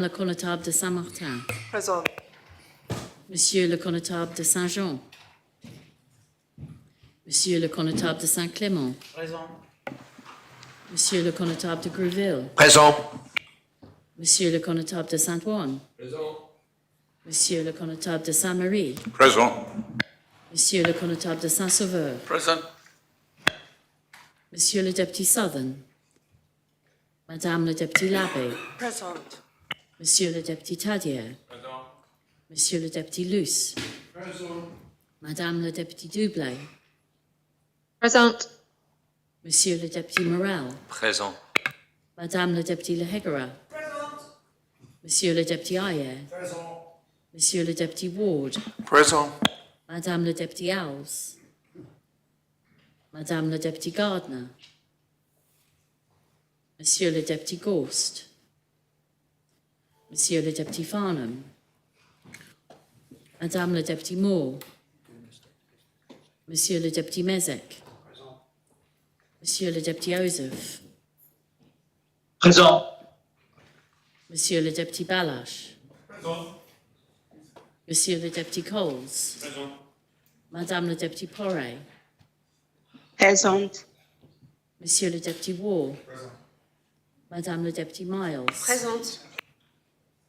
Le connétable de Saint-Martin. Présent. Monsieur le connétable de Saint-Jean. Monsieur le connétable de Saint-Clément. Présent. Monsieur le connétable de Grouville. Présent. Monsieur le connétable de Saint-Ouen. Présent. Monsieur le connétable de Saint-Marie. Présent. Monsieur le connétable de Saint-Sauveur. Present. Monsieur le député Southern. Madame le député Labbé. Présente. Monsieur le député Tadier. Présent. Monsieur le député Luce. Présent. Madame le député Dublé. Present. Monsieur le député Morel. Présent. Madame le député Lehegara. Monsieur le député Ayer. Présent. Monsieur le député Ward. Présent. Madame le député Owls. Madame le député Gardner. Monsieur le député Ghost. Monsieur le député Farnham. Madame le député Moore. Monsieur le député Mezek. Monsieur le député Joseph. Présent. Monsieur le député Balash. Présent. Monsieur le député Coles. Présent. Madame le député Porret. Présente. Monsieur le député Ward. Présent. Madame le député Miles. Présente.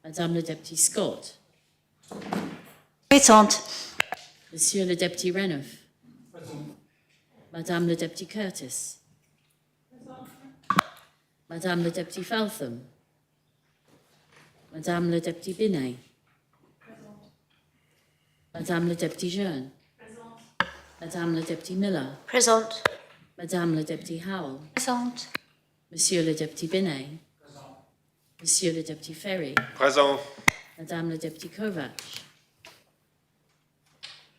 Madame le député Scott. Présente. Monsieur le député Renouf. Présent. Madame le député Curtis. Madame le député Feltham. Madame le député Binet. Madame le député Jeune. Madame le député Miller. Présente. Madame le député Howell. Présente. Monsieur le député Binet. Monsieur le député Ferry. Présent. Madame le député Kovac.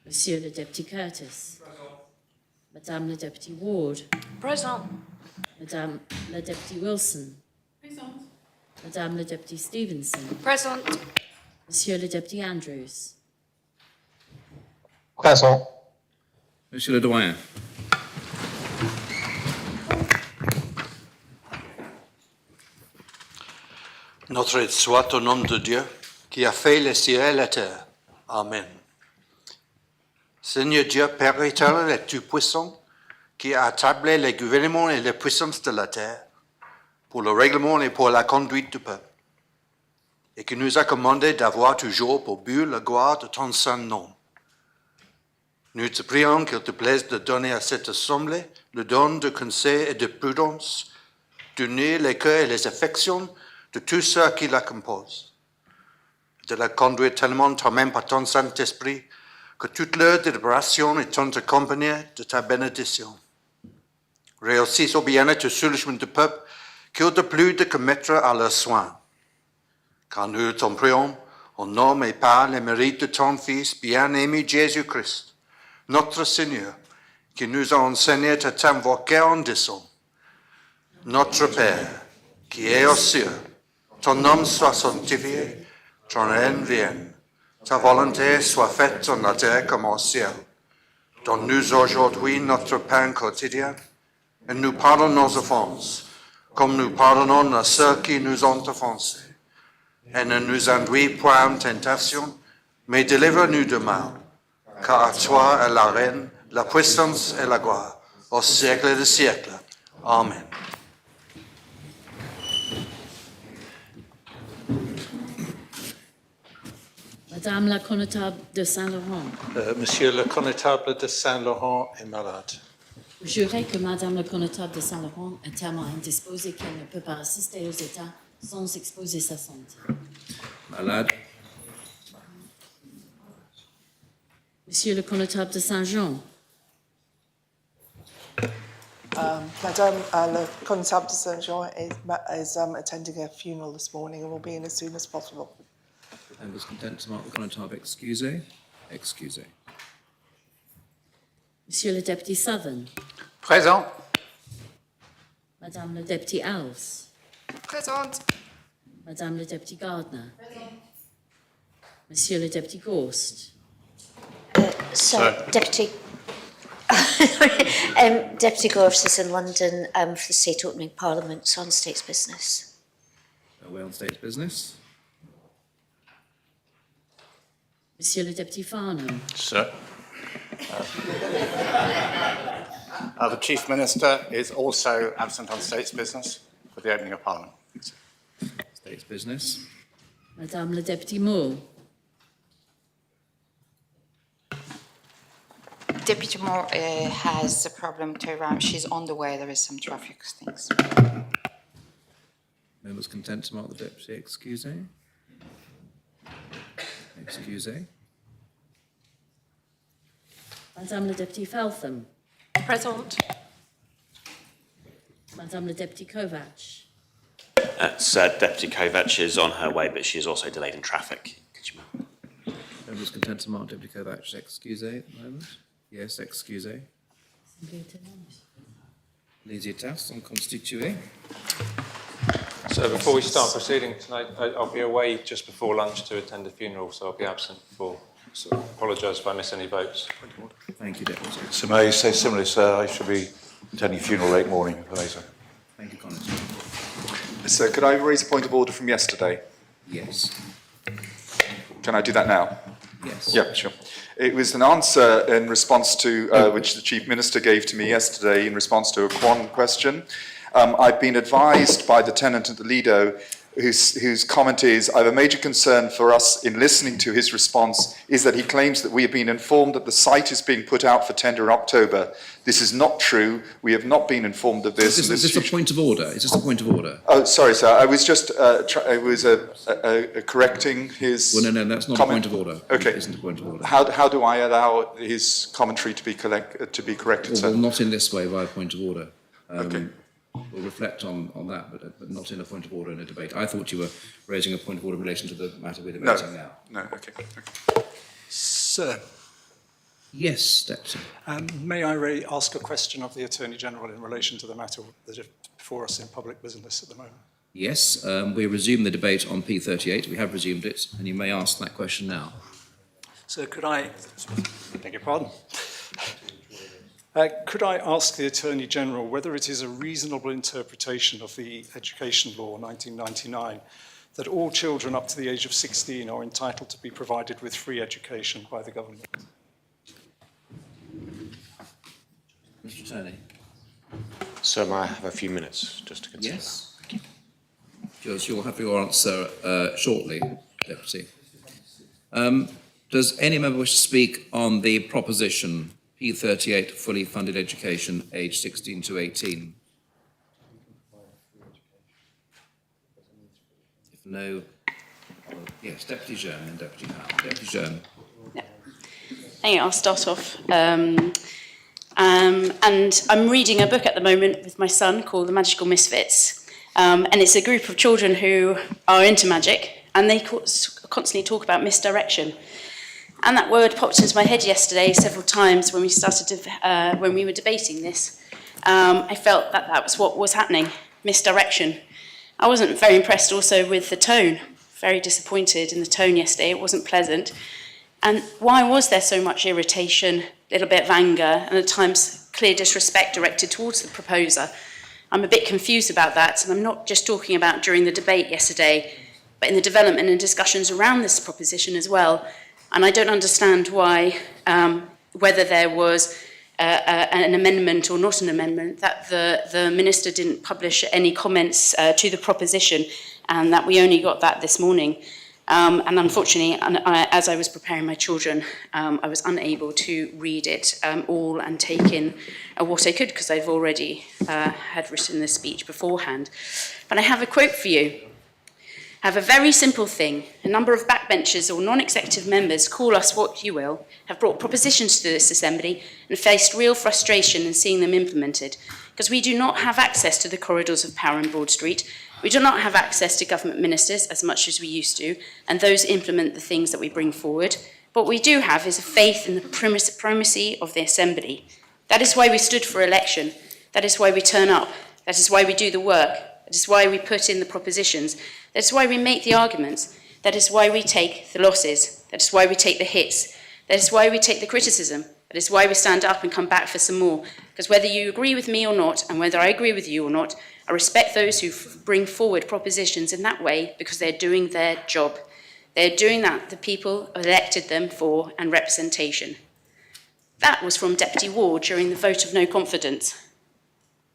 Monsieur le député Curtis. Madame le député Ward. Présente. Madame le député Wilson. Madame le député Stevenson. Présente. Monsieur le député Andrews. Présent. Monsieur le doyen. Notre aide soit au nom de Dieu qui a fait les cieux et la terre. Amen. Seigneur Dieu, Père éternel et tout-puissant, qui a établi les gouvernements et les puissances de la terre pour le règlement et pour la conduite du peuple, et qui nous a commandé d'avoir toujours pour but la gloire de ton saint nom. Nous te prions qu'il te plaise de donner à cette assemblée le don de conseil et de prudence, d'unir les cœurs et les affections de tous ceux qui la composent, de la conduire tellement toi-même par ton Saint-Esprit que toute leur délibération est accompagnée de ta bénédiction. Réussisse au bien-être sur le chemin du peuple qu'il te plut de commettre à leurs soins. Car nous t'en prions, au nom et par les mérites de ton Fils bien-aimé Jésus-Christ, notre Seigneur, qui nous a enseigné à t'invoquer en disant: Notre Père, qui es aux cieux, ton nom soit sanctifié, ton règne vienne, ta volonté soit faite sur la terre comme au ciel. Donne-nous aujourd'hui notre pain quotidien, et nous pardonne nos offenses, comme nous pardonnons à ceux qui nous ont offensés. Et ne nous induis point en tentation, mais délivre-nous du mal. Car à toi est la reine, la puissance et la gloire, au siècle des siècles. Amen. Madame la connétable de Saint-Laurent. Monsieur le connétable de Saint-Laurent est malade. Jurez que Madame la connétable de Saint-Laurent est tellement indisposée qu'elle ne peut pas assister aux États sans exposer sa santé. Malade. Monsieur le connétable de Saint-Jean. Madame le Constable de Saint-Jean is attending a funeral this morning and will be in as soon as possible. Members content to mark the connotative excusez. Excusez. Monsieur le député Southern. Présent. Madame le député Owls. Présente. Madame le député Gardner. Monsieur le député Ghost. Deputy. Deputy Gorves is in London for the state opening Parliament, so on state's business. Away on state's business. Monsieur le Deputy Farnham. Sir. The Chief Minister is also absent on State's business for the opening of Parliament. State's business. Madame le Deputy Moore. Deputy Moore has a problem to arrive. She's on the way. There is some traffic things. Members content to mark the deputy excuse. Excuse. Madame le Deputy Feltham. Present. Madame le Deputy Kovac. Deputy Kovac is on her way, but she is also delayed in traffic. Members content to mark deputy Kovac's excuse at the moment. Yes, excuse. Lisitas on constitué. So before we start proceeding tonight, I'll be away just before lunch to attend a funeral, so I'll be absent for. So apologise if I miss any votes. Thank you, Deputy. So may I say similarly, sir, I should be attending a funeral late morning, if I may, sir. Thank you, Connors. Sir, could I raise a point of order from yesterday? Yes. Can I do that now? Yes. Yeah, sure. It was an answer in response to, which the Chief Minister gave to me yesterday in response to a Quan question. I've been advised by the tenant at the Lido, whose comment is, I have a major concern for us in listening to his response, is that he claims that we have been informed that the site is being put out for tender in October. This is not true. We have not been informed of this. Is this a point of order? Is this a point of order? Oh, sorry, sir. I was just correcting his Well, no, that's not comment. a point of order. Okay. It isn't a point of order. How do I allow his commentary to be corrected, sir? Well, not in this way, by a point of order. Okay. We'll reflect on that, but not in a point of order in a debate. I thought you were raising a point of order in relation to the matter we're debating now. No, okay. Sir, Yes, Deputy. may I ask a question of the Attorney General in relation to the matter that is before us in public business at the moment? Yes, we resume the debate on P38. We have resumed it, and you may ask that question now. So could I, beg your pardon, could I ask the Attorney General whether it is a reasonable interpretation of the Education Law 1999 that all children up to the age of 16 are entitled to be provided with free education by the government? Mr. Attorney. So may I have a few minutes just to consider? Yes. Jules, you'll have your answer shortly, Deputy. Does any member wish to speak on the proposition P38 fully funded education, age 16 to 18? If no, yes, Deputy Jeune and Deputy Howe. Deputy Jeune. Thank you. I'll start off. And I'm reading a book at the moment with my son called The Magical Misfits. And it's a group of children who are into magic, and they constantly talk about misdirection. And that word popped into my head yesterday several times when we when we were debating this. I felt that was what was happening, misdirection. I wasn't very impressed also with the tone, very disappointed in the tone yesterday. It wasn't pleasant. And why was there so much irritation, a little bit of anger, and at times clear disrespect directed towards the proposer? I'm a bit confused about that, and I'm not just talking about during the debate yesterday, but in the development and discussions around this proposition as well. And I don't understand why, whether there was an amendment or not an amendment, that the Minister didn't publish any comments to the proposition, and that we only got that this morning. And unfortunately, as I was preparing my children, I was unable to read it all and take in what I could, because I've already had written the speech beforehand. But I have a quote for you. I have a very simple thing. A number of backbenchers or non-executive members, call us what you will, have brought propositions to this Assembly and faced real frustration in seeing them implemented, because we do not have access to the corridors of power in Broad Street. We do not have access to government ministers as much as we used to, and those implement the things that we bring forward. What we do have is a faith in the primacy of the Assembly. That is why we stood for election. That is why we turn up. That is why we do the work. That is why we put in the propositions. That is why we make the arguments. That is why we take the losses. That is why we take the hits. That is why we take the criticism. That is why we stand up and come back for some more. Because whether you agree with me or not, and whether I agree with you or not, I respect those who bring forward propositions in that way because they're doing their job. They're doing that, the people elected them for, and representation. That was from Deputy Ward during the vote of no confidence.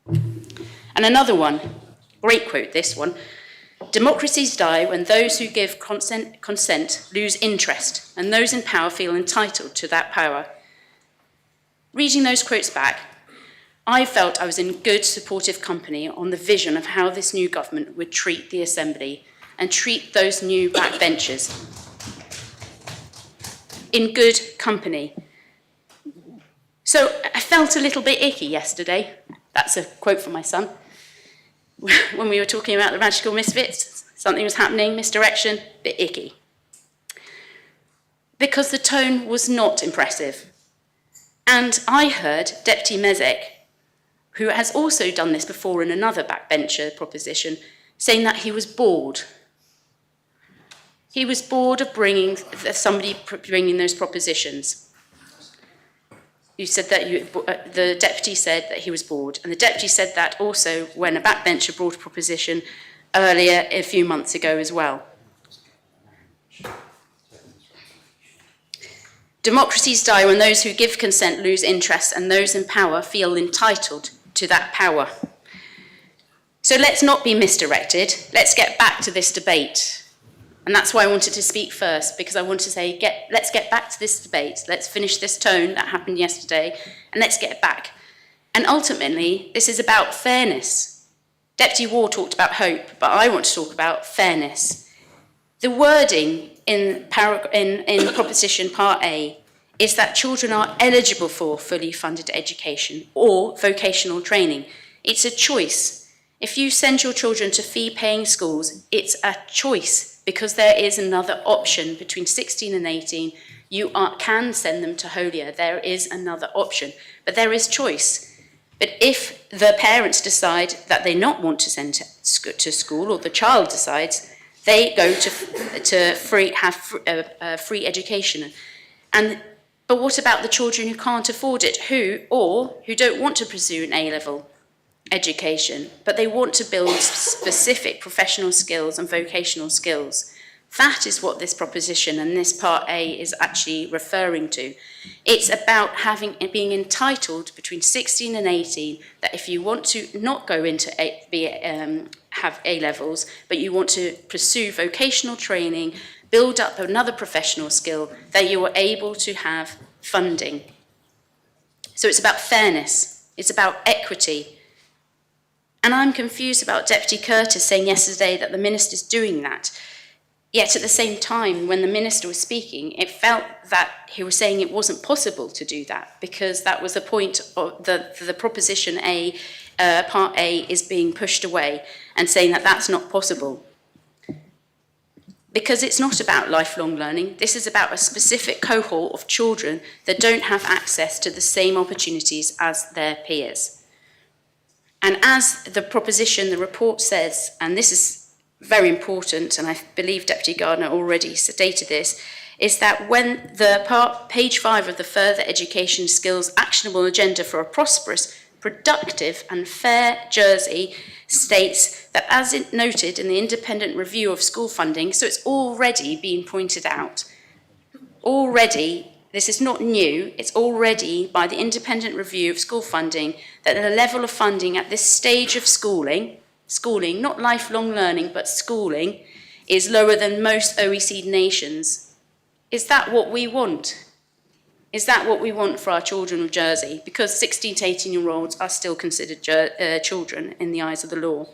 And another one, great quote this one, democracies die when those who give consent lose interest and those in power feel entitled to that power. Reading those quotes back, I felt I was in good supportive company on the vision of how this new government would treat the Assembly and treat those new backbenchers. In good company. So I felt a little bit icky yesterday. That's a quote from my son. When we were talking about the magical misfits, something was happening, misdirection, bit icky. Because the tone was not impressive. And I heard Deputy Mezek, who has also done this before in another backbencher proposition, saying that he was bored. He was bored of somebody bringing those propositions. You said that the deputy said that he was bored, and the deputy said that also when a backbencher brought a proposition earlier a few months ago as well. Democracies die when those who give consent lose interest and those in power feel entitled to that power. So let's not be misdirected. Let's get back to this debate. And that's why I wanted to speak first, because I want to say, let's get back to this debate. Let's finish this tone that happened yesterday, and let's get back. And ultimately, this is about fairness. Deputy Ward talked about hope, but I want to talk about fairness. The wording in Proposition Part A is that children are eligible for fully funded education or vocational training. It's a choice. If you send your children to fee-paying schools, it's a choice, because there is another option between 16 and 18. You can send them to Holier. There is another option, but there is choice. But if the parents decide that they not want to send to school, or the child decides, they go to free education. But what about the children who can't afford it, who don't want to pursue an A-level education, but they want to build specific professional skills and vocational skills? That is what this proposition and this Part A is actually referring to. It's about being entitled between 16 and 18, that if you want to not go into have A-levels, but you want to pursue vocational training, build up another professional skill, that you are able to have funding. So it's about fairness, it's about equity. And I'm confused about Deputy Curtis saying yesterday that the minister's doing that. Yet at the same time, when the minister was speaking, it felt that he was saying it wasn't possible to do that, because that was the point of the Proposition A, Part A is being pushed away, and saying that that's not possible. Because it's not about lifelong learning. This is about a specific cohort of children that don't have access to the same opportunities as their peers. And as the proposition, the report says, and this is very important, and I believe Deputy Gardner already stated this, is that when page 5 of the Further Education Skills Actionable Agenda for a Prosperous, Productive and Fair Jersey states that, as it noted in the independent review of school funding, so it's already been pointed out, already, this is not new, it's already by the independent review of school funding, that the level of funding at this stage of schooling, not lifelong learning, but schooling, is lower than most OECD nations. Is that what we want? Is that what we want for our children of Jersey? Because 16 to 18-year-olds are still considered children in the eyes of the law.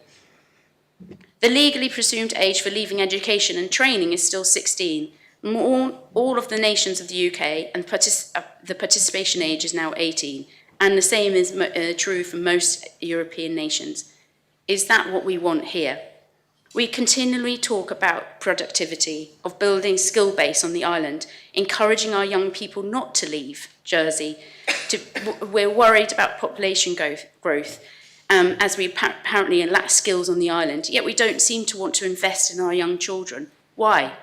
The legally presumed age for leaving education and training is still 16. All of the nations of the UK, and the participation age is now 18. And the same is true for most European nations. Is that what we want here? We continually talk about productivity, of building skill base on the island, encouraging our young people not to leave Jersey. We're worried about population growth, as we apparently lack skills on the island, yet we don't seem to want to invest in our young children. Why?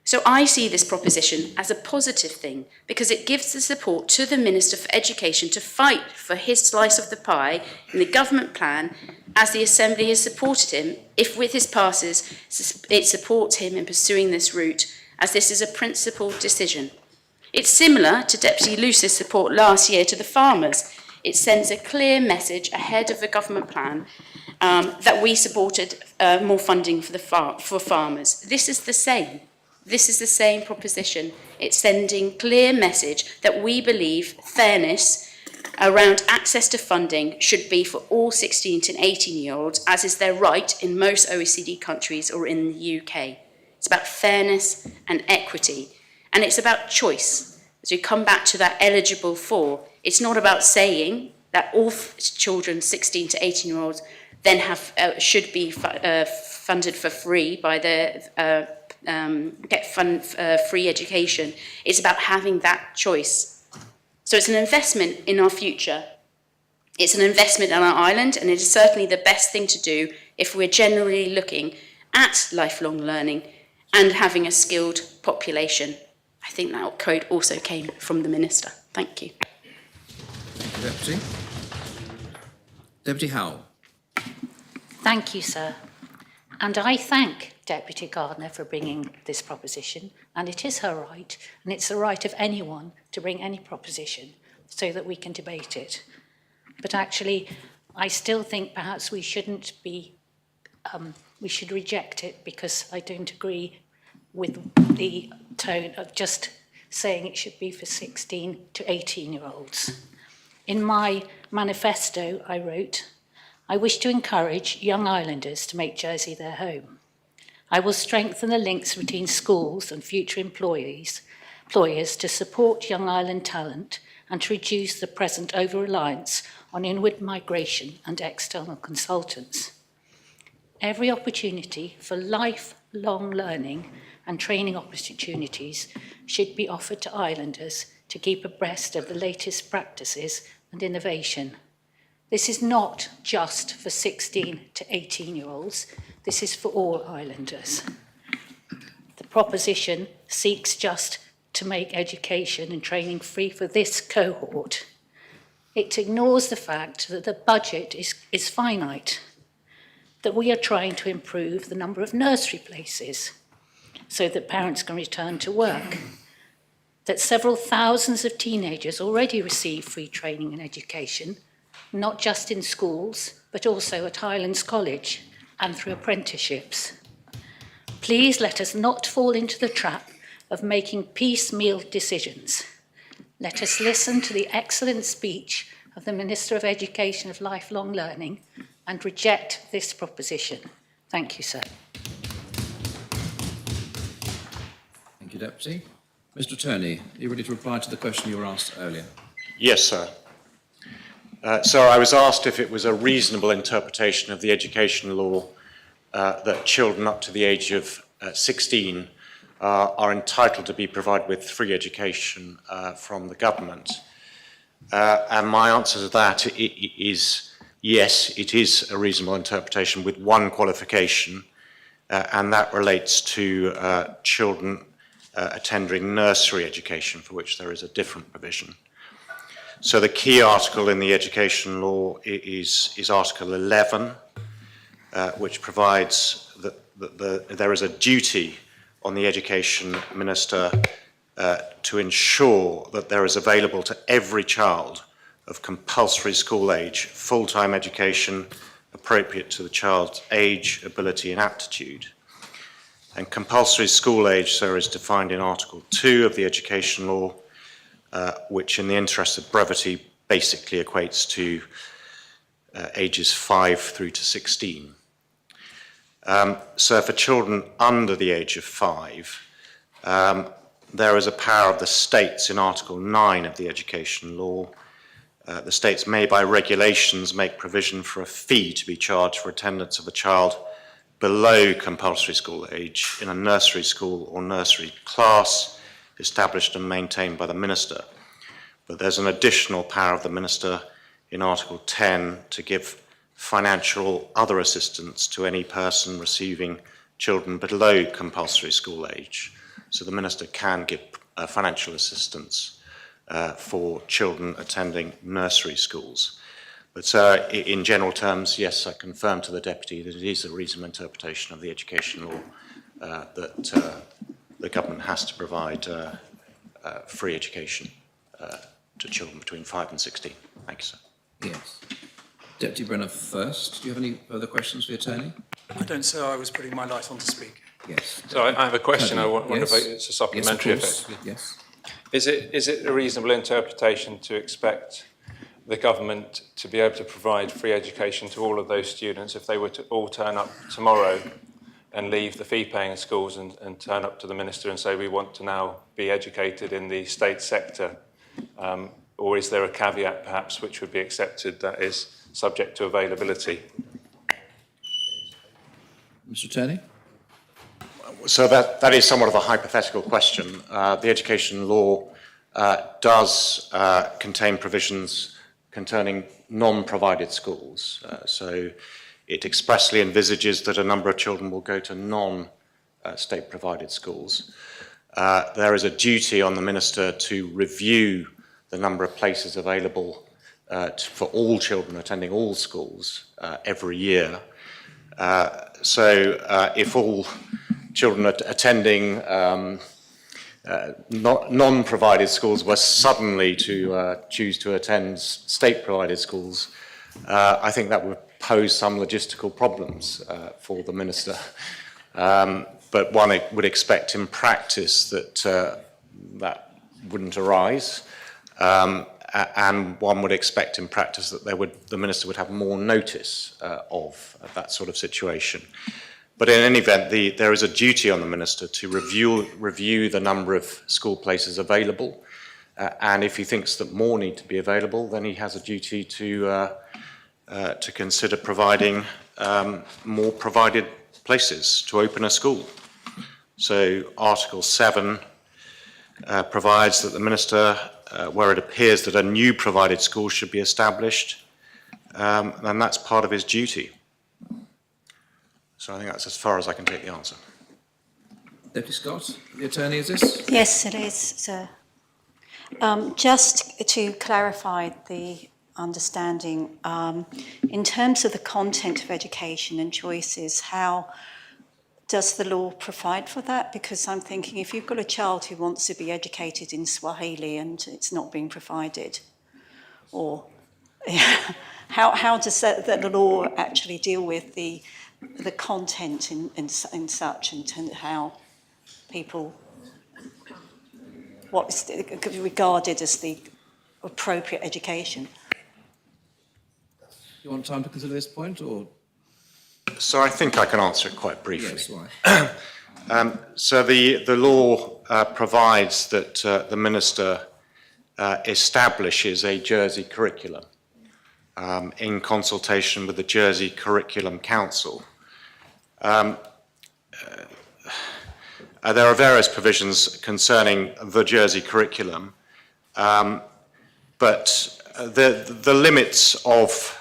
So I see this proposition as a positive thing because it gives the support to the Minister for Education to fight for his slice of the pie in the government plan, as the Assembly has supported him. If with his passes, it supports him in pursuing this route, as this is a principled decision. It's similar to Deputy Luce's support last year to the farmers. It sends a clear message ahead of the government plan that we supported more funding for farmers. This is the same. This is the same proposition. It's sending clear message that we believe fairness around access to funding should be for all 16 to 18-year-olds, as is their right in most OECD countries or in the UK. It's about fairness and equity, and it's about choice. As we come back to that eligible for, it's not about saying that all children 16 to 18-year-olds then should be funded for free by the free education. It's about having that choice. So it's an investment in our future. It's an investment in our island, and it is certainly the best thing to do if we're generally looking at lifelong learning and having a skilled population. I think that quote also came from the Minister. Thank you. Thank you, Deputy. Deputy Howell. Thank you, sir. And I thank Deputy Gardner for bringing this proposition, and it is her right, and it's the right of anyone to bring any proposition so that we can debate it. But actually, I still think perhaps we shouldn't be, we should reject it, because I don't agree with the tone of just saying it should be for 16 to 18-year-olds. In my manifesto, I wrote, I wish to encourage young islanders to make Jersey their home. I will strengthen the links between schools and future employers to support young island talent and to reduce the present over-reliance on inward migration and external consultants. Every opportunity for lifelong learning and training opportunities should be offered to islanders to keep abreast of the latest practices and innovation. This is not just for 16 to 18-year-olds, this is for all islanders. The proposition seeks just to make education and training free for this cohort. It ignores the fact that the budget is finite, that we are trying to improve the number of nursery places so that parents can return to work, that several thousands of teenagers already receive free training and education, not just in schools, but also at Highlands College and through apprenticeships. Please let us not fall into the trap of making piecemeal decisions. Let us listen to the excellent speech of the Minister of Education of Lifelong Learning and reject this proposition. Thank you, sir. Thank you, Deputy. Mr. Attorney, are you ready to reply to the question you were asked earlier? Yes, sir. Sir, I was asked if it was a reasonable interpretation of the education law that children up to the age of 16 are entitled to be provided with free education from the government. And my answer to that is yes, it is a reasonable interpretation with one qualification, and that relates to children attending nursery education, for which there is a different provision. So the key article in the education law is Article 11, which provides that there is a duty on the Education Minister to ensure that there is available to every child of compulsory school age full-time education appropriate to the child's age, ability and aptitude. And compulsory school age, sir, is defined in Article 2 of the education law, which in the interest of brevity basically equates to ages 5 through to 16. So for children under the age of 5, there is a power of the states in Article 9 of the education law. The states may by regulations make provision for a fee to be charged for attendance of a child below compulsory school age in a nursery school or nursery class established and maintained by the Minister. But there's an additional power of the Minister in Article 10 to give financial or other assistance to any person receiving children below compulsory school age. so the Minister can give financial assistance for children attending nursery schools. But in general terms, yes, I confirm to the Deputy that it is a reasonable interpretation of the education law that the government has to provide free education to children between 5 and 16. Thank you, sir. Yes. Deputy Brenner first. Do you have any further questions for the Attorney? I don't, sir. I was putting my light on to speak. Yes. So I have a question. I wonder Yes. if it's a supplementary Yes, of effect. course. Is Yes. it a reasonable interpretation to expect the government to be able to provide free education to all of those students if they were to all turn up tomorrow and leave the fee-paying schools and turn up to the Minister and say, we want to now be educated in the state sector? Or is there a caveat, perhaps, which would be accepted that is subject to availability? Mr. Attorney? So that is somewhat of a hypothetical question. The education law does contain provisions concerning non-provided schools. So it expressly envisages that a number of children will go to non-state provided schools. There is a duty on the Minister to review the number of places available for all children attending all schools every year. So if all children attending non-provided schools were suddenly to choose to attend state-provided schools, I think that would pose some logistical problems for the Minister. But one would expect in practice that that wouldn't arise. And one would expect in practice that the Minister would have more notice of that sort of situation. But in any event, there is a duty on the Minister to review the number of school places available. And if he thinks that more need to be available, then he has a duty to consider providing more provided places to open a school. So Article 7 provides that the Minister, where it appears that a new provided school should be established, and that's part of his duty. So I think that's as far as I can take the answer. Deputy Scott, the Attorney, is this? Yes, it is, sir. Just to clarify the understanding, in terms of the content of education and choices, how does the law provide for that? Because I'm thinking if you've got a child who wants to be educated in Swahili and it's not being provided, or how does the law actually deal with the content in such, and how people, what is regarded as the appropriate education? You want time to consider this point, or? So I think I can answer it quite briefly. Yes, why? So the law provides that the Minister establishes a Jersey curriculum in consultation with the Jersey Curriculum Council. There are various provisions concerning the Jersey curriculum, but the limits of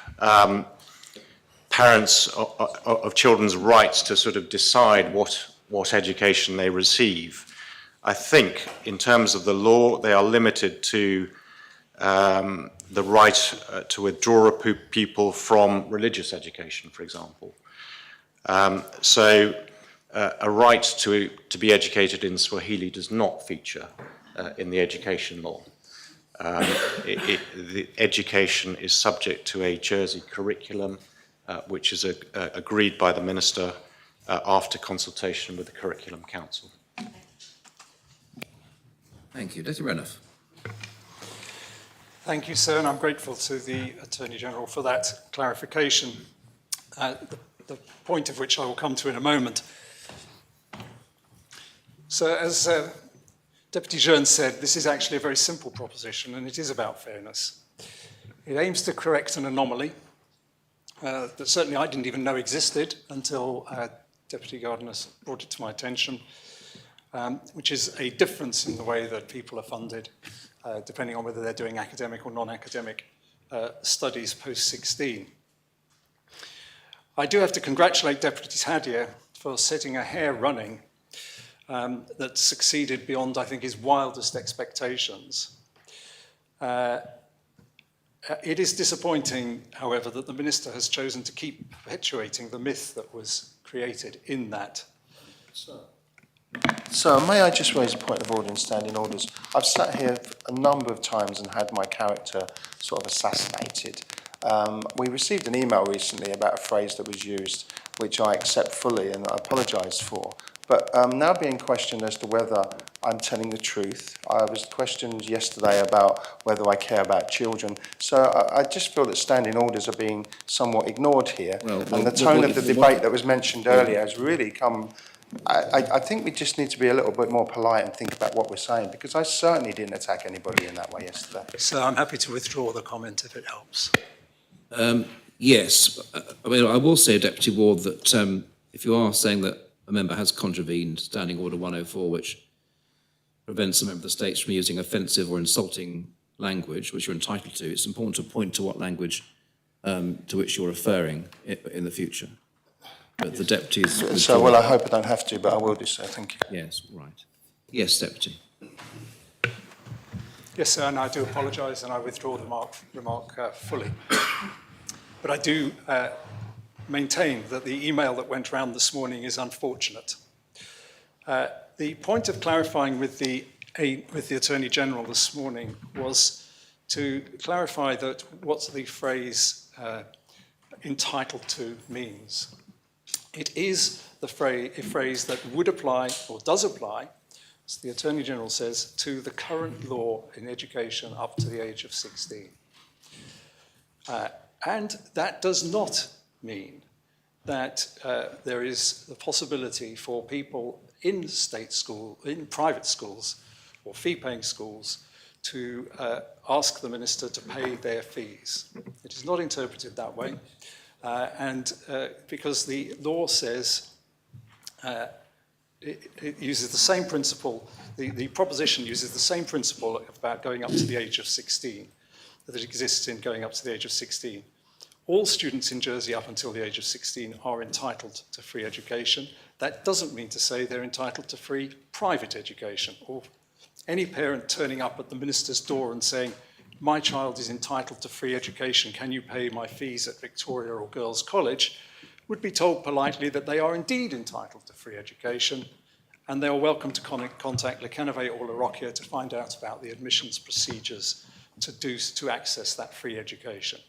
parents of children's rights to sort of decide what education they receive, I think in terms of the law they are limited to the right to withdraw a pupil from religious education, for example. So a right to be educated in Swahili does not feature in the education law. The education is subject to a Jersey curriculum, which is agreed by the Minister after consultation with the Curriculum Council. Thank you. Deputy Renouf. Thank you, sir, and I'm grateful to the Attorney General for that clarification, the point of which I will come to in a moment. So as Deputy Jeune said, this is actually a very simple proposition, and it is about fairness. It aims to correct an anomaly that certainly I didn't even know existed until Deputy Gardner brought it to my attention, which is a difference in the way that people are funded, depending on whether they're doing academic or non-academic studies post-16. I do have to congratulate Deputy Hadia for setting a hare running that succeeded beyond, I think, his wildest expectations. It is disappointing, however, that the Minister has chosen to keep perpetuating the myth that was created in that. So may I just raise a point of order in standing orders? I've sat here a number of times and had my character sort of assassinated. We received an email recently about a phrase that was used, which I accept fully and I apologise for. But now being questioned as to whether I'm telling the truth. I was questioned yesterday about whether I care about children. So I just feel that standing orders are being somewhat ignored here. And the tone of the debate that was mentioned earlier has really come... I think we just need to be a little bit more polite and think about what we're saying, because I certainly didn't attack anybody in that way yesterday. So I'm happy to withdraw the comment if it helps. Yes. I mean, I will say, Deputy Ward, that if you are saying that a member has contravened Standing Order 104, which prevents a member of the States from using offensive or insulting language, which you're entitled to, it's important to point to what language to which you're referring in the future. But the deputies... So, well, I hope I don't have to, but I will do so. Thank you. Yes, right. Yes, Deputy. Yes, sir, and I do apologise and I withdraw the remark fully. But I do maintain that the email that went round this morning is unfortunate. The point of clarifying with the Attorney General this morning was to clarify that what the phrase entitled to means. It is a phrase that would apply or does apply, as the Attorney General says, to the current law in education up to the age of 16. And that does not mean that there is the possibility for people in private schools or fee-paying schools to ask the Minister to pay their fees. It is not interpreted that way. Because the law says it uses the same principle, the proposition uses the same principle about going up to the age of 16 that exists in going up to the age of 16. All students in Jersey up until the age of 16 are entitled to free education. That doesn't mean to say they're entitled to free private education, or any parent turning up at the Minister's door and saying, my child is entitled to free education, can you pay my fees at Victoria or Girls' College, would be told politely that they are indeed entitled to free education, and they are welcome to contact Le Canave or La Rocchia to find out about the admissions procedures to access that free education.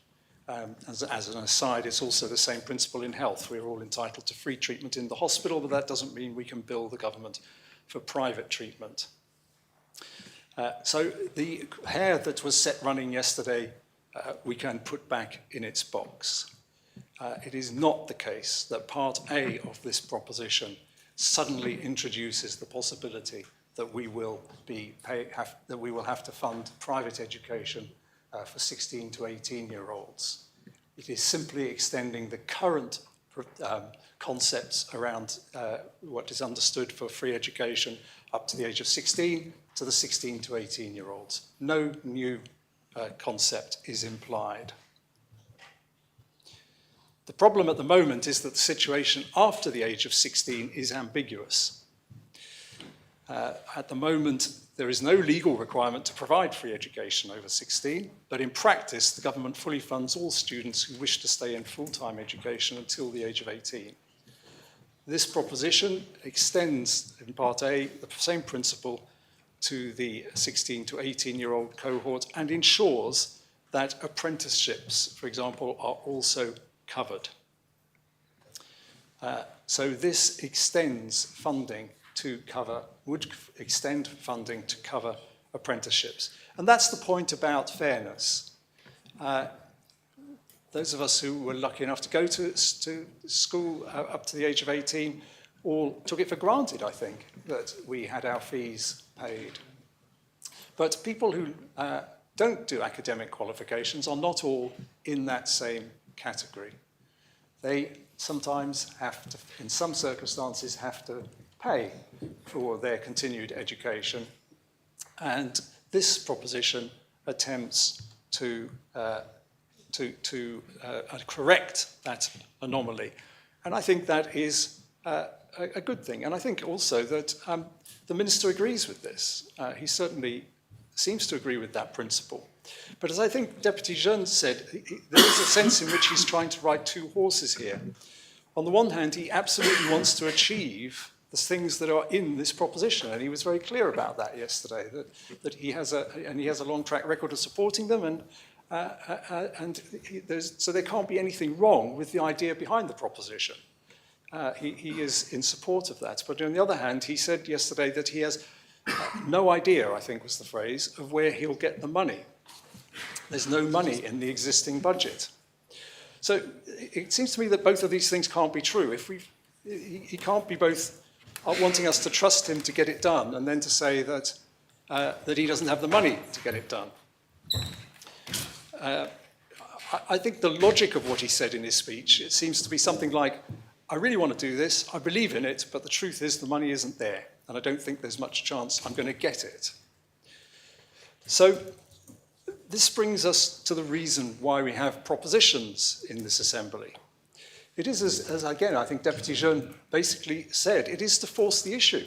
As an aside, it's also the same principle in health. We're all entitled to free treatment in the hospital, but that doesn't mean we can bill the government for private treatment. So the hair that was set running yesterday, we can put back in its box. It is not the case that Part A of this proposition suddenly introduces the possibility that we will have to fund private education for 16 to 18-year-olds. It is simply extending the current concepts around what is understood for free education up to the age of 16 to the 16 to 18-year-olds. No new concept is implied. The problem at the moment is that the situation after the age of 16 is ambiguous. At the moment, there is no legal requirement to provide free education over 16, but in practice, the government fully funds all students who wish to stay in full-time education until the age of 18. This proposition extends, in Part A, the same principle to the 16 to 18-year-old cohort and ensures that apprenticeships, for example, are also covered. So this extends funding would extend funding to cover apprenticeships. And that's the point about fairness. Those of us who were lucky enough to go to school up to the age of 18 all took it for granted, I think, that we had our fees paid. But people who don't do academic qualifications are not all in that same category. They sometimes have to, in some circumstances, have to pay for their continued education. And this proposition attempts to correct that anomaly. And I think that is a good thing. And I think also that the Minister agrees with this. He certainly seems to agree with that principle. But as I think Deputy Jeune said, there is a sense in which he's trying to ride two horses here. On the one hand, he absolutely wants to achieve the things that are in this proposition, and he was very clear about that yesterday, that he has a long track record of supporting them, so there can't be anything wrong with the idea behind the proposition. He is in support of that. But on the other hand, he said yesterday that he has no idea, I think was the phrase, of where he'll get the money. There's no money in the existing budget. So it seems to me that both of these things can't be true. He can't be both wanting us to trust him to get it done and then to say that he doesn't have the money to get it done. I think the logic of what he said in his speech, it seems to be something like, I really want to do this, I believe in it, but the truth is the money isn't there, and I don't think there's much chance I'm going to get it. So this brings us to the reason why we have propositions in this assembly. It is, as again, I think Deputy Jeune basically said, it is to force the issue.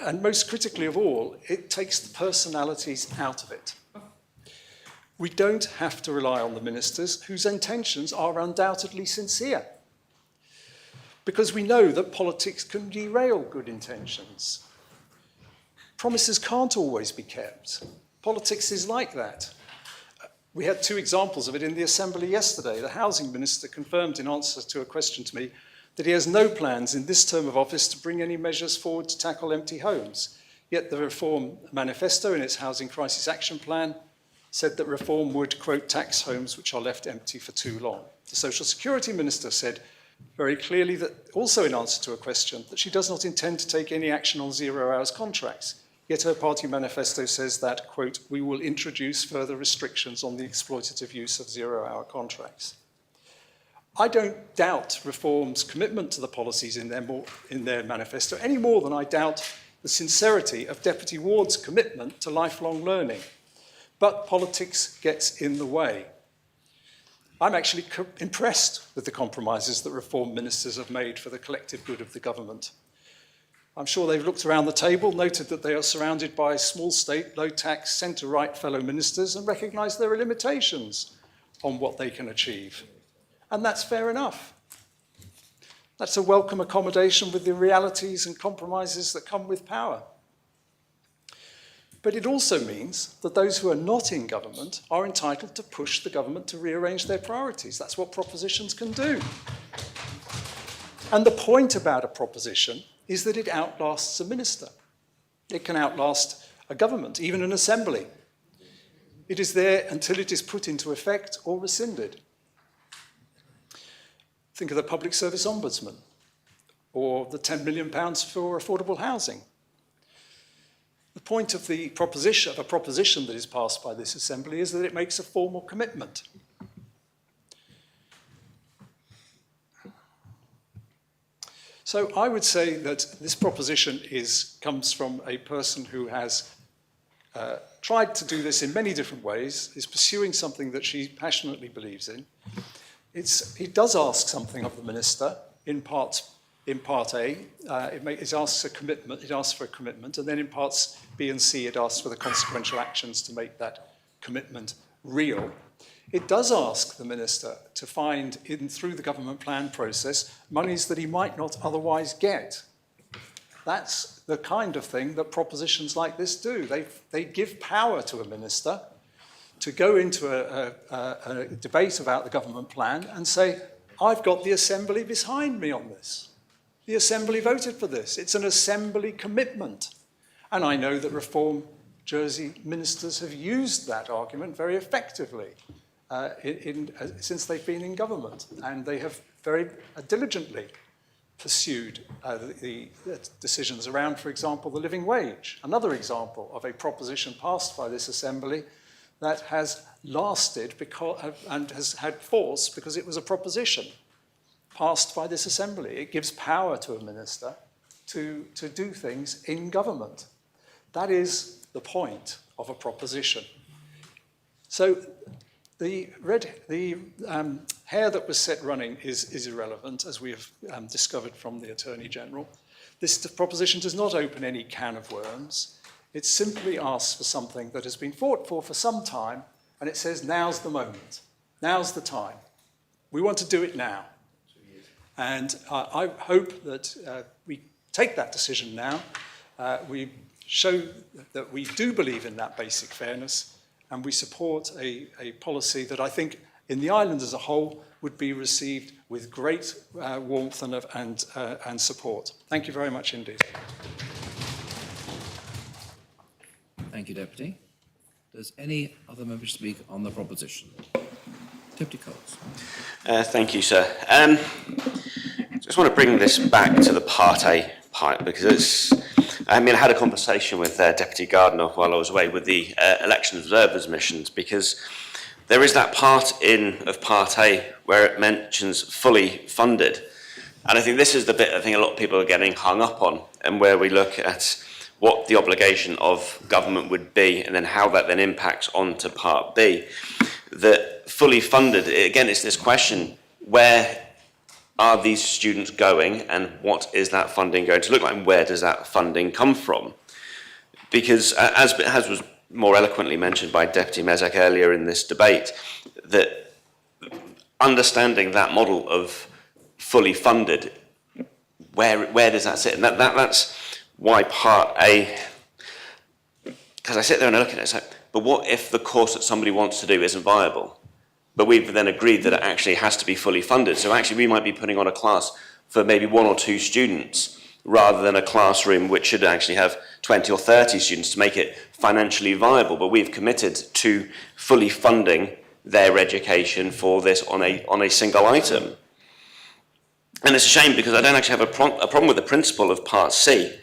And most critically of all, it takes the personalities out of it. We don't have to rely on the ministers whose intentions are undoubtedly sincere, because we know that politics can derail good intentions. Promises can't always be kept. Politics is like that. We had two examples of it in the Assembly yesterday. The Housing Minister confirmed in answer to a question to me that he has no plans in this term of office to bring any measures forward to tackle empty homes. Yet the Reform Manifesto in its Housing Crisis Action Plan said that Reform would, quote, tax homes which are left empty for too long. The Social Security Minister said very clearly that, also in answer to a question, that she does not intend to take any action on 0 hours contracts. Yet her party manifesto says that, quote, we will introduce further restrictions on the exploitative use of 0 hour contracts. I don't doubt Reform's commitment to the policies in their manifesto any more than I doubt the sincerity of Deputy Ward's commitment to lifelong learning. But politics gets in the way. I'm actually impressed with the compromises that Reform ministers have made for the collective good of the government. I'm sure they've looked around the table, noted that they are surrounded by small state, low tax, centre-right fellow ministers and recognise there are limitations on what they can achieve. And that's fair enough. That's a welcome accommodation with the realities and compromises that come with power. But it also means that those who are not in government are entitled to push the government to rearrange their priorities. That's what propositions can do. And the point about a proposition is that it outlasts a minister. It can outlast a government, even an assembly. It is there until it is put into effect or rescinded. Think of the Public Service Ombudsman or the £10 million for affordable housing. The point of a proposition that is passed by this assembly is that it makes a formal commitment. So I would say that this proposition comes from a person who has tried to do this in many different ways, is pursuing something that she passionately believes in. It does ask something of the minister in part A. It asks a commitment. It asks for a commitment, and then in parts B and C, it asks for the consequential actions to make that commitment real. It does ask the minister to find, through the government plan process, monies that he might not otherwise get. That's the kind of thing that propositions like this do. They give power to a minister to go into a debate about the government plan and say, I've got the assembly behind me on this. The assembly voted for this. It's an assembly commitment. And I know that Reform Jersey ministers have used that argument very effectively since they've been in government. And they have very diligently pursued the decisions around, for example, the living wage. Another example of a proposition passed by this assembly that has lasted and has had force because it was a proposition passed by this assembly. It gives power to a minister to do things in government. That is the point of a proposition. So the hair that was set running is irrelevant, as we have discovered from the Attorney General. This proposition does not open any can of worms. It simply asks for something that has been fought for some time, and it says, now's the moment, now's the time. We want to do it now. And I hope that we take that decision now. We show that we do believe in that basic fairness, and we support a policy that I think in the island as a whole would be received with great warmth and support. Thank you very much indeed. Thank you, Deputy. Does any other member speak on the proposition? Deputy Coles. Thank you, sir. Just want to bring this back to the Part A part, because I had a conversation with Deputy Gardner while I was away with the election observers missions, because there is that part of Part A where it mentions fully funded. And I think this is the bit I think a lot of people are getting hung up on, and where we look at what the obligation of government would be and then how that then impacts onto Part B. That fully funded, again, it's this question, where are these students going and what is that funding going to look like, and where does that funding come from? Because as was more eloquently mentioned by Deputy Mezak earlier in this debate, that understanding that model of fully funded, where does that sit? And that's why Part A, because I sit there and I look at it, it's like, but what if the course that somebody wants to do isn't viable? But we've then agreed that it actually has to be fully funded. So actually we might be putting on a class for maybe 1 or 2 students, rather than a classroom which should actually have 20 or 30 students to make it financially viable. But we've committed to fully funding their education for this on a single item. And it's a shame, because I don't actually have a problem with the principle of Part C,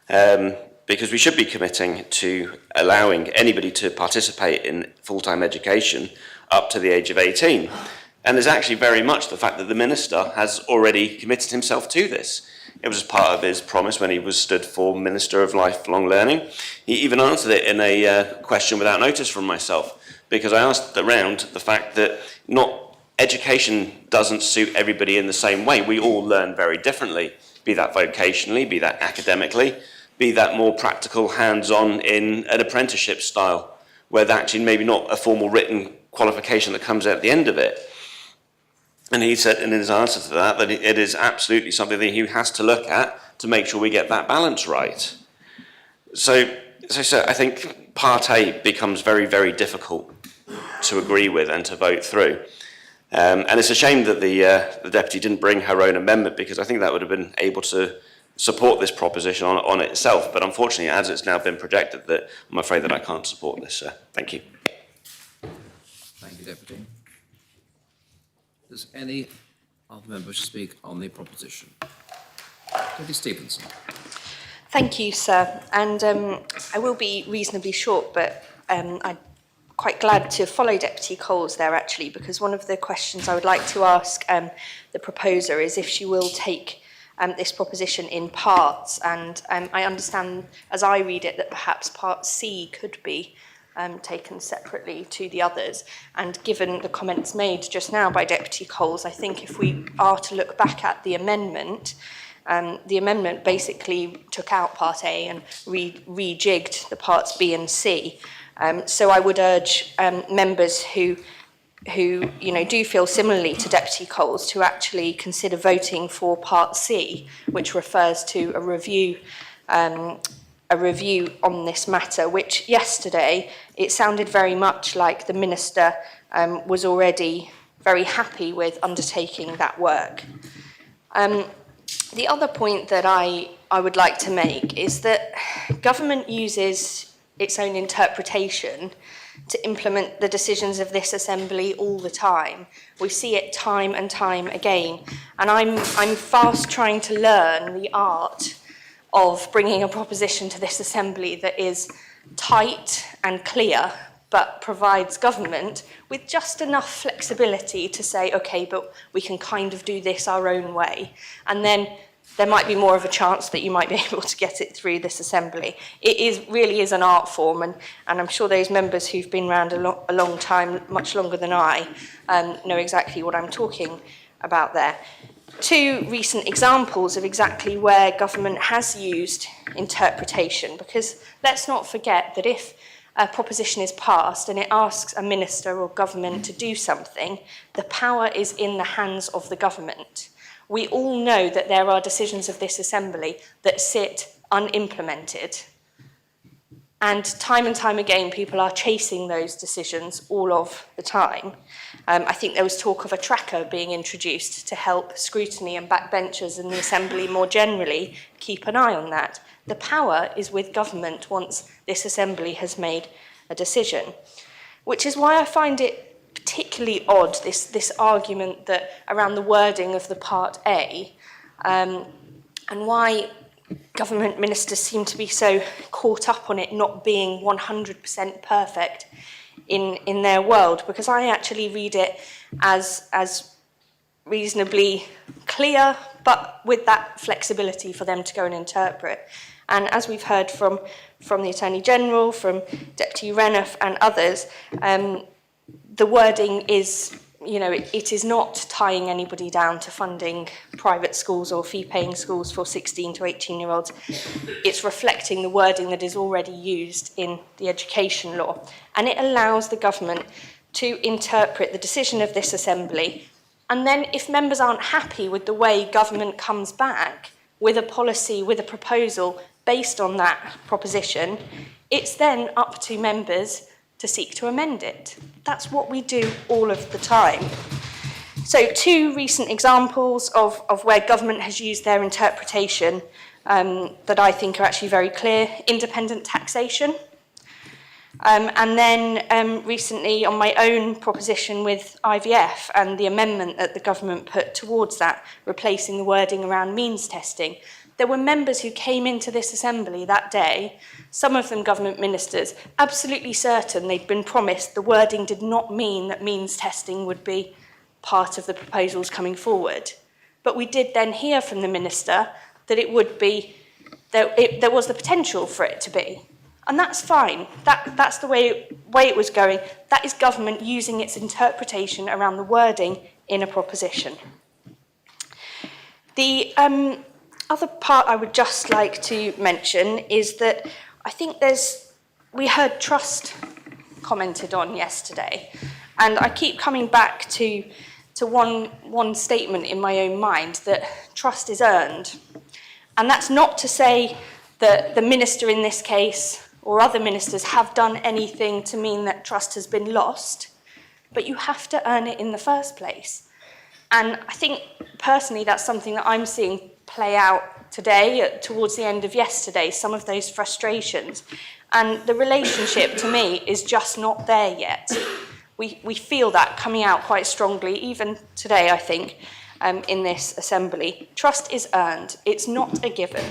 because we should be committing to allowing anybody to participate in full-time education up to the age of 18. And there's actually very much the fact that the Minister has already committed himself to this. It was part of his promise when he was stood for Minister of Lifelong Learning. He even answered it in a question without notice from myself, because I asked around the fact that education doesn't suit everybody in the same way. We all learn very differently, be that vocationally, be that academically, be that more practical, hands-on in an apprenticeship style, where that's actually maybe not a formal written qualification that comes out at the end of it. And he said in his answer to that it is absolutely something that he has to look at to make sure we get that balance right. So I think Part A becomes very, very difficult to agree with and to vote through. And it's a shame that the Deputy didn't bring her own amendment, because I think that would have been able to support this proposition on itself. But unfortunately, as it's now been projected, that I'm afraid that I can't support this, sir. Thank you. Thank you, Deputy. Does any other member speak on the proposition? Deputy Stevenson. Thank you, sir. And I will be reasonably short, but I'm quite glad to follow Deputy Coles there, actually, because one of the questions I would like to ask the proposer is if she will take this proposition in parts. And I understand, as I read it, that perhaps Part C could be taken separately to the others. And given the comments made just now by Deputy Coles, I think if we are to look back at the amendment basically took out Part A and rejigged the Parts B and C. So I would urge members who do feel similarly to Deputy Coles to actually consider voting for Part C, which refers to a review on this matter, which yesterday it sounded very much like the Minister was already very happy with undertaking that work. The other point that I would like to make is that government uses its own interpretation to implement the decisions of this Assembly all the time. We see it time and time again. And I'm fast trying to learn the art of bringing a proposition to this Assembly that is tight and clear, but provides government with just enough flexibility to say, okay, but we can kind of do this our own way. And then there might be more of a chance that you might be able to get it through this assembly. It really is an art form, and I'm sure those members who've been around a long time, much longer than I, know exactly what I'm talking about there. Two recent examples of exactly where government has used interpretation, because let's not forget that if a proposition is passed and it asks a minister or government to do something, the power is in the hands of the government. We all know that there are decisions of this assembly that sit unimplemented. And time again, people are chasing those decisions all of the time. I think there was talk of a tracker being introduced to help scrutiny and backbenchers in the assembly more generally keep an eye on that. The power is with government once this assembly has made a decision, which is why I find it particularly odd, this argument that around the wording of the Part A, and why government ministers seem to be so caught up on it not being 100% perfect in their world, because I actually read it as reasonably clear, but with that flexibility for them to go and interpret. And as we've heard from the Attorney General, from Deputy Renouf and others, the wording is, it is not tying anybody down to funding private schools or fee-paying schools for 16 to 18-year-olds. It's reflecting the wording that is already used in the education law. And it allows the government to interpret the decision of this assembly. And then if members aren't happy with the way government comes back with a policy, with a proposal based on that proposition, it's then up to members to seek to amend it. That's what we do all of the time. So two recent examples of where government has used their interpretation that I think are actually very clear: independent taxation. And then recently on my own proposition with IVF and the amendment that the government put towards that, replacing the wording around means testing. There were members who came into this assembly that day, some of them government ministers, absolutely certain they'd been promised the wording did not mean that means testing would be part of the proposals coming forward. But we did then hear from the minister that it would be, there was the potential for it to be. And that's fine. That's the way it was going. That is government using its interpretation around the wording in a proposition. The other part I would just like to mention is that I think we heard trust commented on yesterday, and I keep coming back to one statement in my own mind, that trust is earned. And that's not to say that the minister in this case or other ministers have done anything to mean that trust has been lost, but you have to earn it in the first place. And I think personally that's something that I'm seeing play out today, towards the end of yesterday, some of those frustrations. And the relationship, to me, is just not there yet. We feel that coming out quite strongly, even today, I think, in this assembly. Trust is earned. It's not a given.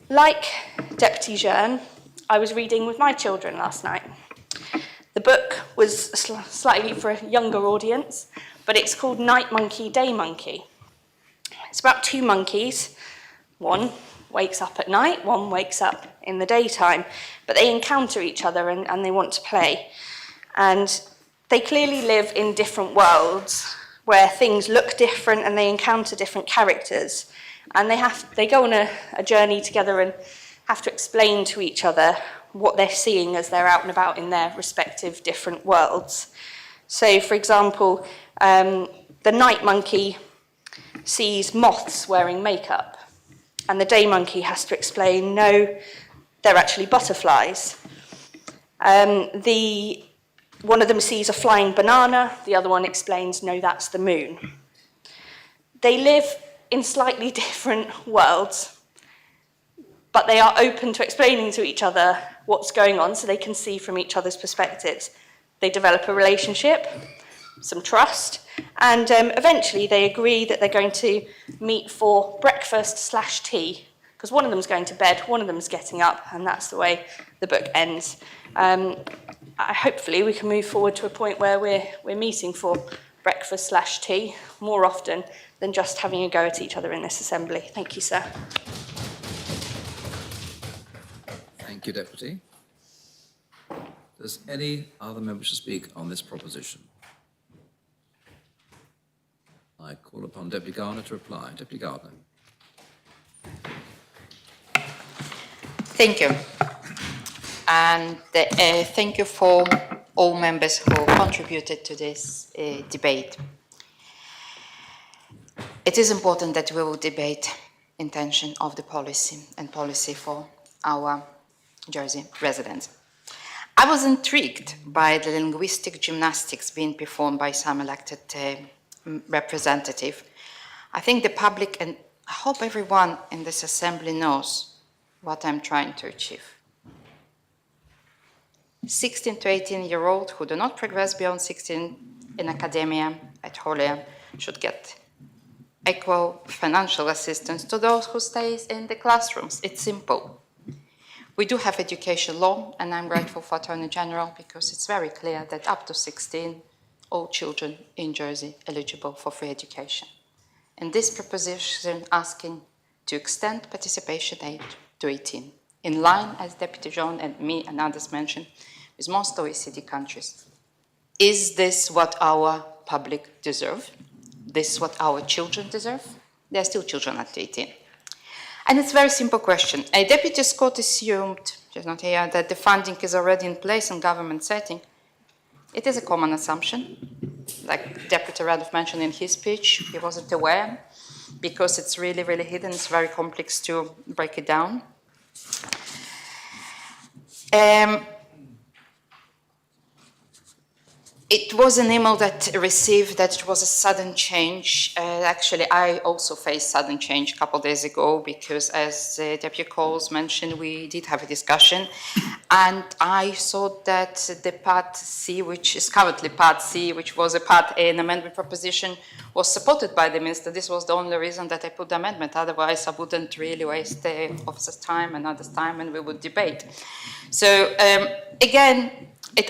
Like Deputy Jearn, I was reading with my children last night. The book was slightly for a younger audience, but it's called Night Monkey, Day Monkey. It's about two monkeys. One wakes up at night, one wakes up in the daytime, but they encounter each other and they want to play. And they clearly live in different worlds where things look different and they encounter different characters. And they go on a journey together and have to explain to each other what they're seeing as they're out and about in their respective different worlds. So, for example, the night monkey sees moths wearing makeup, and the day monkey has to explain, no, they're actually butterflies. One of them sees a flying banana, the other one explains, no, that's the moon. They live in slightly different worlds, but they are open to explaining to each other what's going on so they can see from each other's perspectives. They develop a relationship, some trust, and eventually they agree that they're going to meet for breakfast/tea, because one of them's going to bed, one of them's getting up, and that's the way the book ends. Hopefully we can move forward to a point where we're meeting for breakfast/tea more often than just having a go at each other in this assembly. Thank you, sir. Thank you, Deputy. Does any other member to speak on this proposition? I call upon Deputy Gardner to reply. Deputy Gardner. Thank you. And thank you for all members who contributed to this debate. It is important that we will debate intention of the policy and policy for our Jersey residents. I was intrigued by the linguistic gymnastics being performed by some elected representative. I think the public, and I hope everyone in this assembly knows what I'm trying to achieve. 16 to 18-year-olds who do not progress beyond 16 in academia at Holia should get equal financial assistance to those who stay in the classrooms. It's simple. We do have education law, and I'm grateful for Attorney General because it's very clear that up to 16, all children in Jersey eligible for free education. And this proposition asking to extend participation age to 18, in line, as Deputy John and me and others mentioned, with most OECD countries. Is this what our public deserve? This is what our children deserve? They're still children at 18. And it's a very simple question. A Deputy Scott assumed, she's not here, that the funding is already in place in government setting. It is a common assumption. Like Deputy Radov mentioned in his speech, he wasn't aware because it's really, really hidden. It's very complex to break it down. It was an email that received that it was a sudden change. Actually, I also faced sudden change a couple of days ago because, as Deputy Coles mentioned, we did have a discussion. And I thought that the Part C, which is currently Part C, which was a Part A, an amendment proposition, was supported by the Minister. This was the only reason that I put the amendment. Otherwise, I wouldn't really waste the officer's time and others' time, and we would debate. So, again,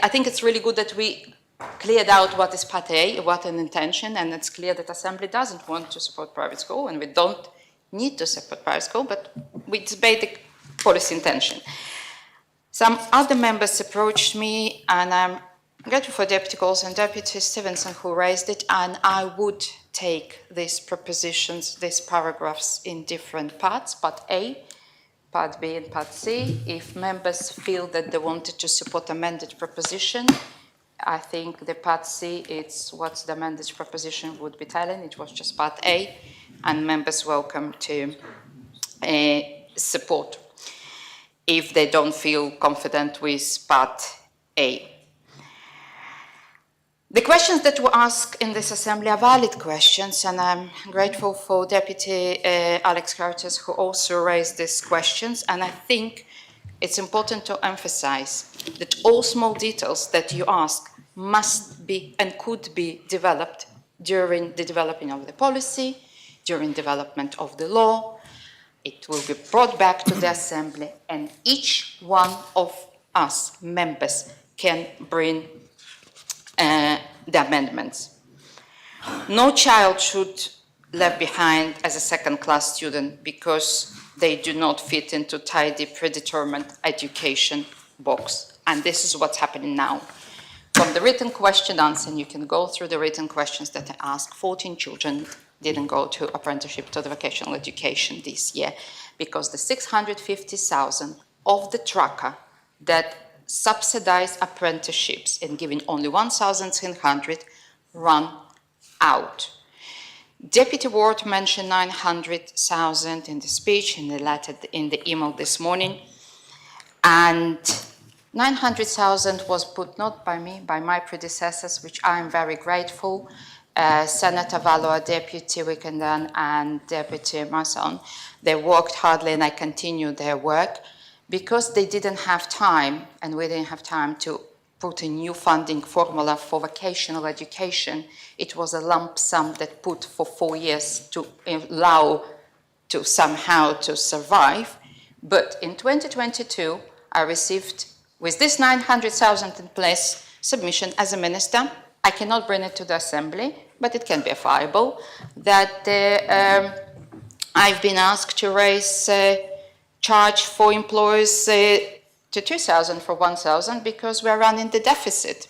I think it's really good that we cleared out what is Part A, what an intention, and it's clear that Assembly doesn't want to support private school, and we don't need to support private school, but we debate the policy intention. Some other members approached me, and I'm grateful for Deputy Coles and Deputy Stevenson who raised it, and I would take these propositions, these paragraphs in different parts, Part A, Part B, and Part C. If members feel that they wanted to support amended proposition, I think the Part C, it's what the amended proposition would be telling. It was just Part A, and members welcome to support if they don't feel confident with Part A. The questions that were asked in this assembly are valid questions, and I'm grateful for Deputy Alex Curtis, who also raised these questions, and I think it's important to emphasize that all small details that you ask must be and could be developed during the developing of the policy, during development of the law. It will be brought back to the Assembly, and each one of us, members, can bring the amendments. No child should left behind as a second-class student because they do not fit into tidy, predetermined education box. And this is what's happening now. From the written question answer, and you can go through the written questions that I asked, 14 children didn't go to apprenticeship to the vocational education this year because the 650,000 of the tracker that subsidized apprenticeships and giving only 1,300 run out. Deputy Ward mentioned 900,000 in the speech, in the letter, in the email this morning, and 900,000 was put not by me, by my predecessors, which I am very grateful. Senator Valois, Deputy Wickendan, and Deputy Masson, they worked hardly, and I continued their work because they didn't have time, and we didn't have time to put a new funding formula for vocational education. It was a lump sum that put for 4 years to allow to somehow to survive. But in 2022, I received, with this 900,000 in place, submission as a minister I cannot bring it to the Assembly, but it can be viable, that I've been asked to raise charge for employers to 2,000 for 1,000 because we're running the deficit.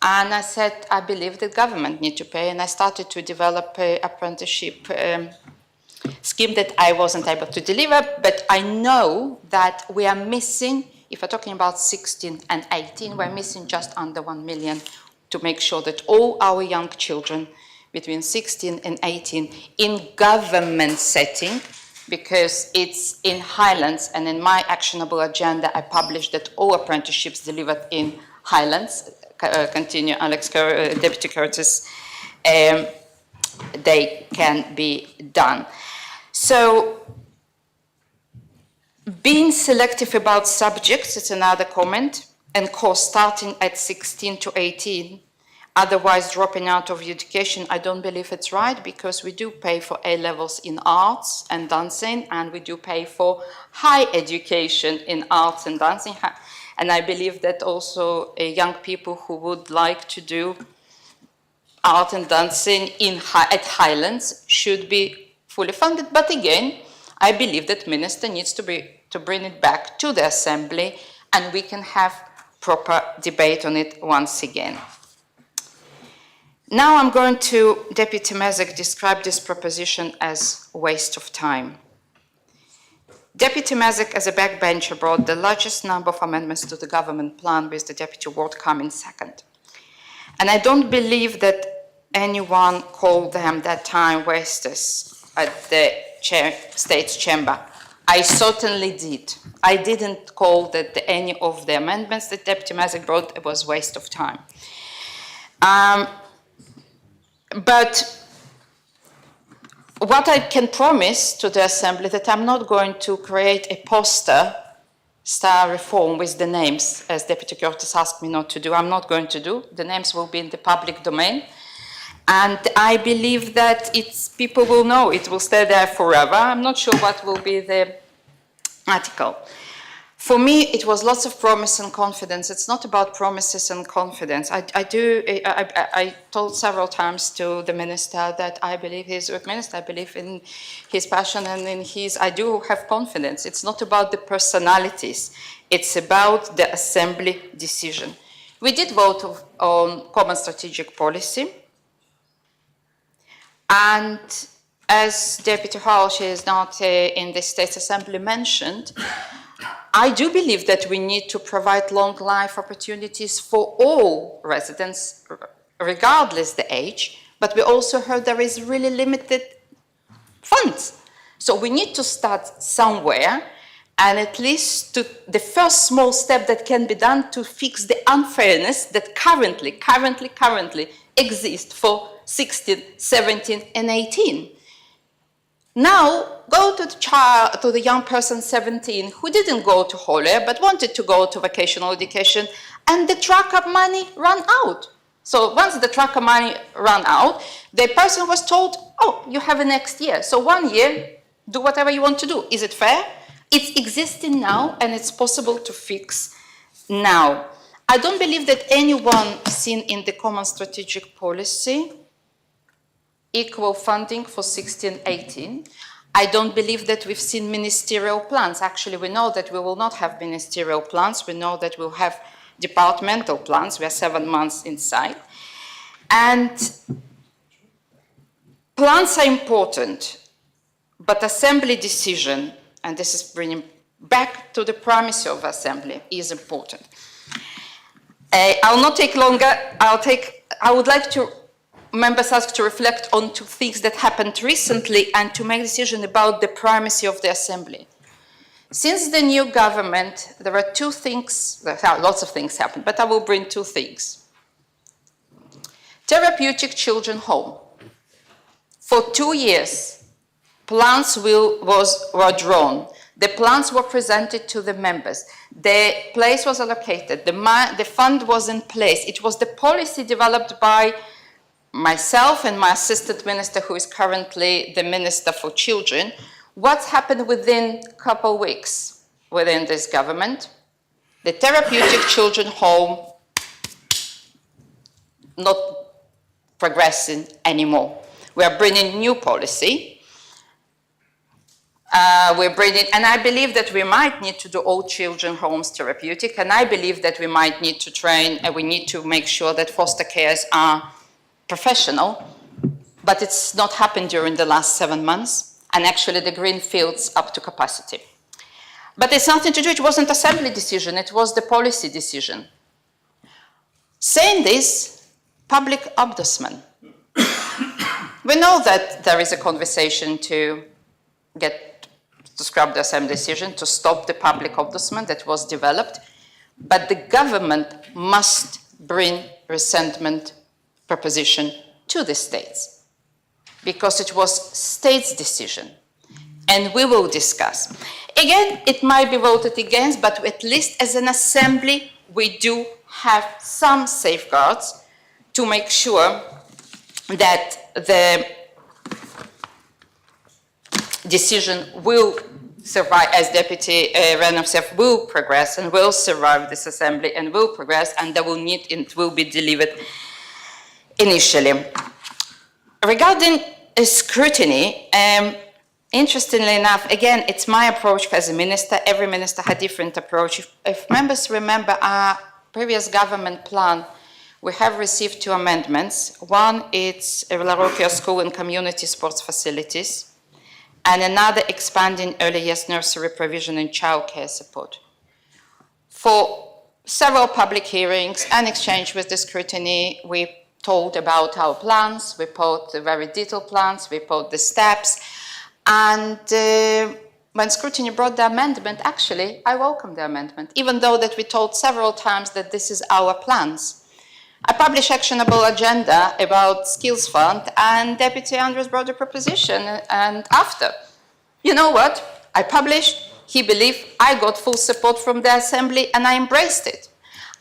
And I said, I believe the government need to pay, and I started to develop an apprenticeship scheme that I wasn't able to deliver, but I know that we are missing, if we're talking about 16 and 18, we're missing just under 1 million to make sure that all our young children between 16 and 18 in government setting, because it's in Highlands, and in my actionable agenda, I published that all apprenticeships delivered in Highlands, continue Alex, Deputy Curtis, they can be done. So, being selective about subjects, it's another comment, and course starting at 16 to 18, otherwise dropping out of education, I don't believe it's right, because we do pay for A-levels in arts and dancing, and we do pay for high education in arts and dancing. And I believe that also young people who would like to do art and dancing at Highlands should be fully funded. But again, I believe that Minister needs to bring it back to the Assembly, and we can have proper debate on it once again. Now I'm going to, Deputy Mazek describe this proposition as waste of time. Deputy Mazek, as a backbencher, brought the largest number of amendments to the government plan, with the Deputy Ward coming second. And I don't believe that anyone called them that time wasters at the State's Chamber. I certainly did. I didn't call that any of the amendments that Deputy Mazek brought was waste of time. But what I can promise to the Assembly, that I'm not going to create a poster style reform with the names, as Deputy Curtis asked me not to do. I'm not going to do. The names will be in the public domain. And I believe that people will know it will stay there forever. I'm not sure what will be the article. For me, it was lots of promise and confidence. It's not about promises and confidence. I told several times to the minister that I believe he's a minister. I believe in his passion and in his. I do have confidence. It's not about the personalities. It's about the Assembly decision. We did vote on common strategic policy, and as Deputy Hall, she is not in the State Assembly, mentioned, I do believe that we need to provide long life opportunities for all residents, regardless the age, but we also heard there is really limited funds. So we need to start somewhere, and at least the first small step that can be done to fix the unfairness that currently exists for 16, 17, and 18. Now, go to the young person 17 who didn't go to Holy but wanted to go to vocational education, and the tracker money ran out. So once the tracker money ran out, the person was told, oh, you have a next year. So 1 year, do whatever you want to do. Is it fair? It's existing now, and it's possible to fix now. I don't believe that anyone seen in the common strategic policy equal funding for 16-18. I don't believe that we've seen ministerial plans. Actually, we know that we will not have ministerial plans. We know that we'll have departmental plans. We are 7 months inside. And plans are important, but Assembly decision, and this is bringing back to the primacy of Assembly, is important. I'll not take longer. I would like to members asked to reflect on 2 things that happened recently and to make a decision about the primacy of the Assembly. Since the new government, there are 2 things, lots of things happened, but I will bring 2 things. Therapeutic Children Home. For 2 years, plans were drawn. The plans were presented to the members. The place was allocated. The fund was in place. It was the policy developed by myself and my assistant minister, who is currently the Minister for Children. What's happened within a couple of weeks within this government? The Therapeutic Children Home not progressing anymore. We are bringing new policy. And I believe that we might need to do all children homes therapeutic, and I believe that we might need to train, and we need to make sure that foster carers are professional, but it's not happened during the last 7 months, and actually the green fields up to capacity. But it's nothing to do, it wasn't assembly decision, it was the policy decision. Saying this, public ombudsman. We know that there is a conversation to scrap the assembly decision, to stop the public ombudsman that was developed, but the government must bring resentment proposition to the states, because it was states' decision, and we will discuss. Again, it might be voted against, but at least as an assembly, we do have some safeguards to make sure that the decision will survive, as Deputy Renov said, will progress and will survive this assembly and will progress, and it will be delivered initially. Regarding scrutiny, interestingly enough, again, it's my approach as a minister. Every minister had different approach. If members remember our previous government plan, we have received 2 amendments. One is La Roquia School and community sports facilities, and another expanding early years nursery provision and childcare support. For several public hearings and exchange with the scrutiny, we told about our plans, we put the very detailed plans, we put the steps, and when scrutiny brought the amendment, actually, I welcomed the amendment, even though that we told several times that this is our plans. I published actionable agenda about skills fund, and Deputy Andrews brought a proposition, and after, you know what, I published, he believed, I got full support from the assembly, and I embraced it.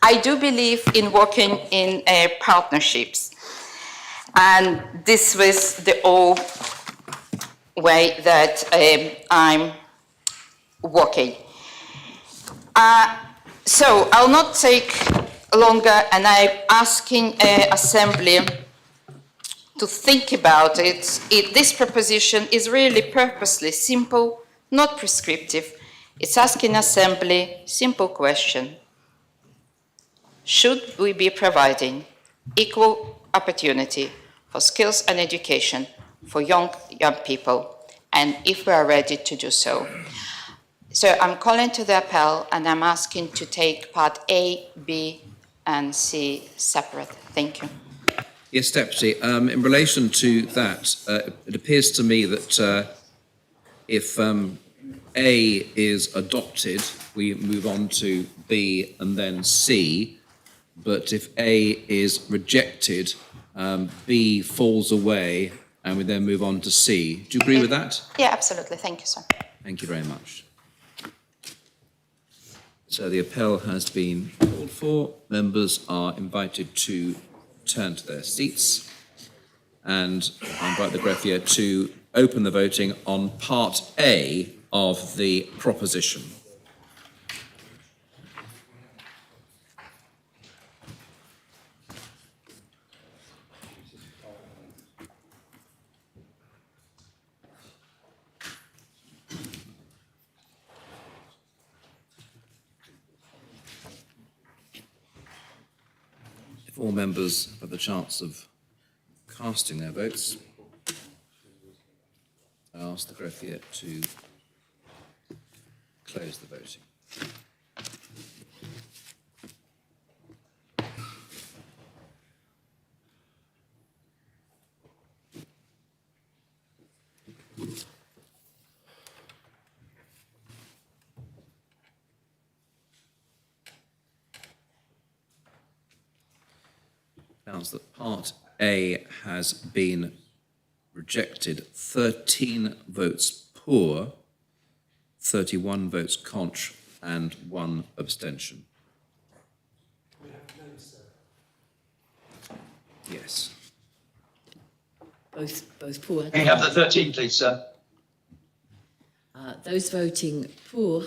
I do believe in working in partnerships, and this was the whole way that I'm working. So I'll not take longer, and I'm asking Assembly to think about it. This proposition is really purposely simple, not prescriptive. It's asking Assembly simple question. Should we be providing equal opportunity for skills and education for young people, and if we are ready to do so? So I'm calling to the appel, and I'm asking to take part A, B, and C separate. Thank you. Yes, Deputy. In relation to that, it appears to me that if A is adopted, we move on to B and then C. But if A is rejected, B falls away, and we then move on to C. Do you agree with that? Yeah, absolutely. Thank you, sir. Thank you very much. So the appel has been called for. Members are invited to turn to their seats, and I invite the greffier to open the voting on Part A of the proposition. If all members have the chance of casting their votes, I ask the greffier to close the voting. Announced that Part A has been rejected. 13 votes pour, 31 votes contra, and 1 abstention. Yes. Both pour. Can you have the 13, please, sir? Those voting pour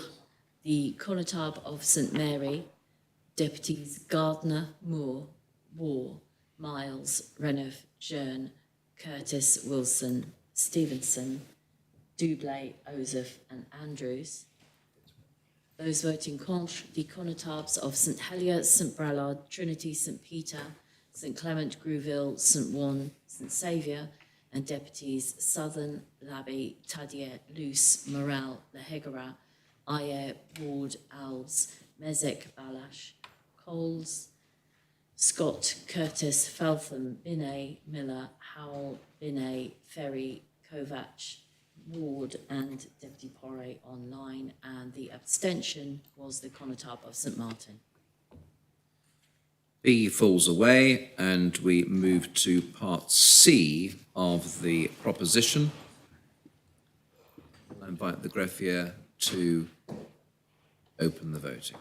the Connotab of St Mary, Deputies Gardner, Moore, War, Miles, Renouf, Jeune, Curtis, Wilson, Stevenson, Dublé, Osoph and Andrews. Those voting contre, the connotables of St Helier, St Bralard, Trinity, St Peter, St Clement, Grouville, St One, St Saviour, and deputies Southern, Labby, Tadier, Luce, Morel, Lehegara, Ayer, Ward, Alves, Mezek, Balash, Coles, Scott, Curtis, Feltham, Binet, Miller, Howell, Binet, Ferry, Kovac, Ward and Deputy Porre online, and the abstention was the connotab of St Martin. B falls away, and we move to part C of the proposition. I invite the greffier to open the voting.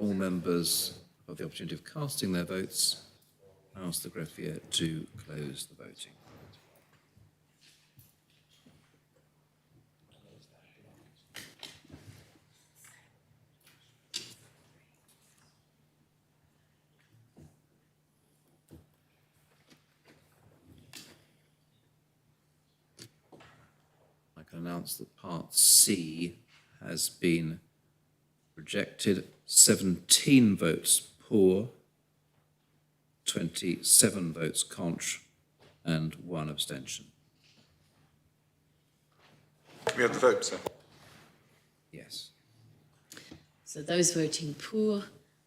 All members have the opportunity of casting their votes. I ask the greffier to close the voting. I can announce that part C has been rejected. 17 votes pour, 27 votes contre, and 1 abstention. We have the vote, sir. Yes. So those voting pour,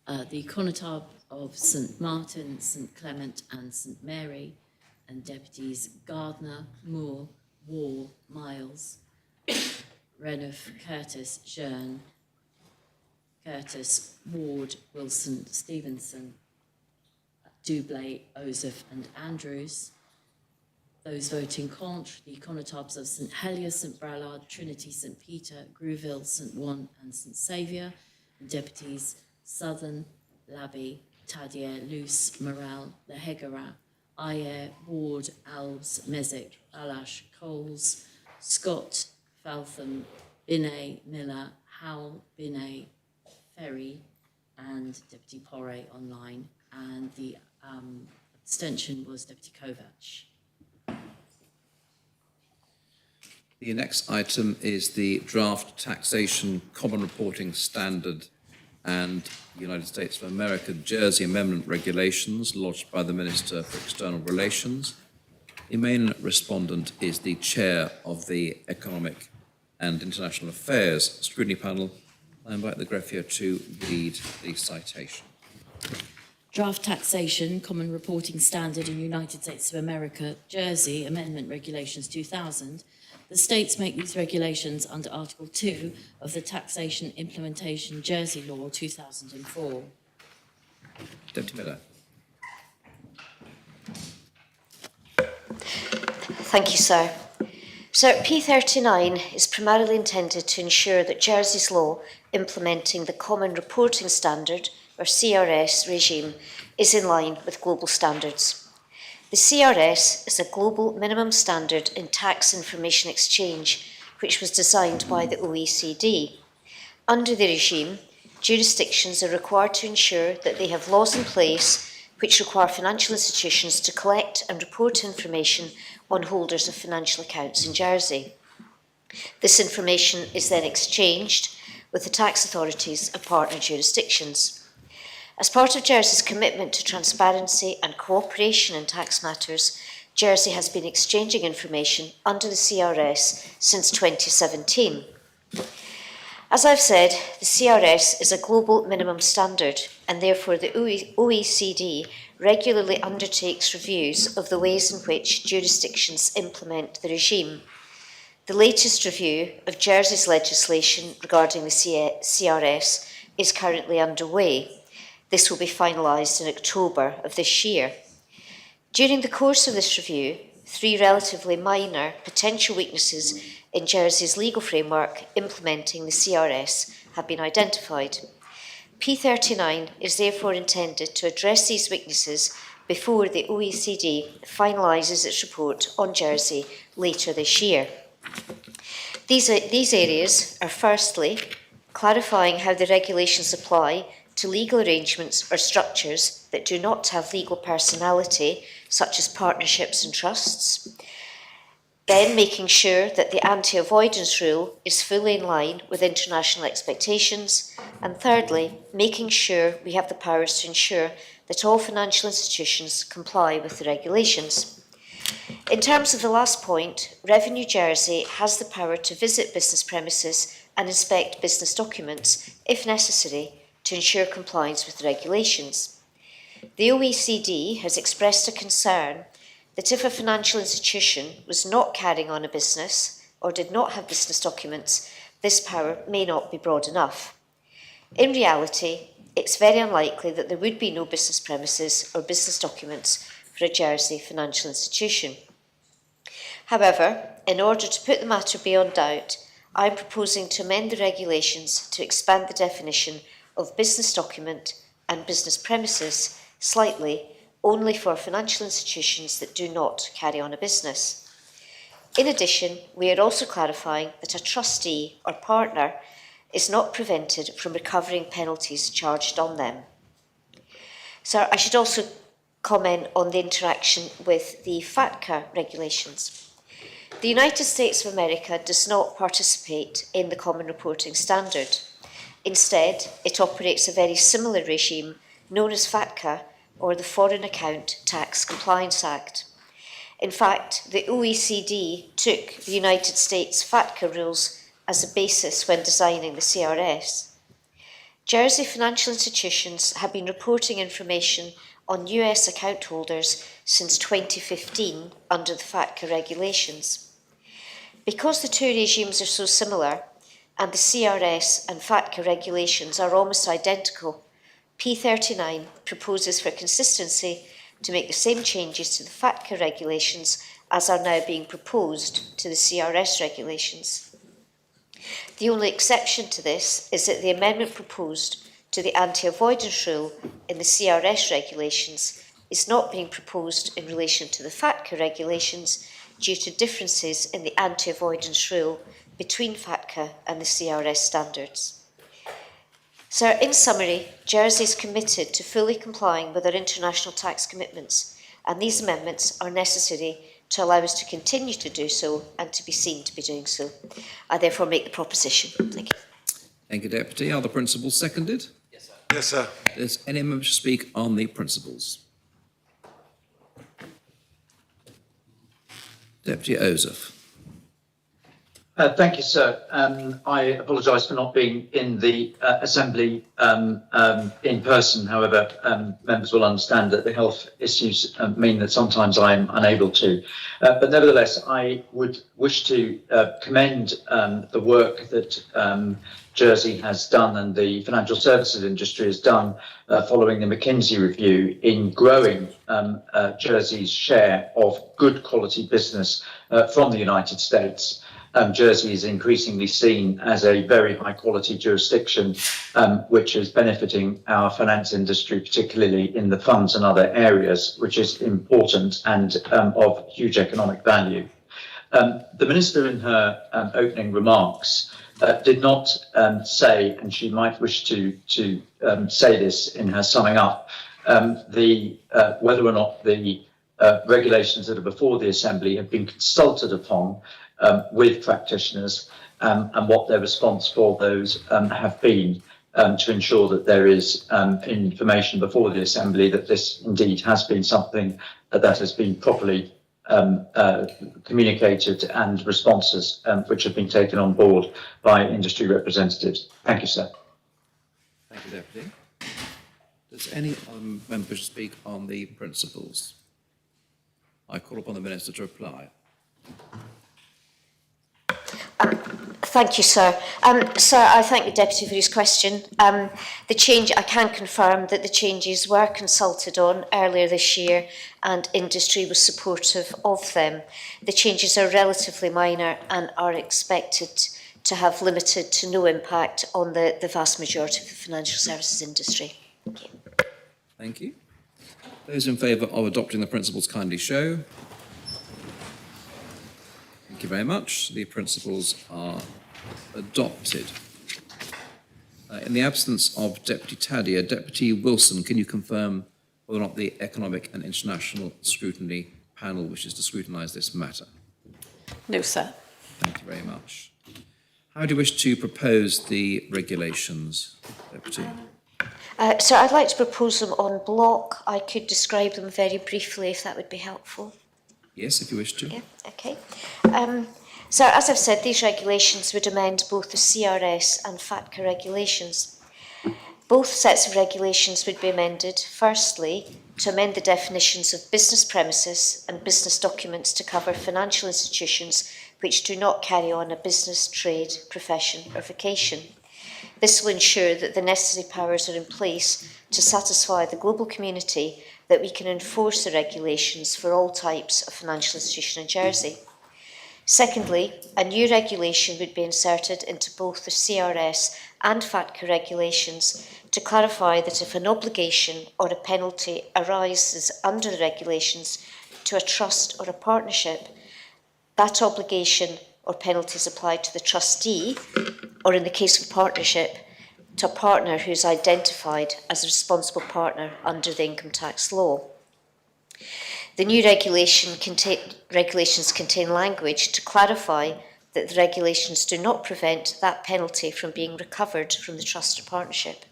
the connotab of St Martin, St Clement and St Mary, and deputies Gardner, Moore, Wall, Miles, Renouf, Curtis, Jeune, Curtis, Ward, Wilson, Stevenson, Dublé, Osoph and Andrews. Those voting contre, the connotabs of St Helier, St Bralard, Trinity, St Peter, Grouville, St One and St Saviour, and deputies Southern, Labby, Tadier, Luce, Morel, Lehegara, Ayer, Ward, Alves, Mezek, Balash, Coles, Scott, Feltham, Binet, Miller, Howell, Binet, Ferry, and Deputy Porre online, and the abstention was Deputy Kovac. The next item is the draft taxation common reporting standard and United States of America Jersey Amendment regulations lodged by the Minister for External Relations. The main respondent is the chair of the Economic and International Affairs Scrutiny Panel. I invite the greffier to read the citation. Draft Taxation Common Reporting Standard in United States of America Jersey Amendment Regulations 2000. The states make these regulations under Article 2 of the Taxation Implementation Jersey Law 2004. Deputy Miller. Thank you, sir. So P39 is primarily intended to ensure that Jersey's law implementing the Common Reporting Standard, or CRS, regime is in line with global standards. The CRS is a global minimum standard in tax information exchange, which was designed by the OECD. Under the regime, jurisdictions are required to ensure that they have laws in place which require financial institutions to collect and report information on holders of financial accounts in Jersey. This information is then exchanged with the tax authorities of partner jurisdictions. As part of Jersey's commitment to transparency and cooperation in tax matters, Jersey has been exchanging information under the CRS since 2017. As I've said, the CRS is a global minimum standard, and therefore the OECD regularly undertakes reviews of the ways in which jurisdictions implement the regime. The latest review of Jersey's legislation regarding the CRS is currently underway. This will be finalised in October of this year. During the course of this review, 3 relatively minor potential weaknesses in Jersey's legal framework implementing the CRS have been identified. P39 is therefore intended to address these weaknesses before the OECD finalises its report on Jersey later this year. These areas are firstly clarifying how the regulations apply to legal arrangements or structures that do not have legal personality, such as partnerships and trusts. Then making sure that the anti-avoidance rule is fully in line with international expectations. And thirdly, making sure we have the powers to ensure that all financial institutions comply with the regulations. In terms of the last point, Revenue Jersey has the power to visit business premises and inspect business documents, if necessary, to ensure compliance with the regulations. The OECD has expressed a concern that if a financial institution was not carrying on a business or did not have business documents, this power may not be broad enough. In reality, it's very unlikely that there would be no business premises or business documents for a Jersey financial institution. However, in order to put the matter beyond doubt, I'm proposing to amend the regulations to expand the definition of business document and business premises slightly, only for financial institutions that do not carry on a business. In addition, we are also clarifying that a trustee or partner is not prevented from recovering penalties charged on them. So I should also comment on the interaction with the FATCA regulations. The United States of America does not participate in the Common Reporting Standard. Instead, it operates a very similar regime known as FATCA, or the Foreign Account Tax Compliance Act. In fact, the OECD took the United States FATCA rules as a basis when designing the CRS. Jersey financial institutions have been reporting information on US account holders since 2015 under the FATCA regulations. Because the two regimes are so similar, and the CRS and FATCA regulations are almost identical, P.39 proposes for consistency to make the same changes to the FATCA regulations as are now being proposed to the CRS regulations. The only exception to this is that the amendment proposed to the anti-avoidance rule in the CRS regulations is not being proposed in relation to the FATCA regulations due to differences in the anti-avoidance rule between FATCA and the CRS standards. So, in summary, Jersey is committed to fully complying with our international tax commitments, and these amendments are necessary to allow us to continue to do so and to be seen to be doing so. I therefore make the proposition. Thank you. Thank you, Deputy. Are the principles seconded? Yes, sir. Yes, sir. Does any member speak on the principles? Deputy Ozef. Thank you, sir. I apologise for not being in the Assembly in person. However, members will understand that the health issues mean that sometimes I am unable to. But nevertheless, I would wish to commend the work that Jersey has done and the financial services industry has done following the McKinsey review in growing Jersey's share of good quality business from the United States. Jersey is increasingly seen as a very high quality jurisdiction, which is benefiting our finance industry, particularly in the funds and other areas, which is important and of huge economic value. The Minister in her opening remarks did not say, and she might wish to say this in her summing up, whether or not the regulations that are before the Assembly have been consulted upon with practitioners and what their response for those have been to ensure that there is information before the Assembly that this indeed has been something that has been properly communicated and responses which have been taken on board by industry representatives. Thank you, sir. Thank you, Deputy. Does any member speak on the principles? I call upon the Minister to reply. Thank you, sir. Sir, I thank the Deputy for his question. I can confirm that the changes were consulted on earlier this year and industry was supportive of them. The changes are relatively minor and are expected to have limited to no impact on the vast majority of the financial services industry. Thank you. Thank you. Those in favour of adopting the principles kindly show. Thank you very much. The principles are adopted. In the absence of Deputy Taddier, Deputy Wilson, can you confirm whether or not the Economic and International Scrutiny Panel wishes to scrutinise this matter? No, sir. Thank you very much. How do you wish to propose the regulations, Deputy? So I'd like to propose them en bloc. I could describe them very briefly if that would be helpful. Yes, if you wish to. Yeah, okay. So as I've said, these regulations would amend both the CRS and FATCA regulations. Both sets of regulations would be amended, firstly, to amend the definitions of business premises and business documents to cover financial institutions which do not carry on a business, trade, profession or vocation. This will ensure that the necessary powers are in place to satisfy the global community that we can enforce the regulations for all types of financial institution in Jersey. Secondly, a new regulation would be inserted into both the CRS and FATCA regulations to clarify that if an obligation or a penalty arises under the regulations to a trust or a partnership, that obligation or penalty is applied to the trustee, or in the case of a partnership, to a partner who is identified as a responsible partner under the income tax law. The new regulations contain language to clarify that the regulations do not prevent that penalty from being recovered from the trust or partnership.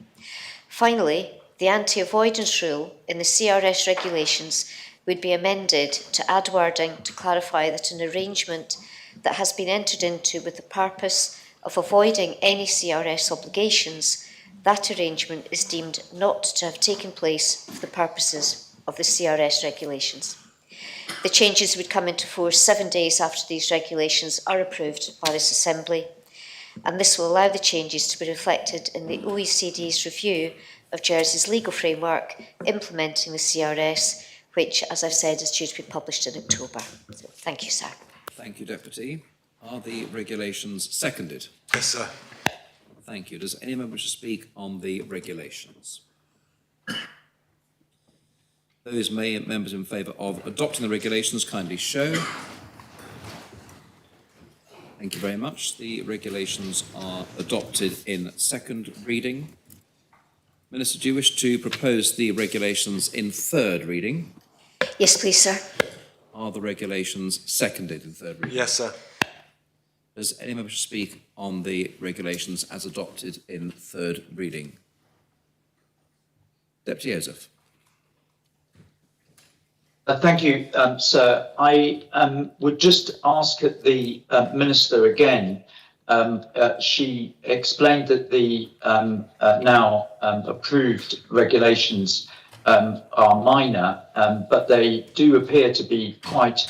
Finally, the anti-avoidance rule in the CRS regulations would be amended to add wording to clarify that an arrangement that has been entered into with the purpose of avoiding any CRS obligations, that arrangement is deemed not to have taken place for the purposes of the CRS regulations. The changes would come into force 7 days after these regulations are approved by this Assembly, and this will allow the changes to be reflected in the OECD's review of Jersey's legal framework implementing the CRS, which, as I've said, is due to be published in October. So, thank you, sir. Thank you, Deputy. Are the regulations seconded? Yes, sir. Thank you. Does any member wish to speak on the regulations? Those members in favour of adopting the regulations kindly show. Thank you very much. The regulations are adopted in second reading. Minister, do you wish to propose the regulations in third reading? Yes, please, sir. Are the regulations seconded in third reading? Yes, sir. Does any member wish to speak on the regulations as adopted in third reading? Deputy Joseph. Thank you, sir. I would just ask the Minister again. She explained that the now approved regulations are minor, but they do appear to be quite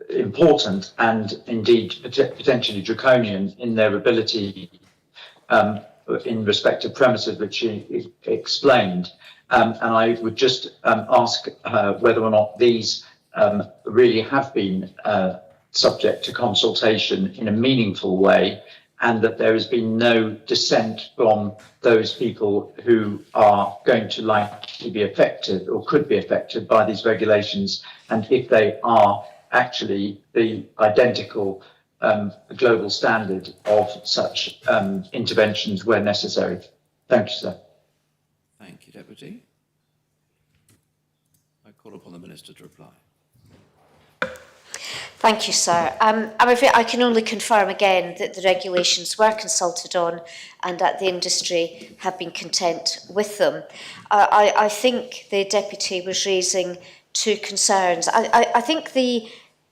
important and indeed potentially draconian in their ability in respect of premises, which she explained. And I would just ask whether or not these really have been subject to consultation in a meaningful way, and that there has been no dissent from those people who are going to likely be affected or could be affected by these regulations, and if they are actually the identical global standard of such interventions where necessary. Thank you, sir. Thank you, Deputy. I call upon the Minister to reply. Thank you, sir. I'm afraid I can only confirm again that the regulations were consulted on and that the industry have been content with them. I think the Deputy was raising two concerns. I think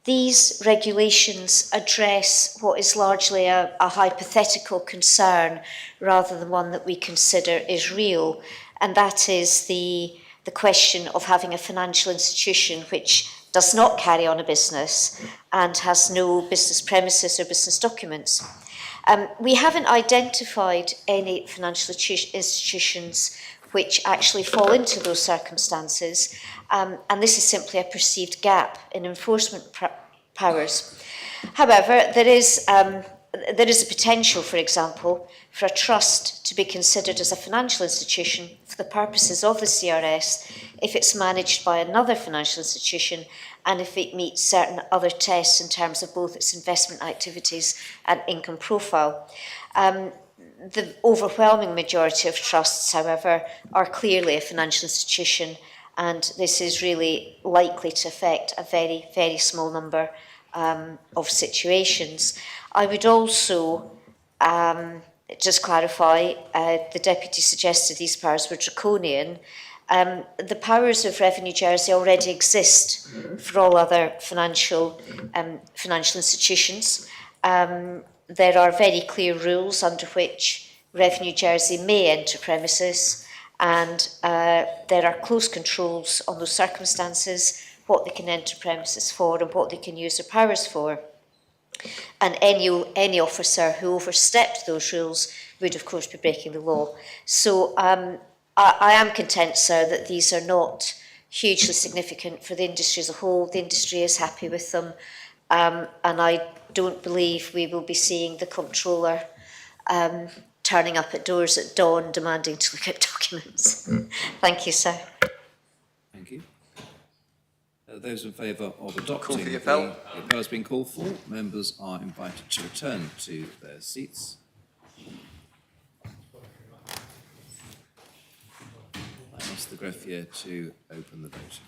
these regulations address what is largely a hypothetical concern rather than one that we consider is real, and that is the question of having a financial institution which does not carry on a business and has no business premises or business documents. We haven't identified any financial institutions which actually fall into those circumstances, and this is simply a perceived gap in enforcement powers. However, there is there is a potential, for example, for a trust to be considered as a financial institution for the purposes of the CRS if it's managed by another financial institution and if it meets certain other tests in terms of both its investment activities and income profile. The overwhelming majority of trusts, however, are clearly a financial institution, and this is really likely to affect a very, very small number of situations. I would also just clarify, the Deputy suggested these powers were draconian. The powers of Revenue Jersey already exist for all other financial institutions. There are very clear rules under which Revenue Jersey may enter premises, and there are close controls on those circumstances, what they can enter premises for and what they can use their powers for. And any officer who overstepped those rules would, of course, be breaking the law. So I am content, sir, that these are not hugely significant for the industry as a whole. The industry is happy with them, and I don't believe we will be seeing the comptroller turning up at doors at dawn demanding to look at documents. Thank you, sir. Thank you. Those in favour of adopting the the appel appel has been called for. Members are invited to return to their seats. I ask the greffier to open the vote.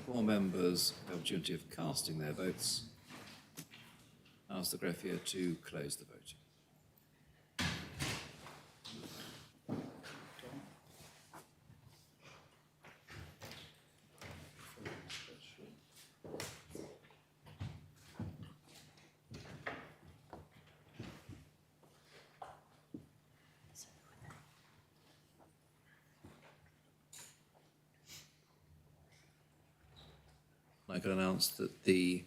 Four members have the opportunity of casting their votes. I ask the greffier to close the vote. I can announce that the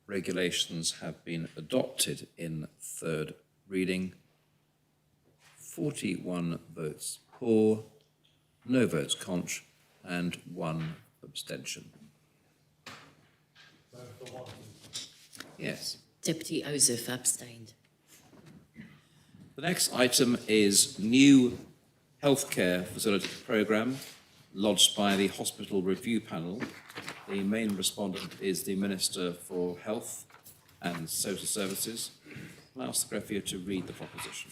regulations have been adopted in third reading. 41 votes for, no votes contra, and 1 abstention. Yes. Deputy Ozef abstained. The next item is new healthcare facility programme lodged by the Hospital Review Panel. The main respondent is the Minister for Health and Social Services. I'll ask the greffier to read the proposition.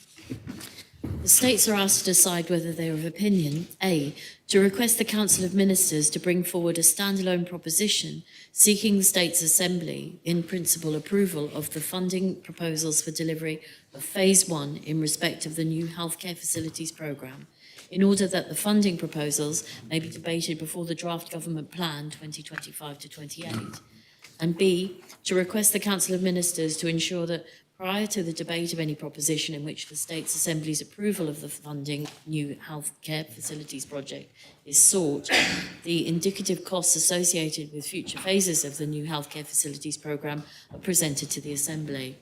The states are asked to decide whether they are of opinion, A, to request the Council of Ministers to bring forward a standalone proposition seeking the States Assembly in principle approval of the funding proposals for delivery of Phase 1 in respect of the new healthcare facilities programme, in order that the funding proposals may be debated before the draft government plan 2025 to 28, and B, to request the Council of Ministers to ensure that prior to the debate of any proposition in which the States Assembly's approval of the funding new healthcare facilities project is sought, the indicative costs associated with future phases of the new healthcare facilities programme are presented to the Assembly.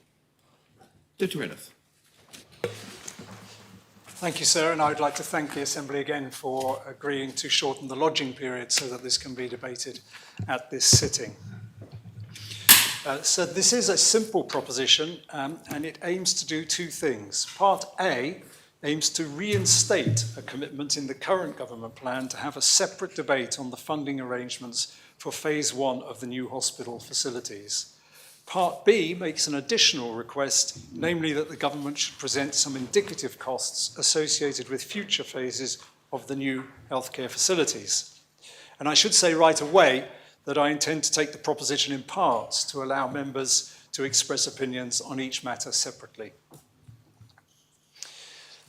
Deputy Renouf. Thank you, sir, and I would like to thank the Assembly again for agreeing to shorten the lodging period so that this can be debated at this sitting. So this is a simple proposition, and it aims to do two things. Part A aims to reinstate a commitment in the current government plan to have a separate debate on the funding arrangements for Phase 1 of the new hospital facilities. Part B makes an additional request, namely that the government should present some indicative costs associated with future phases of the new healthcare facilities. And I should say right away that I intend to take the proposition in parts to allow members to express opinions on each matter separately.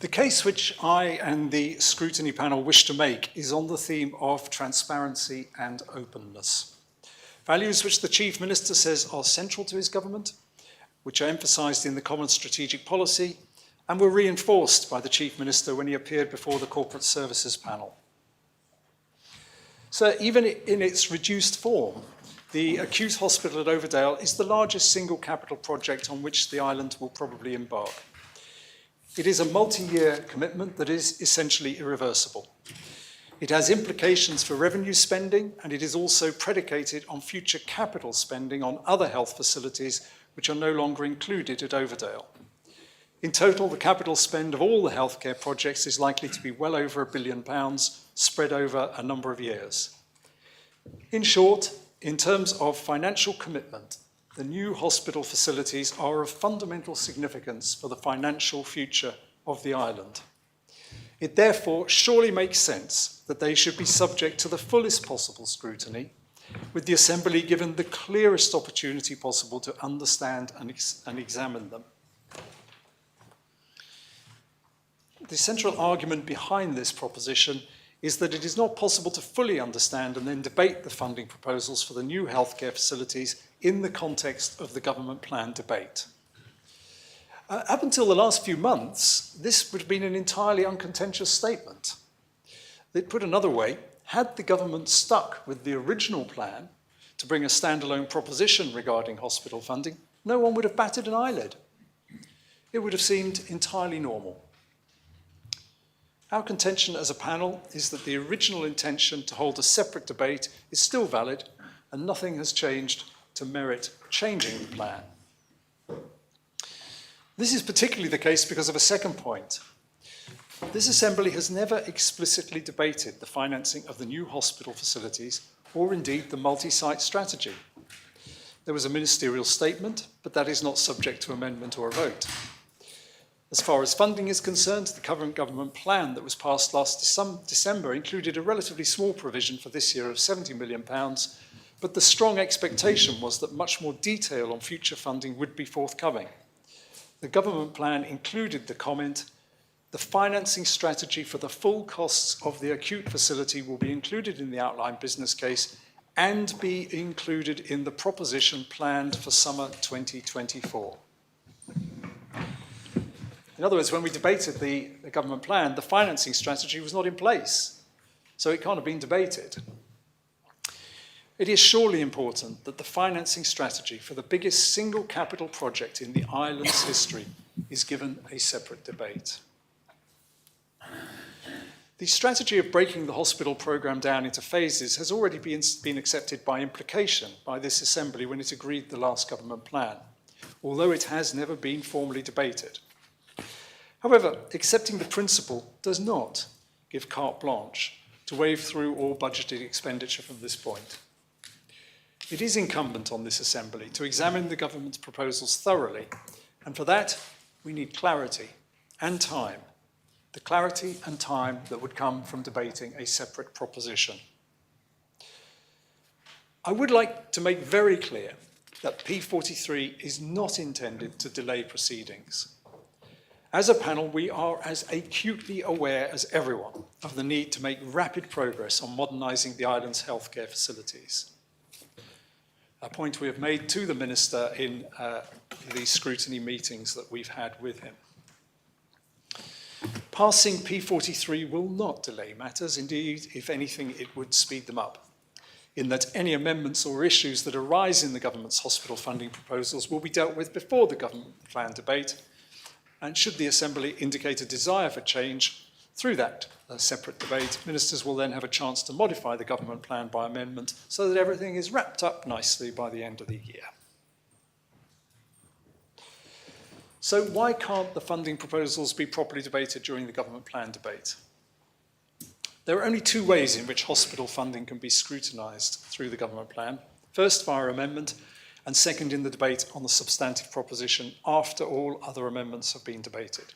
The case which I and the scrutiny panel wish to make is on the theme of transparency and openness. Values which the Chief Minister says are central to his government, which are emphasised in the Common Strategic Policy and were reinforced by the Chief Minister when he appeared before the Corporate Services Panel. So even in its reduced form, the acute hospital at Overdale is the largest single capital project on which the island will probably embark. It is a multi-year commitment that is essentially irreversible. It has implications for revenue spending, and it is also predicated on future capital spending on other health facilities which are no longer included at Overdale. In total, the capital spend of all the healthcare projects is likely to be well over £1 billion, spread over a number of years. In short, in terms of financial commitment, the new hospital facilities are of fundamental significance for the financial future of the island. It therefore surely makes sense that they should be subject to the fullest possible scrutiny, with the Assembly given the clearest opportunity possible to understand and examine them. The central argument behind this proposition is that it is not possible to fully understand and then debate the funding proposals for the new healthcare facilities in the context of the government plan debate. Up until the last few months, this would have been an entirely uncontentious statement. Put another way, had the government stuck with the original plan to bring a standalone proposition regarding hospital funding, no one would have batted an eyelid. It would have seemed entirely normal. Our contention as a panel is that the original intention to hold a separate debate is still valid, and nothing has changed to merit changing the plan. This is particularly the case because of a second point. This Assembly has never explicitly debated the financing of the new hospital facilities, or indeed the multi-site strategy. There was a ministerial statement, but that is not subject to amendment or a vote. As far as funding is concerned, the current government plan that was passed last December included a relatively small provision for this year of £70 million, but the strong expectation was that much more detail on future funding would be forthcoming. The government plan included the comment, the financing strategy for the full costs of the acute facility will be included in the outline business case and be included in the proposition planned for summer 2024. In other words, when we debated the government plan, the financing strategy was not in place, so it can't have been debated. It is surely important that the financing strategy for the biggest single capital project in the island's history is given a separate debate. The strategy of breaking the hospital programme down into phases has already been accepted by implication by this Assembly when it agreed the last government plan, although it has never been formally debated. However, accepting the principle does not give carte blanche to wave through all budgeted expenditure from this point. It is incumbent on this Assembly to examine the government's proposals thoroughly, and for that we need clarity and time, the clarity and time that would come from debating a separate proposition. I would like to make very clear that P.43 is not intended to delay proceedings. As a panel, we are as acutely aware as everyone of the need to make rapid progress on modernising the island's healthcare facilities. A point we have made to the Minister in the scrutiny meetings that we've had with him. Passing P.43 will not delay matters. Indeed, if anything, it would speed them up, in that any amendments or issues that arise in the government's hospital funding proposals will be dealt with before the government plan debate, and should the Assembly indicate a desire for change through that separate debate, ministers will then have a chance to modify the government plan by amendment so that everything is wrapped up nicely by the end of the year. So why can't the funding proposals be properly debated during the government plan debate? There are only two ways in which hospital funding can be scrutinised through the government plan. First, via amendment, and second, in the debate on the substantive proposition after all other amendments have been debated.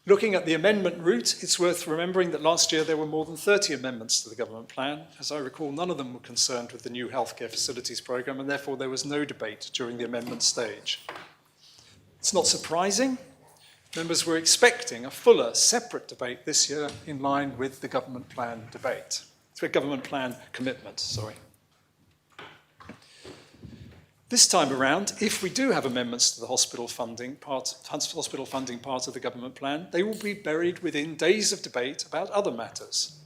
Looking at the amendment route, it's worth remembering that last year there were more than 30 amendments to the government plan. As I recall, none of them were concerned with the new healthcare facilities programme, and therefore there was no debate during the amendment stage. It's not surprising. Members were expecting a fuller, separate debate this year in line with the government plan debate. It's a government plan commitment, sorry. This time around, if we do have amendments to the hospital funding part of the government plan, they will be buried within days of debate about other matters.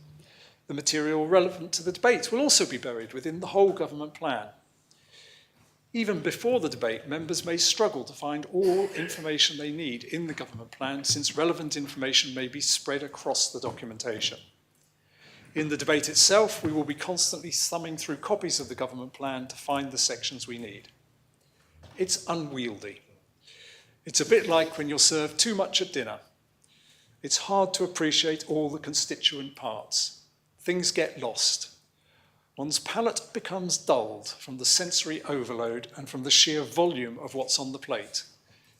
The material relevant to the debate will also be buried within the whole government plan. Even before the debate, members may struggle to find all information they need in the government plan, since relevant information may be spread across the documentation. In the debate itself, we will be constantly thumbing through copies of the government plan to find the sections we need. It's unwieldy. It's a bit like when you're served too much at dinner. It's hard to appreciate all the constituent parts. Things get lost. One's palate becomes dulled from the sensory overload and from the sheer volume of what's on the plate.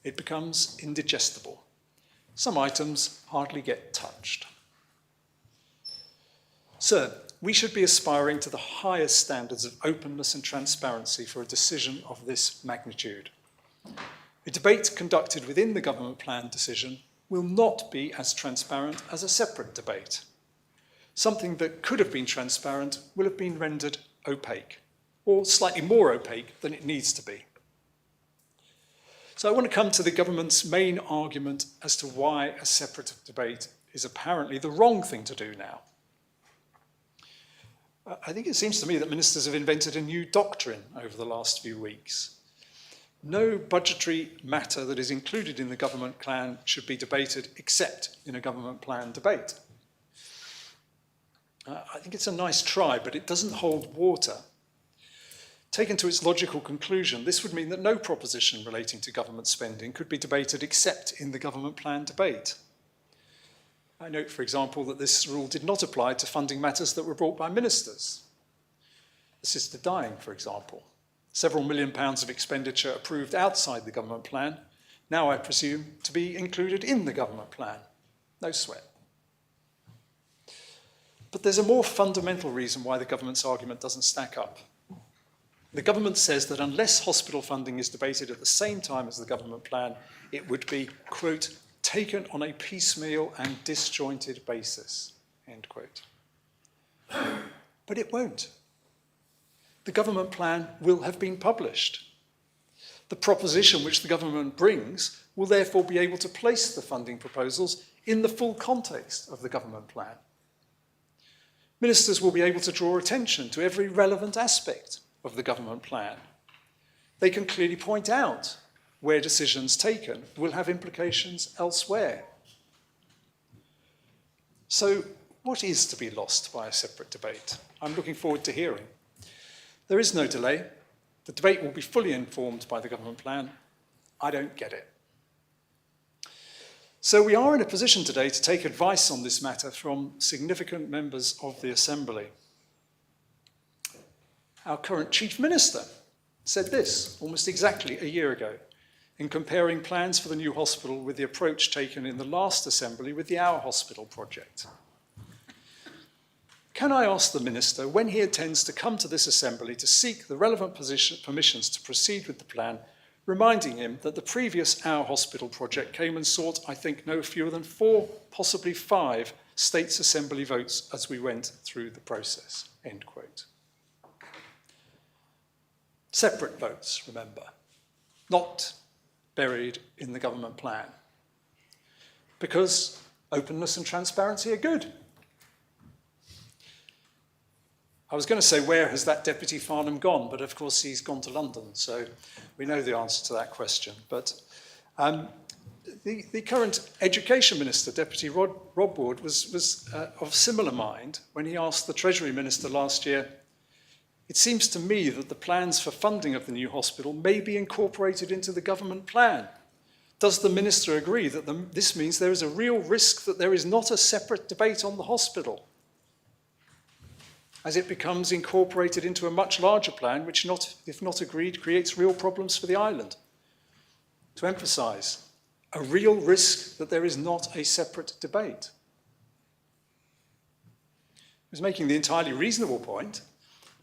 It becomes indigestible. Some items hardly get touched. So, we should be aspiring to the highest standards of openness and transparency for a decision of this magnitude. A debate conducted within the government plan decision will not be as transparent as a separate debate. Something that could have been transparent will have been rendered opaque, or slightly more opaque than it needs to be. So I want to come to the government's main argument as to why a separate debate is apparently the wrong thing to do now. I think it seems to me that ministers have invented a new doctrine over the last few weeks. No budgetary matter that is included in the government plan should be debated except in a government plan debate. I think it's a nice try, but it doesn't hold water. Taken to its logical conclusion, this would mean that no proposition relating to government spending could be debated except in the government plan debate. I note, for example, that this rule did not apply to funding matters that were brought by ministers. Assisted dying, for example. Several £1 million of expenditure approved outside the government plan, now I presume to be included in the government plan. No sweat. But there's a more fundamental reason why the government's argument doesn't stack up. The government says that unless hospital funding is debated at the same time as the government plan, it would be, quote, taken on a piecemeal and disjointed basis, end quote. But it won't. The government plan will have been published. The proposition which the government brings will therefore be able to place the funding proposals in the full context of the government plan. Ministers will be able to draw attention to every relevant aspect of the government plan. They can clearly point out where decisions taken will have implications elsewhere. So, what is to be lost by a separate debate? I'm looking forward to hearing. There is no delay. The debate will be fully informed by the government plan. I don't get it. So we are in a position today to take advice on this matter from significant members of the Assembly. Our current Chief Minister said this almost exactly a year ago in comparing plans for the new hospital with the approach taken in the last Assembly with the Our Hospital project. Can I ask the Minister, when he intends to come to this Assembly to seek the relevant permissions to proceed with the plan, reminding him that the previous Our Hospital project came and sought, I think, no fewer than 4, possibly 5 States Assembly votes as we went through the process, end quote. Separate votes, remember, not buried in the government plan, because openness and transparency are good. I was going to say, where has that Deputy Farnham gone? But of course, he's gone to London, so we know the answer to that question. But the current Education Minister, Deputy Rob Ward, was of similar mind when he asked the Treasury Minister last year, it seems to me that the plans for funding of the new hospital may be incorporated into the government plan. Does the Minister agree that this means there is a real risk that there is not a separate debate on the hospital, as it becomes incorporated into a much larger plan, which, if not agreed, creates real problems for the island? To emphasise, a real risk that there is not a separate debate. He was making the entirely reasonable point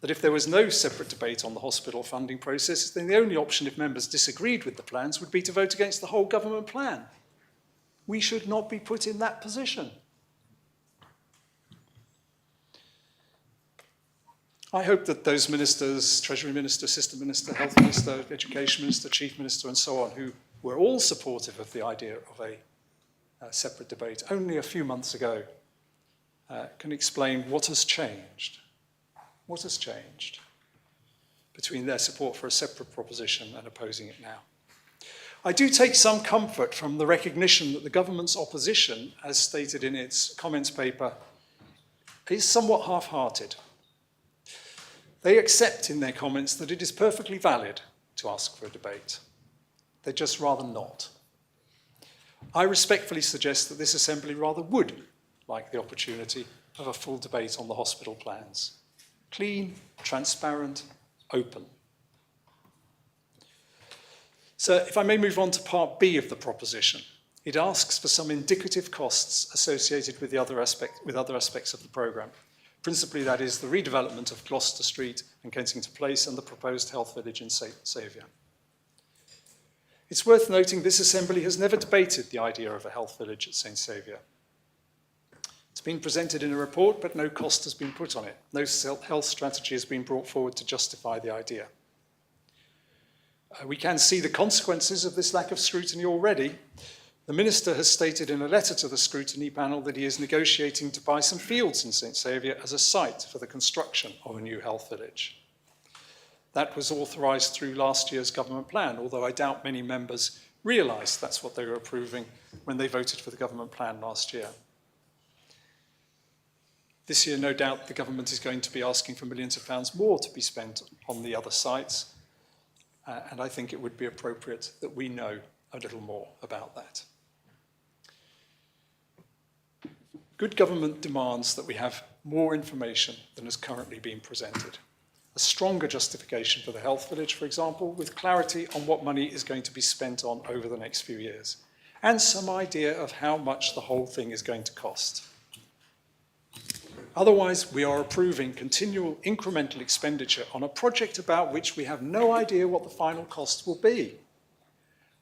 that if there was no separate debate on the hospital funding process, then the only option if members disagreed with the plans would be to vote against the whole government plan. We should not be put in that position. I hope that those ministers, Treasury Minister, Assistant Minister, Health Minister, Education Minister, Chief Minister, and so on, who were all supportive of the idea of a separate debate only a few months ago, can explain what has changed. What has changed between their support for a separate proposition and opposing it now? I do take some comfort from the recognition that the government's opposition, as stated in its comments paper, is somewhat half-hearted. They accept in their comments that it is perfectly valid to ask for a debate. They'd just rather not. I respectfully suggest that this Assembly rather would like the opportunity of a full debate on the hospital plans. Clean, transparent, open. So if I may move on to part B of the proposition, it asks for some indicative costs associated with other aspects of the programme. Principally, that is the redevelopment of Gloucester Street and Kensington Place and the proposed health village in Saviour. It's worth noting this Assembly has never debated the idea of a health village at St Saviour. It's been presented in a report, but no cost has been put on it. No health strategy has been brought forward to justify the idea. We can see the consequences of this lack of scrutiny already. The Minister has stated in a letter to the scrutiny panel that he is negotiating to buy some fields in St Saviour as a site for the construction of a new health village. That was authorised through last year's government plan, although I doubt many members realised that's what they were approving when they voted for the government plan last year. This year, no doubt, the government is going to be asking for millions of pounds more to be spent on the other sites, and I think it would be appropriate that we know a little more about that. Good government demands that we have more information than has currently been presented. A stronger justification for the health village, for example, with clarity on what money is going to be spent on over the next few years, and some idea of how much the whole thing is going to cost. Otherwise, we are approving continual incremental expenditure on a project about which we have no idea what the final cost will be.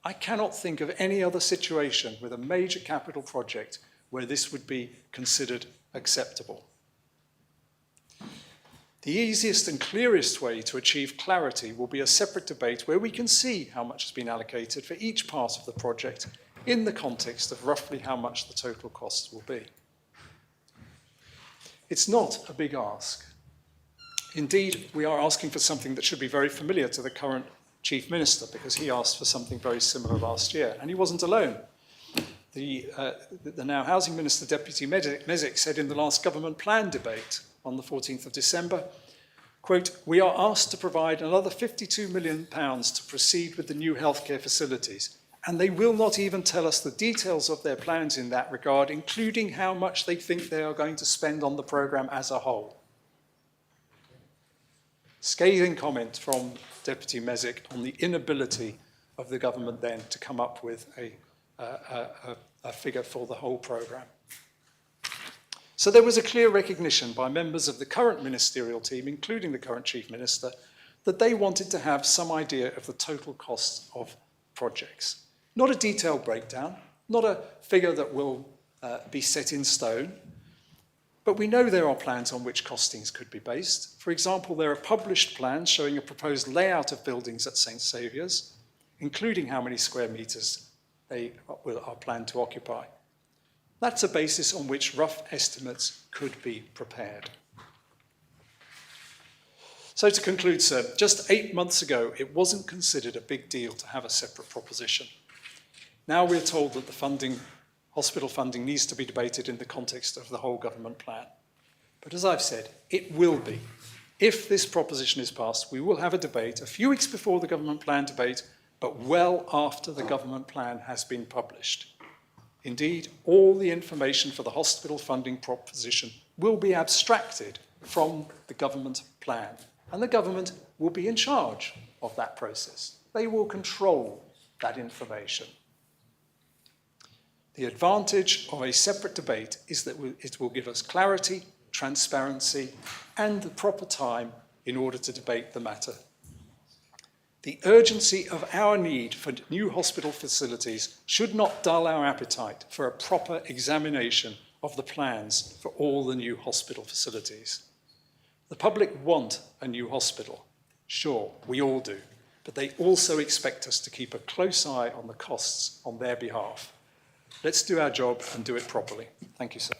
I cannot think of any other situation with a major capital project where this would be considered acceptable. The easiest and clearest way to achieve clarity will be a separate debate where we can see how much has been allocated for each part of the project in the context of roughly how much the total cost will be. It's not a big ask. Indeed, we are asking for something that should be very familiar to the current Chief Minister, because he asked for something very similar last year, and he wasn't alone. The now Housing Minister, Deputy Mezek, said in the last government plan debate on the 14th of December, quote, "We are asked to provide another £52 million to proceed with the new healthcare facilities, and they will not even tell us the details of their plans in that regard, including how much they think they are going to spend on the programme as a whole." Scathing comment from Deputy Mezek on the inability of the government then to come up with a figure for the whole programme. So there was a clear recognition by members of the current ministerial team, including the current Chief Minister, that they wanted to have some idea of the total costs of projects. Not a detailed breakdown, not a figure that will be set in stone, but we know there are plans on which costings could be based. For example, there are published plans showing a proposed layout of buildings at St Saviour's, including how many square metres they are planned to occupy. That's a basis on which rough estimates could be prepared. So to conclude, sir, just 8 months ago, it wasn't considered a big deal to have a separate proposition. Now we're told that the hospital funding needs to be debated in the context of the whole government plan. But as I've said, it will be. If this proposition is passed, we will have a debate a few weeks before the government plan debate, but well after the government plan has been published. Indeed, all the information for the hospital funding proposition will be abstracted from the government plan, and the government will be in charge of that process. They will control that information. The advantage of a separate debate is that it will give us clarity, transparency, and the proper time in order to debate the matter. The urgency of our need for new hospital facilities should not dull our appetite for a proper examination of the plans for all the new hospital facilities. The public want a new hospital. Sure, we all do, but they also expect us to keep a close eye on the costs on their behalf. Let's do our job and do it properly. Thank you, sir.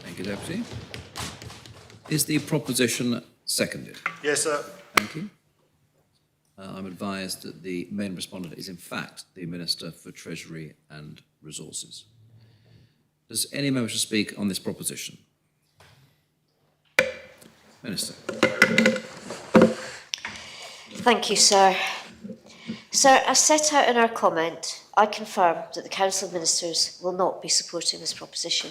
Thank you, Deputy. Is the proposition seconded? Yes, sir. Thank you. I'm advised that the main respondent is in fact the Minister for Treasury and Resources. Does any member wish to speak on this proposition? Minister. Thank you, sir. Sir, as set out in our comment, I confirm that the Council of Ministers will not be supporting this proposition.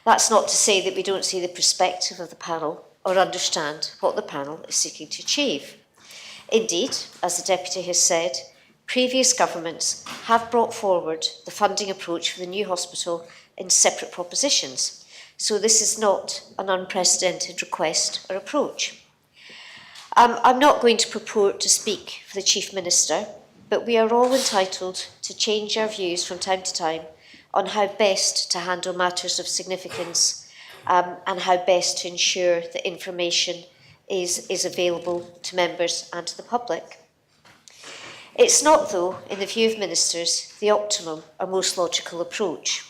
That's not to say that we don't see the perspective of the panel or understand what the panel is seeking to achieve. Indeed, as the Deputy has said, previous governments have brought forward the funding approach for the new hospital in separate propositions, so this is not an unprecedented request or approach. I'm not going to purport to speak for the Chief Minister, but we are all entitled to change our views from time to time on how best to handle matters of significance and how best to ensure that information is available to members and to the public. It's not, though, in the view of ministers, the optimum or most logical approach.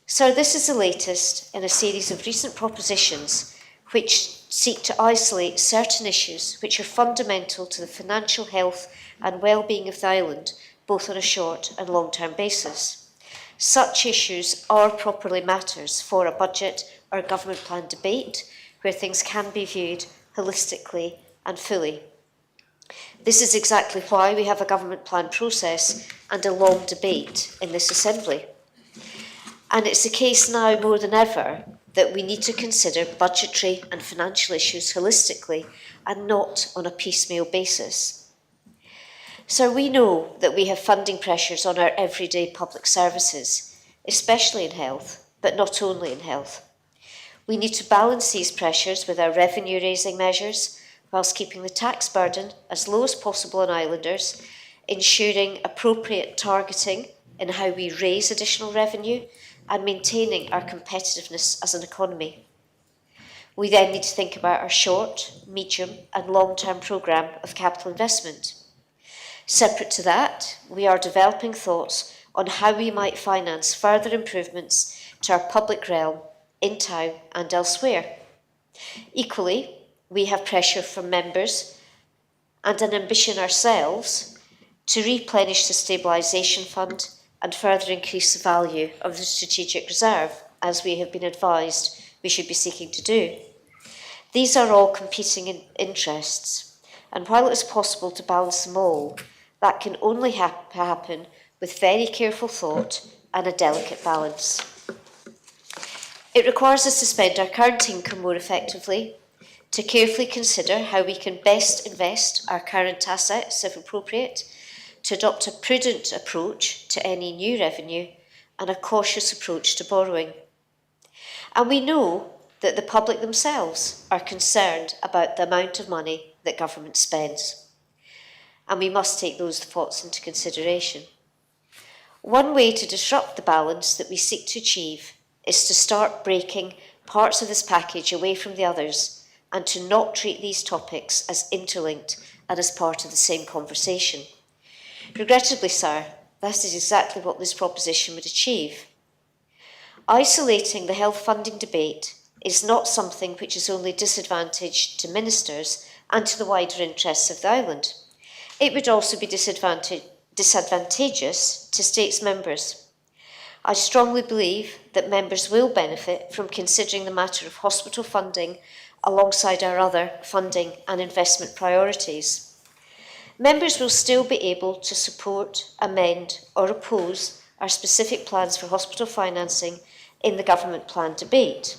So this is the latest in a series of recent propositions which seek to isolate certain issues which are fundamental to the financial health and well-being of the island, both on a short and long-term basis. Such issues are properly matters for a budget or government plan debate, where things can be viewed holistically and fully. This is exactly why we have a government plan process and a long debate in this Assembly. And it's the case now more than ever that we need to consider budgetary and financial issues holistically and not on a piecemeal basis. So we know that we have funding pressures on our everyday public services, especially in health, but not only in health. We need to balance these pressures with our revenue-raising measures, whilst keeping the tax burden as low as possible on islanders, ensuring appropriate targeting in how we raise additional revenue, and maintaining our competitiveness as an economy. We then need to think about our short, medium and long-term programme of capital investment. Separate to that, we are developing thoughts on how we might finance further improvements to our public realm in town and elsewhere. Equally, we have pressure from members and an ambition ourselves to replenish the stabilisation fund and further increase the value of the strategic reserve, as we have been advised we should be seeking to do. These are all competing interests, and while it is possible to balance them all, that can only happen with very careful thought and a delicate balance. It requires us to spend our current income more effectively, to carefully consider how we can best invest our current assets, if appropriate, to adopt a prudent approach to any new revenue and a cautious approach to borrowing. And we know that the public themselves are concerned about the amount of money that government spends. And we must take those thoughts into consideration. One way to disrupt the balance that we seek to achieve is to start breaking parts of this package away from the others and to not treat these topics as interlinked and as part of the same conversation. Regrettably, sir, that is exactly what this proposition would achieve. Isolating the health funding debate is not something which is only disadvantaged to ministers and to the wider interests of the island. It would also be disadvantageous to states members. I strongly believe that members will benefit from considering the matter of hospital funding alongside our other funding and investment priorities. Members will still be able to support, amend or oppose our specific plans for hospital financing in the government plan debate.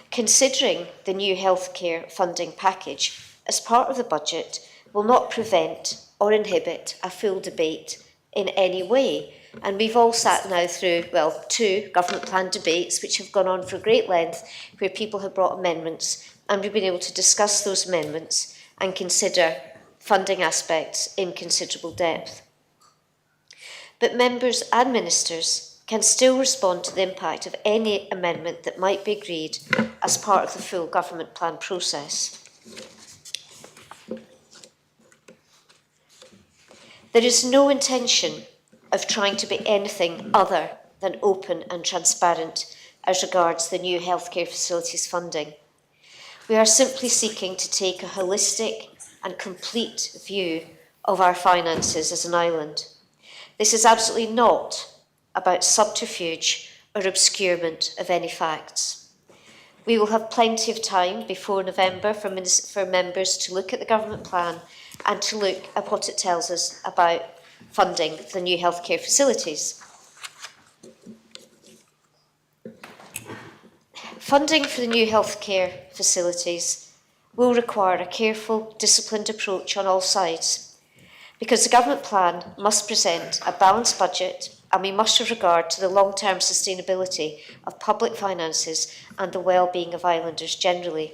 Considering the new healthcare funding package as part of the budget will not prevent or inhibit a full debate in any way. And we've all sat now through, well, 2 government plan debates which have gone on for great length, where people have brought amendments, and we've been able to discuss those amendments and consider funding aspects in considerable depth. But members and ministers can still respond to the impact of any amendment that might be agreed as part of the full government plan process. There is no intention of trying to be anything other than open and transparent as regards the new healthcare facilities funding. We are simply seeking to take a holistic and complete view of our finances as an island. This is absolutely not about subterfuge or obscurement of any facts. We will have plenty of time before November for members to look at the government plan and to look at what it tells us about funding the new healthcare facilities. Funding for the new healthcare facilities will require a careful, disciplined approach on all sides, because the government plan must present a balanced budget, and we must have regard to the long-term sustainability of public finances and the well-being of islanders generally.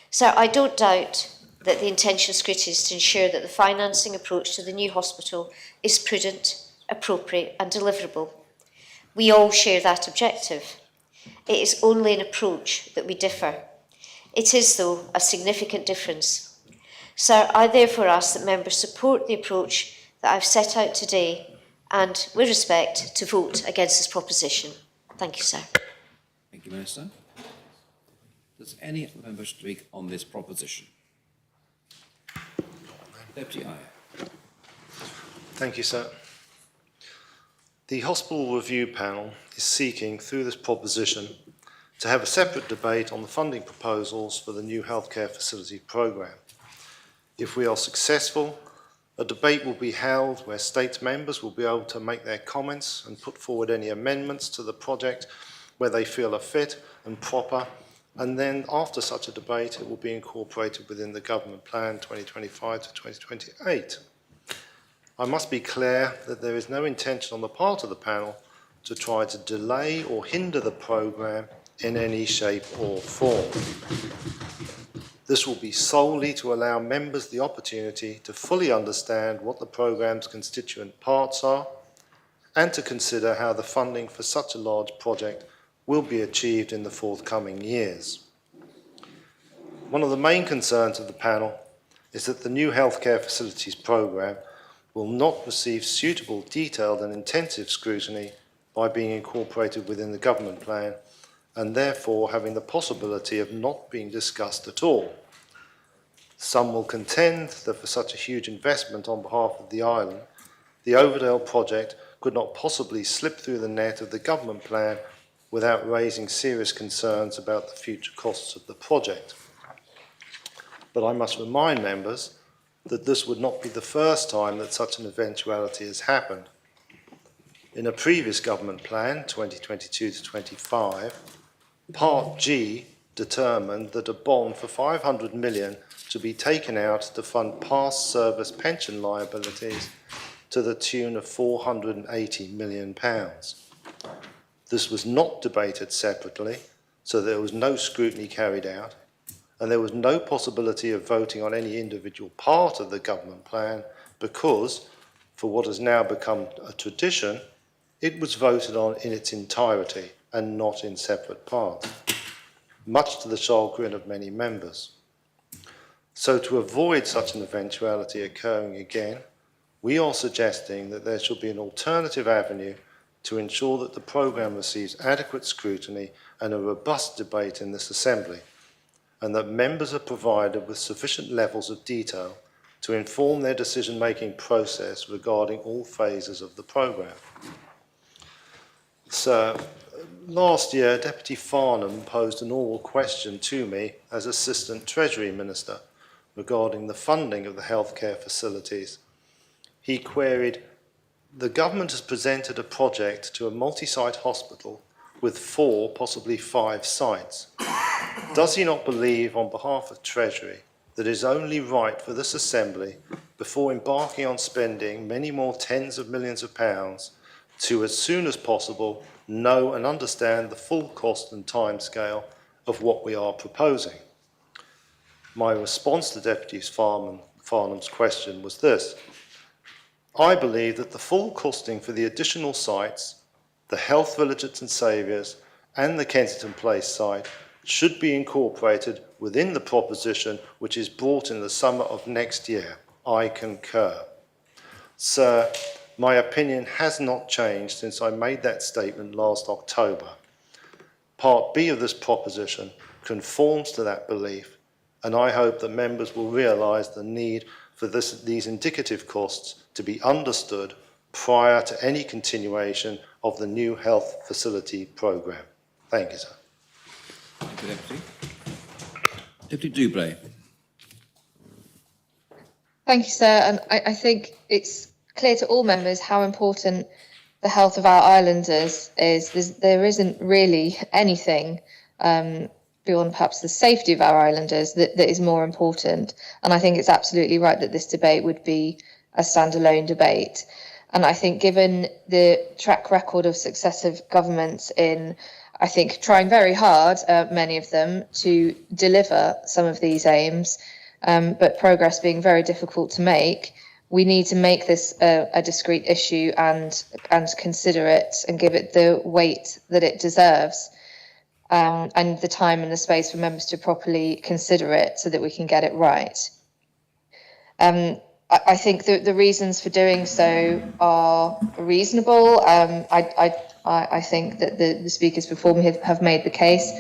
So I don't doubt that the intention of scrutiny is to ensure that the financing approach to the new hospital is prudent, appropriate and deliverable. We all share that objective. It is only an approach that we differ. It is, though, a significant difference. So I therefore ask that members support the approach that I've set out today and, with respect, to vote against this proposition. Thank you, sir. Thank you, Minister. Does any member speak on this proposition? Deputy Iyer. Thank you, sir. The Hospital Review Panel is seeking, through this proposition, to have a separate debate on the funding proposals for the new healthcare facility programme. If we are successful, a debate will be held where state members will be able to make their comments and put forward any amendments to the project where they feel are fit and proper, and then after such a debate it will be incorporated within the government plan 2025 to 2028. I must be clear that there is no intention on the part of the panel to try to delay or hinder the programme in any shape or form. This will be solely to allow members the opportunity to fully understand what the programme's constituent parts are and to consider how the funding for such a large project will be achieved in the forthcoming years. One of the main concerns of the panel is that the new healthcare facilities programme will not receive suitable, detailed and intensive scrutiny by being incorporated within the government plan and therefore having the possibility of not being discussed at all. Some will contend that for such a huge investment on behalf of the island, the Overdale project could not possibly slip through the net of the government plan without raising serious concerns about the future costs of the project. But I must remind members that this would not be the first time that such an eventuality has happened. In a previous government plan, 2022 to 25, Part G determined that a bond for 500 million to be taken out to fund past service pension liabilities to the tune of £480 million. This was not debated separately, so there was no scrutiny carried out, and there was no possibility of voting on any individual part of the government plan because, for what has now become a tradition, it was voted on in its entirety and not in separate parts, much to the chagrin of many members. So to avoid such an eventuality occurring again, we are suggesting that there should be an alternative avenue to ensure that the programme receives adequate scrutiny and a robust debate in this Assembly, and that members are provided with sufficient levels of detail to inform their decision-making process regarding all phases of the programme. So, last year, Deputy Farnham posed an oral question to me as Assistant Treasury Minister regarding the funding of the healthcare facilities. He queried, "The government has presented a project to a multi-site hospital with 4, possibly 5 sites. Does he not believe, on behalf of Treasury, that it is only right for this Assembly, before embarking on spending many more tens of millions of pounds, to, as soon as possible, know and understand the full cost and timescale of what we are proposing?" My response to Deputy Farnham's question was this: I believe that the full costing for the additional sites, the Health Village at St Saviour's and the Kensington Place site, should be incorporated within the proposition which is brought in the summer of next year. I concur. Sir, my opinion has not changed since I made that statement last October. Part B of this proposition conforms to that belief, and I hope that members will realise the need for these indicative costs to be understood prior to any continuation of the new health facility programme. Thank you, sir. Thank you, Deputy. Deputy Doublé. Thank you, sir. And I think it's clear to all members how important the health of our islanders is. There isn't really anything beyond perhaps the safety of our islanders that is more important. And I think it's absolutely right that this debate would be a standalone debate. And I think given the track record of successive governments in, I think, trying very hard, many of them, to deliver some of these aims, but progress being very difficult to make, we need to make this a discrete issue and consider it and give it the weight that it deserves, and the time and the space for members to properly consider it so that we can get it right. I think the reasons for doing so are reasonable. I think that the speakers before me have made the case,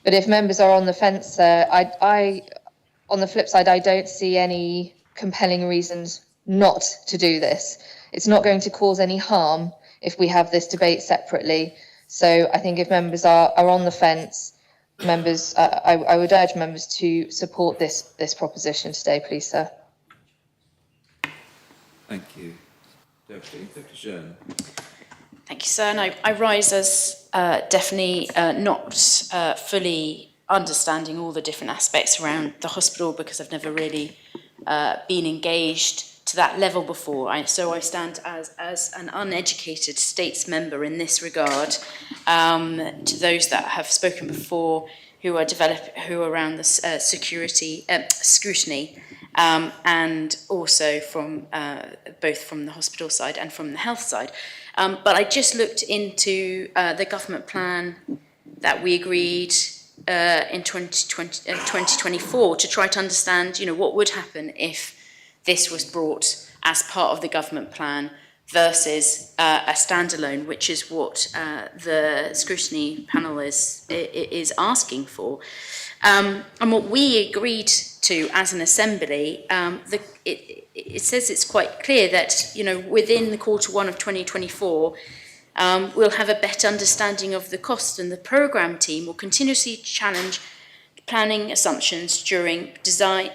but if members are on the fence, on the flip side, I don't see any compelling reasons not to do this. It's not going to cause any harm if we have this debate separately. So I think if members are on the fence, I would urge members to support this proposition today, please, sir. Thank you. Deputy Jeune. Thank you, sir. And I rise as definitely not fully understanding all the different aspects around the hospital because I've never really been engaged to that level before. So I stand as an uneducated states member in this regard to those that have spoken before who are around the scrutiny and also from both from the hospital side and from the health side. But I just looked into the government plan that we agreed in 2024 to try to understand, what would happen if this was brought as part of the government plan versus a standalone, which is what the scrutiny panel is asking for. And what we agreed to as an assembly, it says it's quite clear that, within the Q1 of 2024, we'll have a better understanding of the cost, and the programme team will continuously challenge planning assumptions during design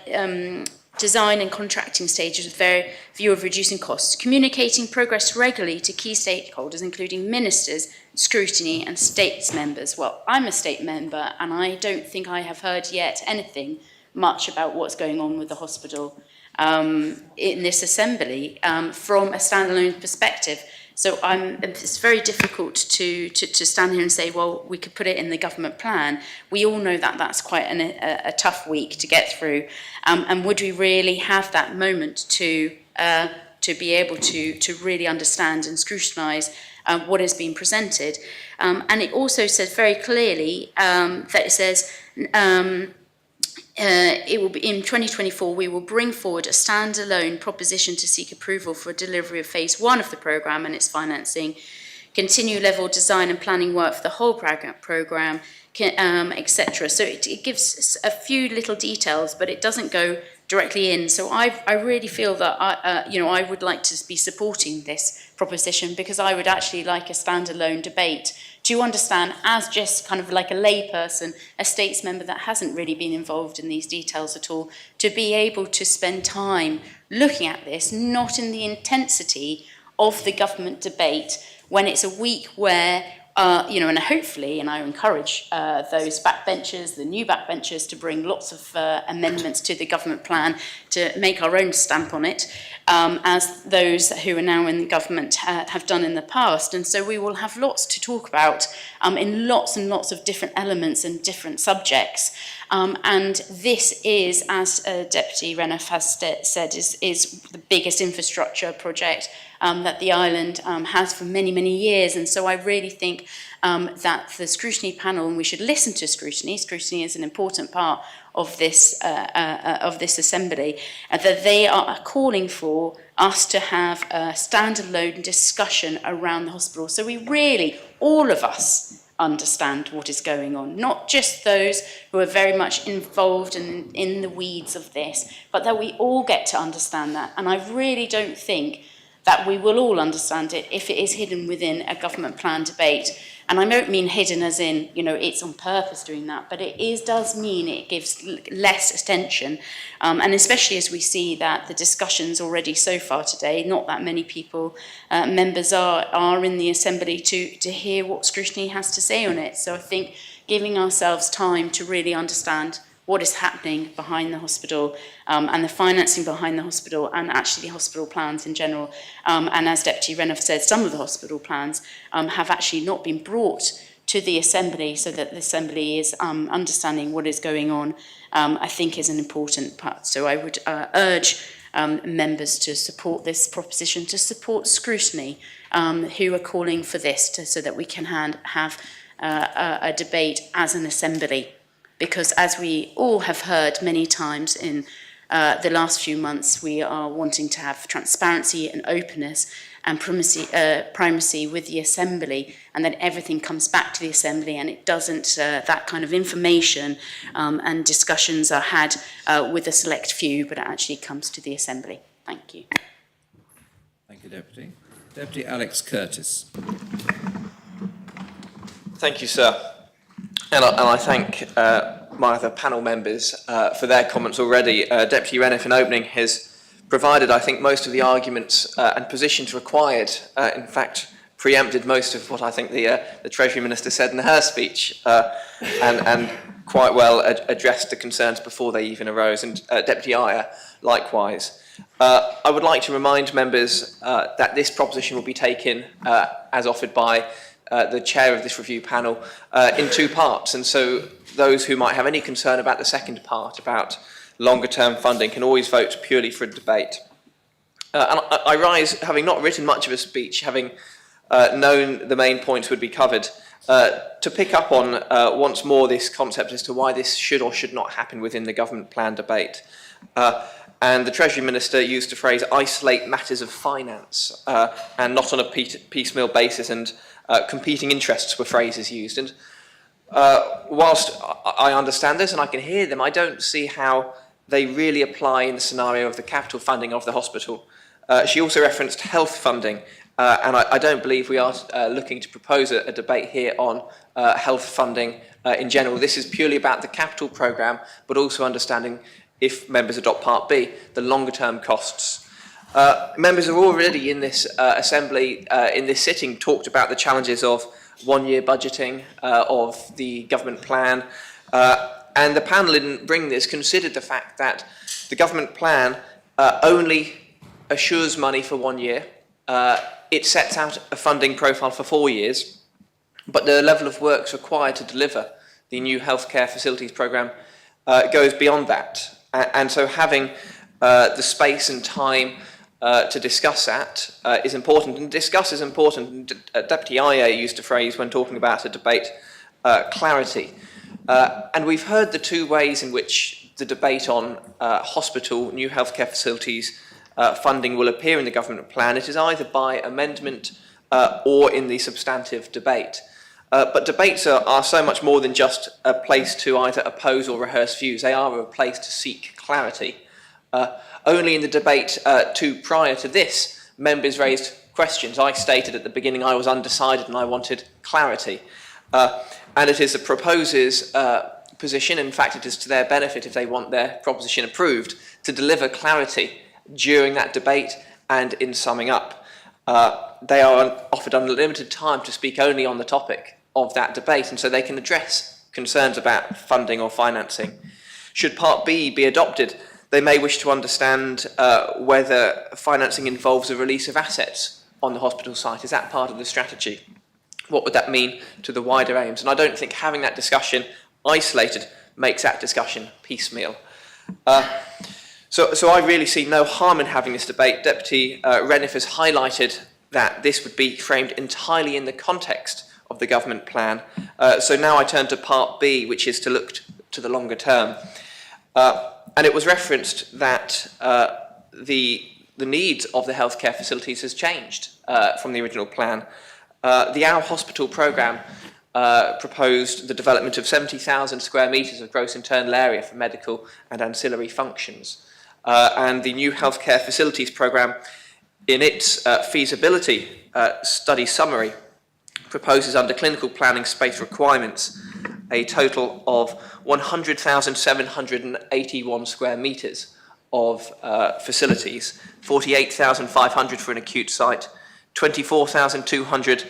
and contracting stages with a view of reducing costs, communicating progress regularly to key stakeholders, including ministers, scrutiny and states members. Well, I'm a state member and I don't think I have heard yet anything much about what's going on with the hospital in this assembly from a standalone perspective. So it's very difficult to stand here and say, well, we could put it in the government plan. We all know that that's quite a tough week to get through. And would we really have that moment to be able to really understand and scrutinise what is being presented? And it also says very clearly that it says, it will be in 2024, we will bring forward a standalone proposition to seek approval for delivery of phase 1 of the programme and its financing, continue level design and planning work for the whole programme, etc. So it gives a few little details, but it doesn't go directly in. So I really feel that I would like to be supporting this proposition because I would actually like a standalone debate to understand, as just kind of like a layperson, a states member that hasn't really been involved in these details at all, to be able to spend time looking at this, not in the intensity of the government debate, when it's a week where, and hopefully, and I encourage those backbenchers, the new backbenchers, to bring lots of amendments to the government plan to make our own stamp on it, as those who are now in government have done in the past. And so we will have lots to talk about in lots and lots of different elements and different subjects. And this is, as Deputy Renouf has said, is the biggest infrastructure project that the island has for many, many years. And so I really think that the scrutiny panel, and we should listen to scrutiny is an important part of this assembly, that they are calling for us to have a standalone discussion around the hospital. So we really, all of us, understand what is going on, not just those who are very much involved in the weeds of this, but that we all get to understand that. And I really don't think that we will all understand it if it is hidden within a government plan debate. And I don't mean hidden as in, it's on purpose doing that, but does mean it gives less attention. And especially as we see that the discussions already so far today, not that many people, members are in the Assembly to hear what scrutiny has to say on it. So I think giving ourselves time to really understand what is happening behind the hospital and the financing behind the hospital and actually the hospital plans in general. And as Deputy Renouf said, some of the hospital plans have actually not been brought to the Assembly so that the Assembly is understanding what is going on, I think is an important part. So I would urge members to support this proposition, to support scrutiny, who are calling for this so that we can have a debate as an Assembly. Because as we all have heard many times in the last few months, we are wanting to have transparency and openness and primacy with the Assembly, and then everything comes back to the Assembly, and it doesn't, that kind of information and discussions are had with a select few, but it actually comes to the Assembly. Thank you. Thank you, Deputy. Deputy Alex Curtis. Thank you, sir. And I thank my other panel members for their comments already. Deputy Renouf, in opening, has provided, I think, most of the arguments and positions required. In fact, preempted most of what I think the Treasury Minister said in her speech, and quite well addressed the concerns before they even arose. And Deputy Ayer, likewise. I would like to remind members that this proposition will be taken, as offered by the chair of this review panel, in two parts. And so those who might have any concern about the second part, about longer term funding, can always vote purely for a debate. And I rise, having not written much of a speech, having known the main points would be covered, to pick up on once more this concept as to why this should or should not happen within the government plan debate. And the Treasury Minister used the phrase isolate matters of finance and not on a piecemeal basis, and competing interests were phrases used. And whilst I understand this and I can hear them, I don't see how they really apply in the scenario of the capital funding of the hospital. She also referenced health funding, and I don't believe we are looking to propose a debate here on health funding in general. This is purely about the capital programme, but also understanding, if members adopt Part B, the longer term costs. Members have already in this Assembly, in this sitting, talked about the challenges of one-year budgeting of the government plan, and the panel, in bringing this, considered the fact that the government plan only assures money for 1 year. It sets out a funding profile for 4 years, but the level of works required to deliver the new healthcare facilities programme goes beyond that. And so having the space and time to discuss that is important, and discuss is important. Deputy Ayer used a phrase when talking about a debate, clarity. And we've heard the two ways in which the debate on hospital, new healthcare facilities funding will appear in the government plan. It is either by amendment or in the substantive debate. But debates are so much more than just a place to either oppose or rehearse views. They are a place to seek clarity. Only in the debate prior to this, members raised questions. I stated at the beginning I was undecided and I wanted clarity. And it is the proposer's position, in fact it is to their benefit if they want their proposition approved, to deliver clarity during that debate and in summing up. They are offered unlimited time to speak only on the topic of that debate, and so they can address concerns about funding or financing. Should Part B be adopted, they may wish to understand whether financing involves a release of assets on the hospital site. Is that part of the strategy? What would that mean to the wider aims? And I don't think having that discussion isolated makes that discussion piecemeal. So I really see no harm in having this debate. Deputy Renouf has highlighted that this would be framed entirely in the context of the government plan. So now I turn to Part B, which is to look to the longer term. And it was referenced that the needs of the healthcare facilities has changed from the original plan. The Our Hospital programme proposed the development of 70,000 square metres of gross internal area for medical and ancillary functions. And the new healthcare facilities programme in its feasibility study summary, proposes under clinical planning space requirements a total of 100,781 square metres of facilities, 48,500 for an acute site, 24,200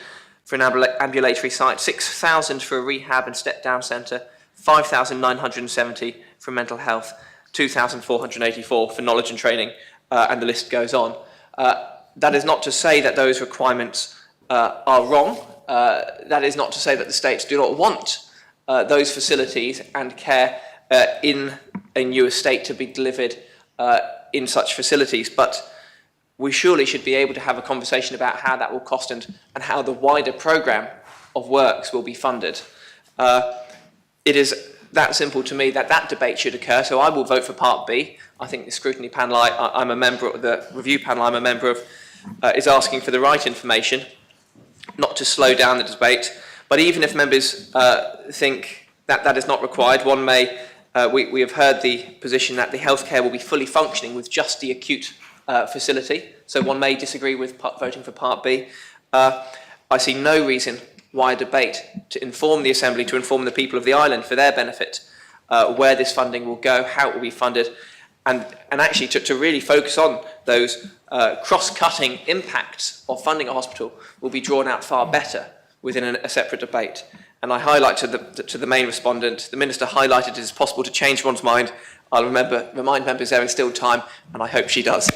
for an ambulatory site, 6,000 for a rehab and step-down centre, 5,970 for mental health, 2,484 for knowledge and training, and the list goes on. That is not to say that those requirements are wrong. That is not to say that the states do not want those facilities and care in a new estate to be delivered in such facilities. But we surely should be able to have a conversation about how that will cost and how the wider programme of works will be funded. It is that simple to me that that debate should occur, so I will vote for Part B. I think the scrutiny panel I'm a member of, the review panel I'm a member of, is asking for the right information, not to slow down the debate. But even if members think that that is not required, one may, we have heard the position that the healthcare will be fully functioning with just the acute facility, so one may disagree with voting for Part B. I see no reason why a debate to inform the Assembly, to inform the people of the island for their benefit, where this funding will go, how it will be funded, and actually to really focus on those cross-cutting impacts of funding a hospital will be drawn out far better within a separate debate. And I highlight to the main respondent, the Minister highlighted it is possible to change one's mind. I'll remind members there is still time, and I hope she does.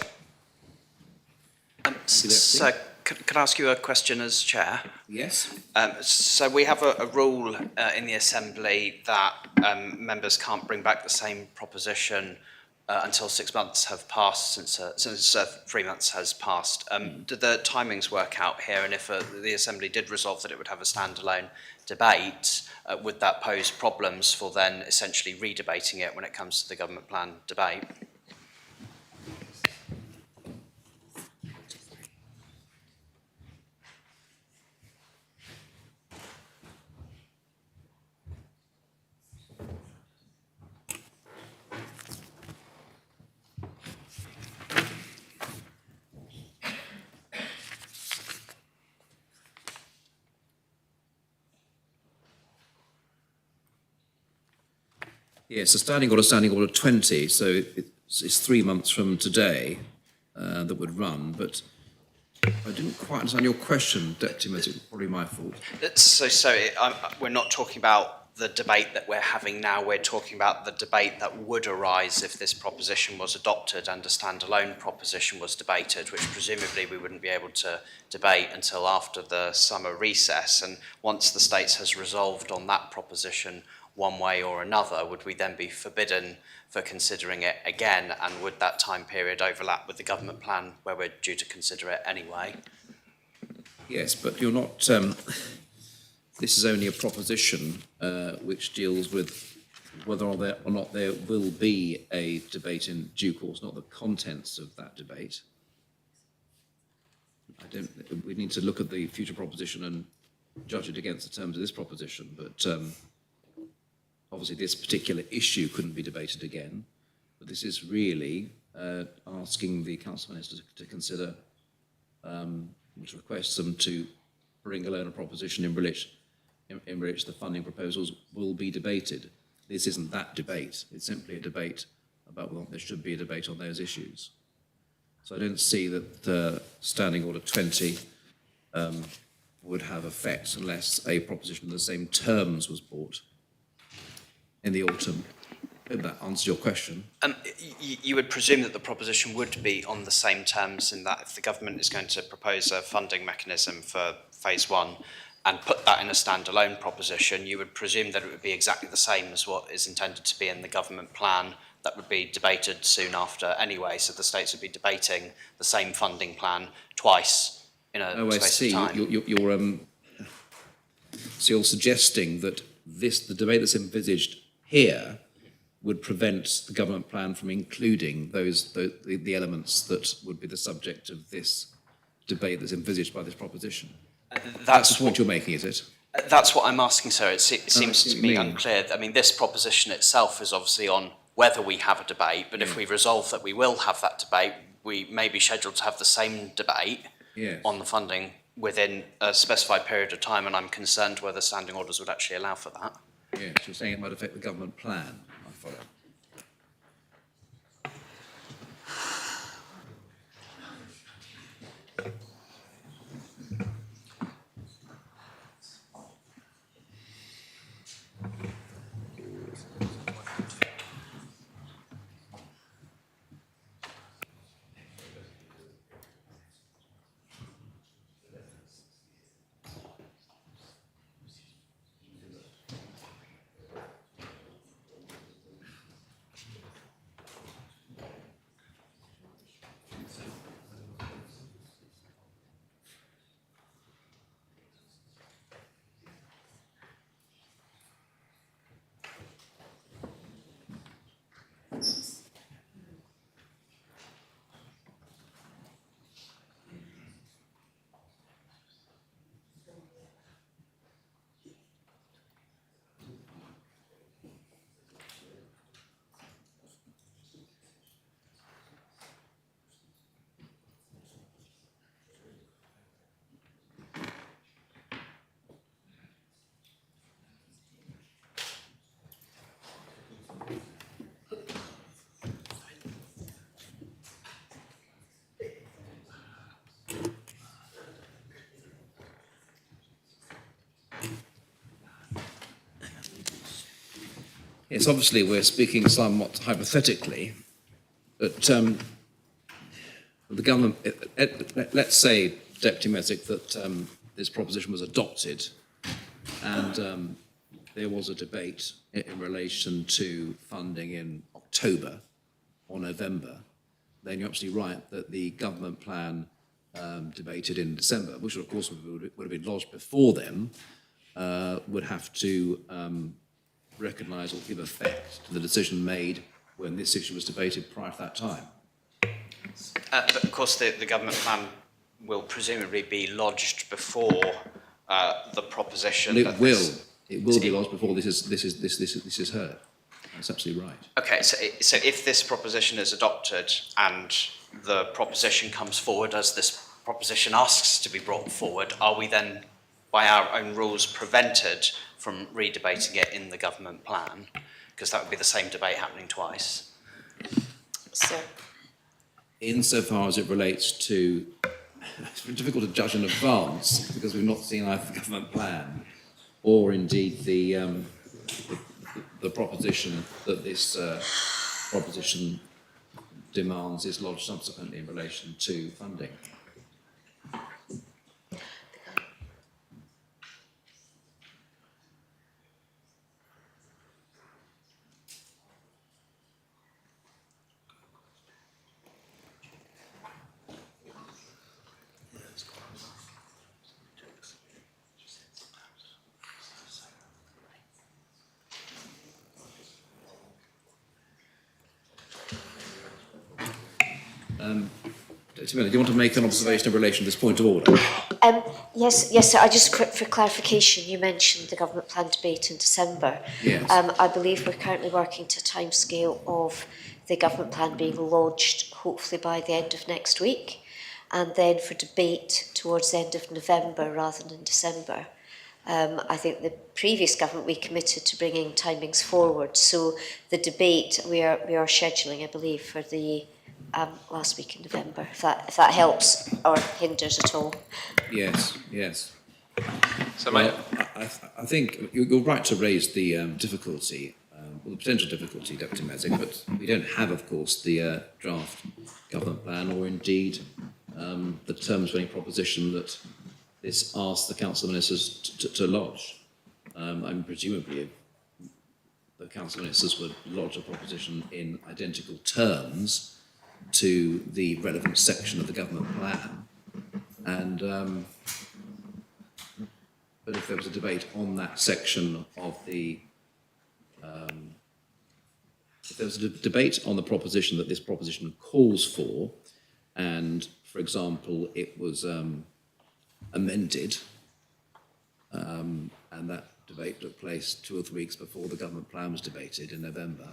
So, can I ask you a question as Chair? Yes. So we have a rule in the Assembly that members can't bring back the same proposition until 6 months have passed since 3 months has passed. Do the timings work out here? And if the Assembly did resolve that it would have a standalone debate, would that pose problems for then essentially redebating it when it comes to the government plan debate? Yes, a standing order 20, so it's 3 months from today that would run, but I didn't quite understand your question, Deputy Minister. It's probably my fault. We're not talking about the debate that we're having now, we're talking about the debate that would arise if this proposition was adopted and a standalone proposition was debated, which presumably we wouldn't be able to debate until after the summer recess. And once the States has resolved on that proposition one way or another, would we then be forbidden for considering it again? And would that time period overlap with the government plan where we're due to consider it anyway? Yes, but you're not... this is only a proposition which deals with whether or not there will be a debate in due course, not the contents of that debate. We need to look at the future proposition and judge it against the terms of this proposition, but obviously this particular issue couldn't be debated again. But this is really asking the Council Minister to consider, to request them to bring alone a proposition in which the funding proposals will be debated. This isn't that debate. It's simply a debate about whether there should be a debate on those issues. So I don't see that Standing Order 20 would have effect unless a proposition of the same terms was brought in the autumn. I hope that answers your question. You would presume that the proposition would be on the same terms in that if the government is going to propose a funding mechanism for phase 1 and put that in a standalone proposition, you would presume that it would be exactly the same as what is intended to be in the government plan that would be debated soon after anyway. So the states would be debating the same funding plan twice in a space of time. So you're suggesting that the debate that's envisaged here would prevent the government plan from including the elements that would be the subject of this debate that's envisaged by this proposition. That's the point you're making, is it? That's what I'm asking, sir. It seems to me unclear. I mean, this proposition itself is obviously on whether we have a debate, but if we resolve that we will have that debate, we may be scheduled to have the same debate Yes. on the funding within a specified period of time, and I'm concerned whether standing orders would actually allow for that. Yes, you're saying it might affect the government plan. I follow. Yes, obviously we're speaking somewhat hypothetically, but the government, let's say, Deputy Mesic, that this proposition was adopted and there was a debate in relation to funding in October or November, then you're absolutely right that the government plan debated in December, which of course would have been lodged before then, would have to recognise or give effect to the decision made when this issue was debated prior to that time. But of course, the government plan will presumably be lodged before the proposition. And it will be lodged before this is heard. That's absolutely right. Okay, so if this proposition is adopted and the proposition comes forward as this proposition asks to be brought forward, are we then, by our own rules, prevented from redebating it in the government plan? Because that would be the same debate happening twice. So, Insofar as it relates to, it's very difficult to judge in advance because we've not seen either the government plan or indeed the proposition that this proposition demands is lodged subsequently in relation to funding. Do you want to make an observation in relation to this point of order? Yes, sir. For clarification, you mentioned the government plan debate in December. Yes. I believe we're currently working to a timescale of the government plan being lodged, hopefully by the end of next week, and then for debate towards the end of November rather than December. I think the previous government, we committed to bringing timings forward. So the debate we are scheduling, I believe, for the last week in November, if that helps or hinders at all. Yes. So well, I think you're right to raise the difficulty, or the potential difficulty, Deputy Mesic, but we don't have, of course, the draft government plan or indeed the terms of any proposition that this asks the Council of Ministers to lodge. Presumably the Council of Ministers would lodge a proposition in identical terms to the relevant section of the government plan. And but if there was a debate on that section of the, if there was a debate on the proposition that this proposition calls for, and for example, it was amended, and that debate took place 2 or 3 weeks before the government plan was debated in November,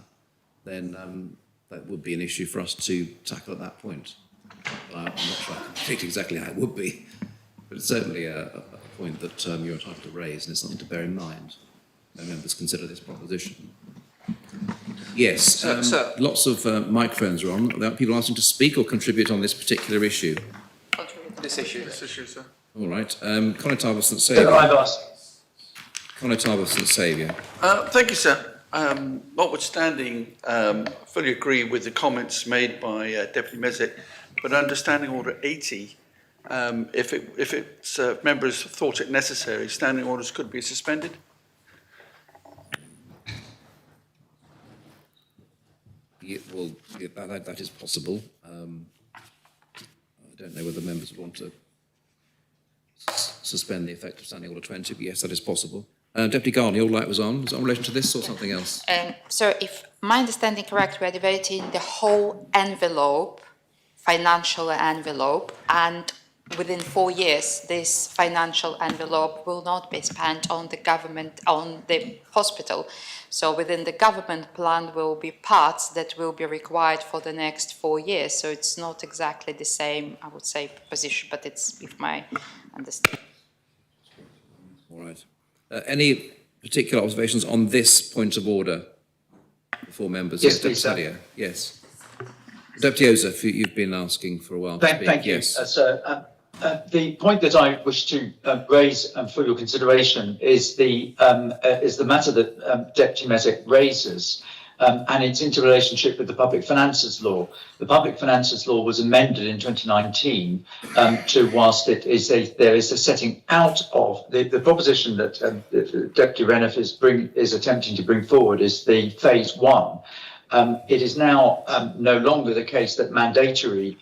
then that would be an issue for us to tackle at that point. I'm not sure I can predict exactly how it would be, but it's certainly a point that you're entitled to raise, and it's something to bear in mind when members consider this proposition. Yes, Sir. lots of microphones are on. Are there people asking to speak or contribute on this particular issue? This issue. sir. All right. Conotable St Saviour. I've asked. Conotable St Saviour. Thank you, sir. Notwithstanding, I fully agree with the comments made by Deputy Mezek, but understanding Order 80, if members thought it necessary, standing orders could be suspended. Yeah, well, yeah, that is possible. I don't know whether members would want to suspend the effect of Standing Order 20, but yes, that is possible. Deputy Garner, your light was on. Was it in relation to this or something else? So if my understanding correct, we are debating the whole envelope, financial envelope, and within 4 years, this financial envelope will not be spent on the government, on the hospital. So within the government plan will be parts that will be required for the next 4 years. So it's not exactly the same, I would say, position, but it's with my understanding. All right. Any particular observations on this point of order before members? Yes, Deputy please, sir. Sadia. Yes. Deputy Joseph, you've been asking for a while to speak. Thank you, yes. sir. The point that I wish to raise for your consideration is the matter that Deputy Mezek raises, and its interrelationship with the Public Finances Law. The Public Finances Law was amended in 2019 whilst there is a setting out of the proposition that Deputy Reniff is attempting to bring forward is the phase one. It is now no longer the case that mandatory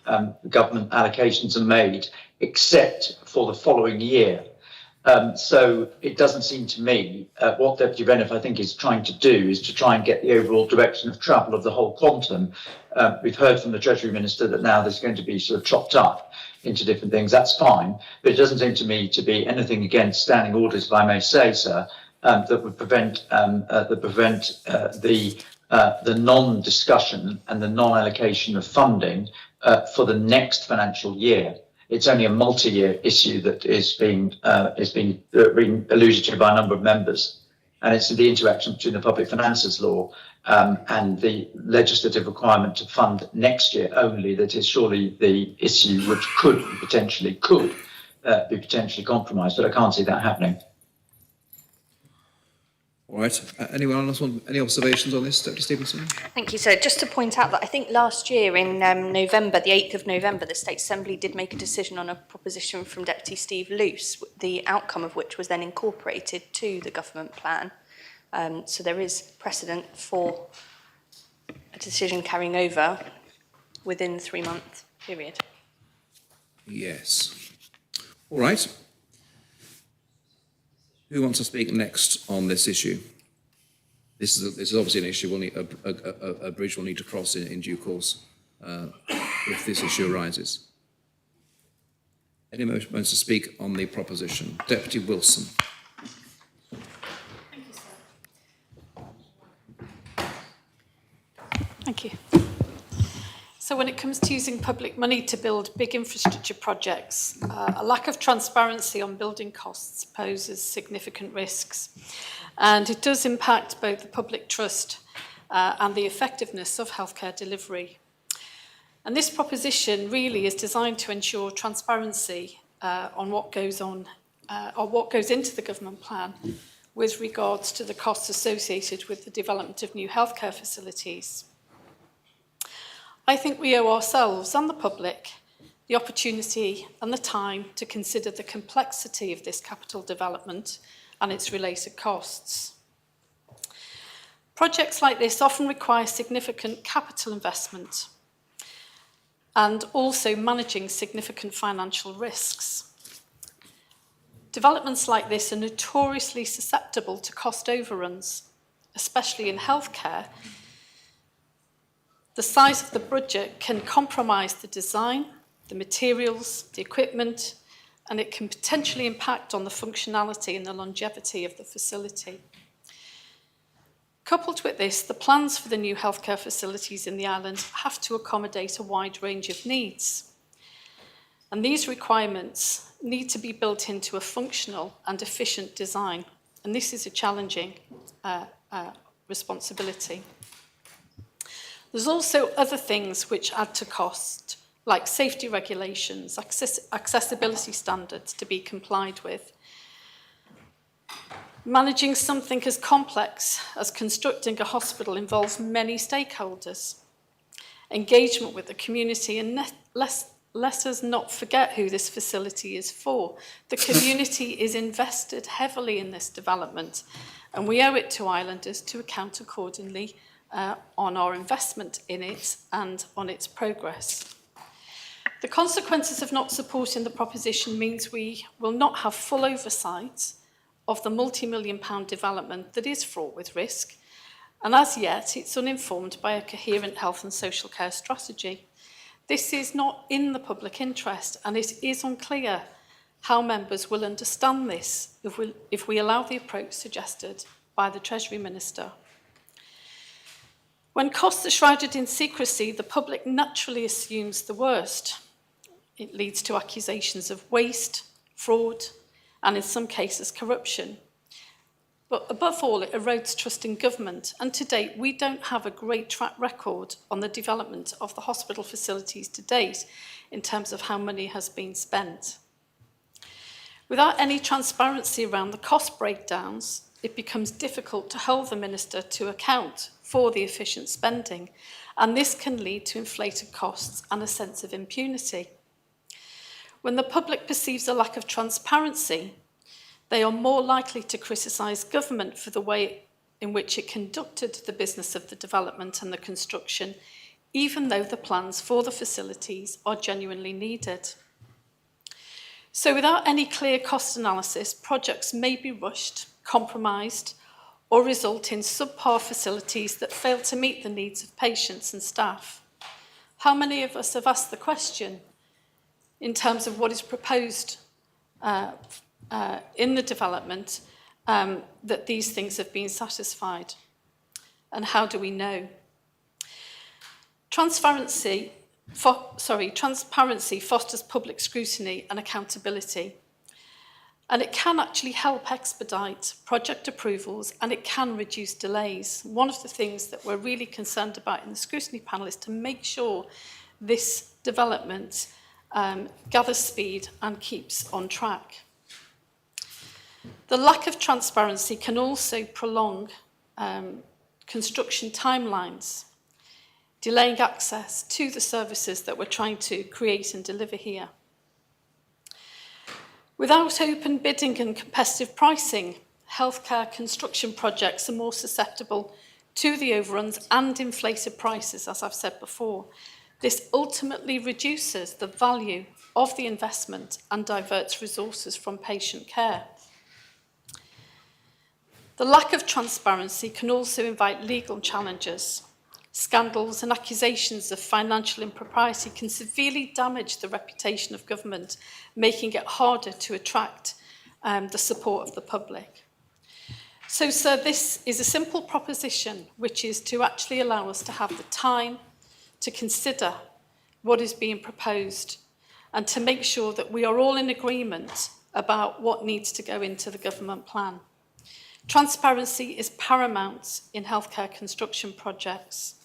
government allocations are made except for the following year. So it doesn't seem to me what Deputy Reniff I think is trying to do is to try and get the overall direction of travel of the whole quantum. We've heard from the Treasury Minister that now there's going to be sort of chopped up into different things. That's fine, but it doesn't seem to me to be anything against standing orders, if I may say, sir, that would prevent the non-discussion and the non-allocation of funding for the next financial year. It's only a multi-year issue that is being alluded to by a number of members, and it's the interaction between the Public Finances Law and the legislative requirement to fund next year only that is surely the issue which could be potentially compromised, but I can't see that happening. All right. Anyone else want any observations on this, Deputy Stevenson? Thank you, sir. Just to point out that I think last year in November, the 8th of November, the State Assembly did make a decision on a proposition from Deputy Steve Luce, the outcome of which was then incorporated to the government plan. So there is precedent for a decision carrying over within the 3-month period. Yes. All right. Who wants to speak next on this issue? This is obviously an issue a bridge will need to cross in due course if this issue arises. Anyone wants to speak on the proposition? Deputy Wilson. Thank you. So when it comes to using public money to build big infrastructure projects, a lack of transparency on building costs poses significant risks. And it does impact both the public trust and the effectiveness of healthcare delivery. And this proposition really is designed to ensure transparency on what goes on or what goes into the government plan with regards to the costs associated with the development of new healthcare facilities. I think we owe ourselves and the public the opportunity and the time to consider the complexity of this capital development and its related costs. Projects like this often require significant capital investment and also managing significant financial risks. Developments like this are notoriously susceptible to cost overruns, especially in healthcare. The size of the budget can compromise the design, the materials, the equipment, and it can potentially impact on the functionality and the longevity of the facility. Coupled with this, the plans for the new healthcare facilities in the island have to accommodate a wide range of needs. And these requirements need to be built into a functional and efficient design. And this is a challenging responsibility. There's also other things which add to cost, like safety regulations, accessibility standards to be complied with. Managing something as complex as constructing a hospital involves many stakeholders. Engagement with the community, and let us not forget who this facility is for. The community is invested heavily in this development, and we owe it to islanders to account accordingly on our investment in it and on its progress. The consequences of not supporting the proposition means we will not have full oversight of the multi-million-pound development that is fraught with risk, and as yet it's uninformed by a coherent health and social care strategy. This is not in the public interest, and it is unclear how members will understand this if we allow the approach suggested by the Treasury Minister. When costs are shrouded in secrecy, the public naturally assumes the worst. It leads to accusations of waste, fraud, and in some cases corruption. But above all, it erodes trust in government, and to date we don't have a great track record on the development of the hospital facilities to date in terms of how money has been spent. Without any transparency around the cost breakdowns, it becomes difficult to hold the Minister to account for the efficient spending, and this can lead to inflated costs and a sense of impunity. When the public perceives a lack of transparency, they are more likely to criticise government for the way in which it conducted the business of the development and the construction, even though the plans for the facilities are genuinely needed. So without any clear cost analysis, projects may be rushed, compromised, or result in subpar facilities that fail to meet the needs of patients and staff. How many of us have asked the question in terms of what is proposed in the development that these things have been satisfied? And how do we know? Transparency fosters public scrutiny and accountability, and it can actually help expedite project approvals, and it can reduce delays. One of the things that we're really concerned about in the scrutiny panel is to make sure this development gathers speed and keeps on track. The lack of transparency can also prolong construction timelines, delaying access to the services that we're trying to create and deliver here. Without open bidding and competitive pricing, healthcare construction projects are more susceptible to the overruns and inflated prices, as I've said before. This ultimately reduces the value of the investment and diverts resources from patient care. The lack of transparency can also invite legal challenges. Scandals and accusations of financial impropriety can severely damage the reputation of government, making it harder to attract the support of the public. So, sir, this is a simple proposition, which is to actually allow us to have the time to consider what is being proposed and to make sure that we are all in agreement about what needs to go into the government plan. Transparency is paramount in healthcare construction projects.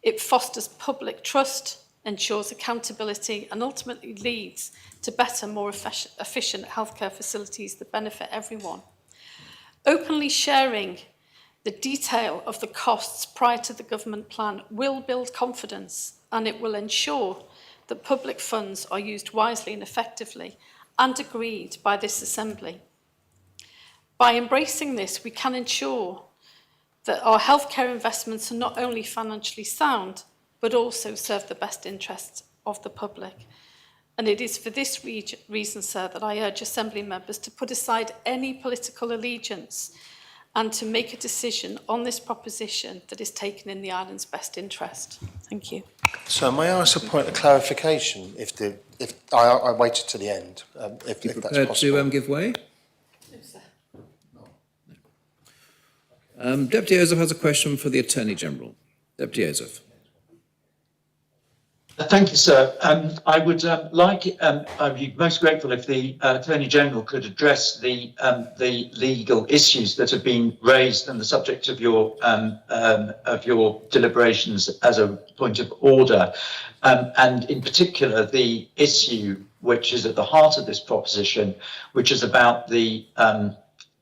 It fosters public trust, ensures accountability, and ultimately leads to better, more efficient healthcare facilities that benefit everyone. Openly sharing the detail of the costs prior to the government plan will build confidence, and it will ensure that public funds are used wisely and effectively and agreed by this Assembly. By embracing this, we can ensure that our healthcare investments are not only financially sound, but also serve the best interests of the public. And it is for this reason, sir, that I urge Assembly members to put aside any political allegiance and to make a decision on this proposition that is taken in the island's best interest. Thank you. So may I ask a point of clarification? If I waited to the end, if that's Prepared possible. to give way? Deputy Joseph has a question for the Attorney General. Deputy Joseph. Thank you, sir. I would I'd be most grateful if the Attorney General could address the legal issues that have been raised and the subject of your deliberations as a point of order, and in particular the issue which is at the heart of this proposition, which is about the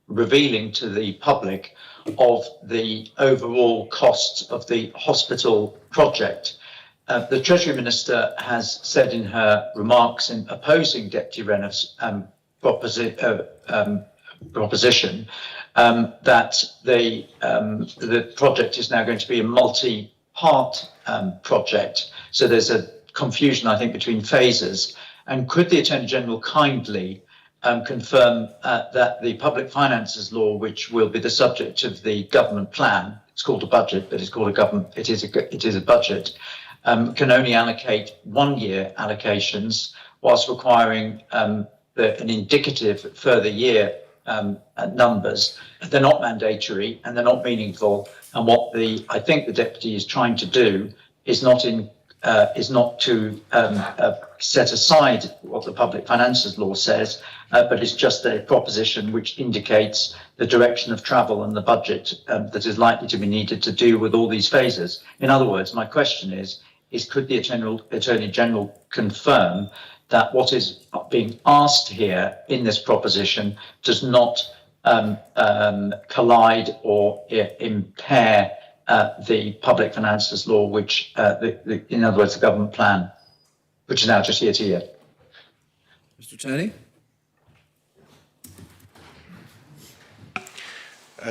revealing to the public of the overall costs of the hospital project. The Treasury Minister has said in her remarks in opposing Deputy Renner's proposition that the project is now going to be a multi-part project. So there's a confusion, I think, between phases. And could the Attorney General kindly confirm that the Public Finances Law, which will be the subject of the government plan, it's called a budget, but it's called a government. It is a budget. Can only allocate 1 year allocations, whilst requiring an indicative further year numbers. They're not mandatory and they're not meaningful. And what I think the deputy is trying to do is not to set aside what the Public Finances Law says, but it's just a proposition which indicates the direction of travel and the budget that is likely to be needed to deal with all these phases. In other words, my question is could the Attorney General confirm that what is being asked here in this proposition does not collide or impair the Public Finances Law, which, in other words, the government plan, which is now just year to year? Mr. Attorney?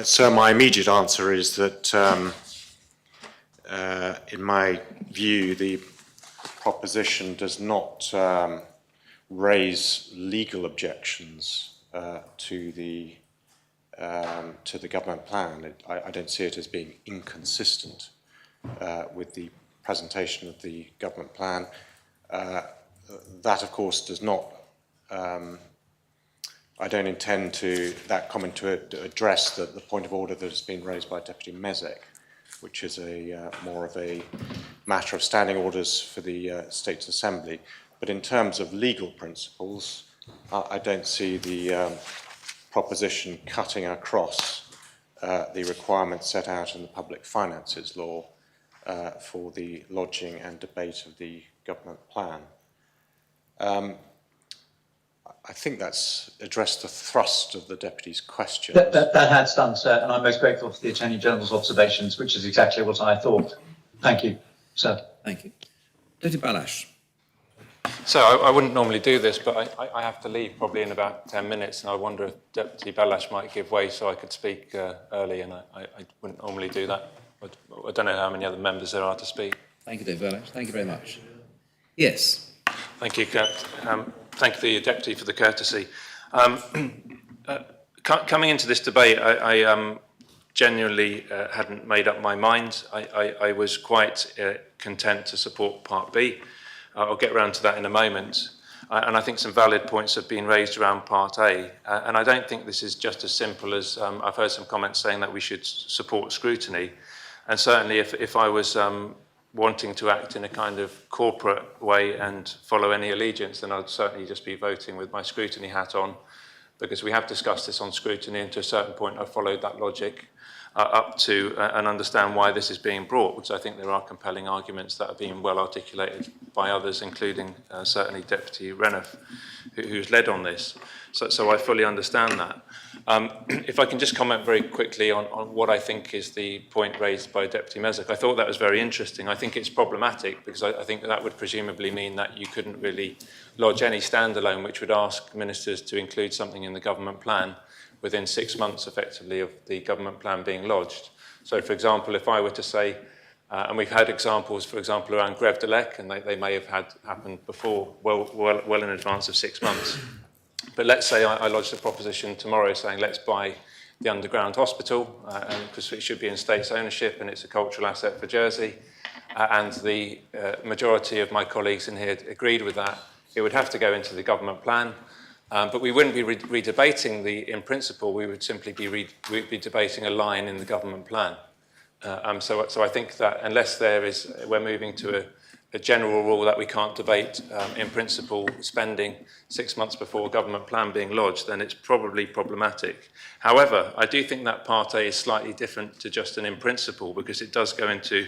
So my immediate answer is that in my view, the proposition does not raise legal objections to the government plan. I don't see it as being inconsistent with the presentation of the government plan. That, of course, does not. I don't intend that comment to address the point of order that has been raised by Deputy Mezek, which is more of a matter of standing orders for the States Assembly. But in terms of legal principles, I don't see the proposition cutting across the requirements set out in the Public Finances Law for the lodging and debate of the government plan. I think that's addressed the thrust of the Deputy's question. That has done, sir, and I'm most grateful for the Attorney General's observations, which is exactly what I thought. Thank you, sir. Thank you. Deputy Balash. So I wouldn't normally do this, but I have to leave probably in about 10 minutes, and I wonder if Deputy Balash might give way so I could speak early, and I wouldn't normally do that. I don't know how many other members there are to speak. Thank you, Deputy Balash. Thank you very much. Yes. Thank you, thank the Deputy for the courtesy. Coming into this debate, I genuinely hadn't made up my mind. I was quite content to support Part B. I'll get around to that in a moment. And I think some valid points have been raised around Part A. And I don't think this is just as simple as I've heard some comments saying that we should support scrutiny. And certainly if I was wanting to act in a kind of corporate way and follow any allegiance, then I'd certainly just be voting with my scrutiny hat on, because we have discussed this on scrutiny, and to a certain point I've followed that logic up to and understand why this is being brought, because I think there are compelling arguments that are being well articulated by others, including certainly Deputy Renouf, who's led on this. So I fully understand that. If I can just comment very quickly on what I think is the point raised by Deputy Mezek. I thought that was very interesting. I think it's problematic because I think that would presumably mean that you couldn't really lodge any standalone which would ask ministers to include something in the government plan within 6 months, effectively, of the government plan being lodged. So, for example, if I were to say, and we've had examples, for example, around Grève de l'Ec, and they may have happened before, well in advance of 6 months. But let's say I lodged a proposition tomorrow saying let's buy the underground hospital, because it should be in states ownership and it's a cultural asset for Jersey, and the majority of my colleagues in here agreed with that. It would have to go into the government plan. But we wouldn't be redebating the in principle, we would simply be debating a line in the government plan. So I think that unless we're moving to a general rule that we can't debate in principle spending 6 months before a government plan being lodged, then it's probably problematic. However, I do think that Part A is slightly different to just an in principle, because it does go into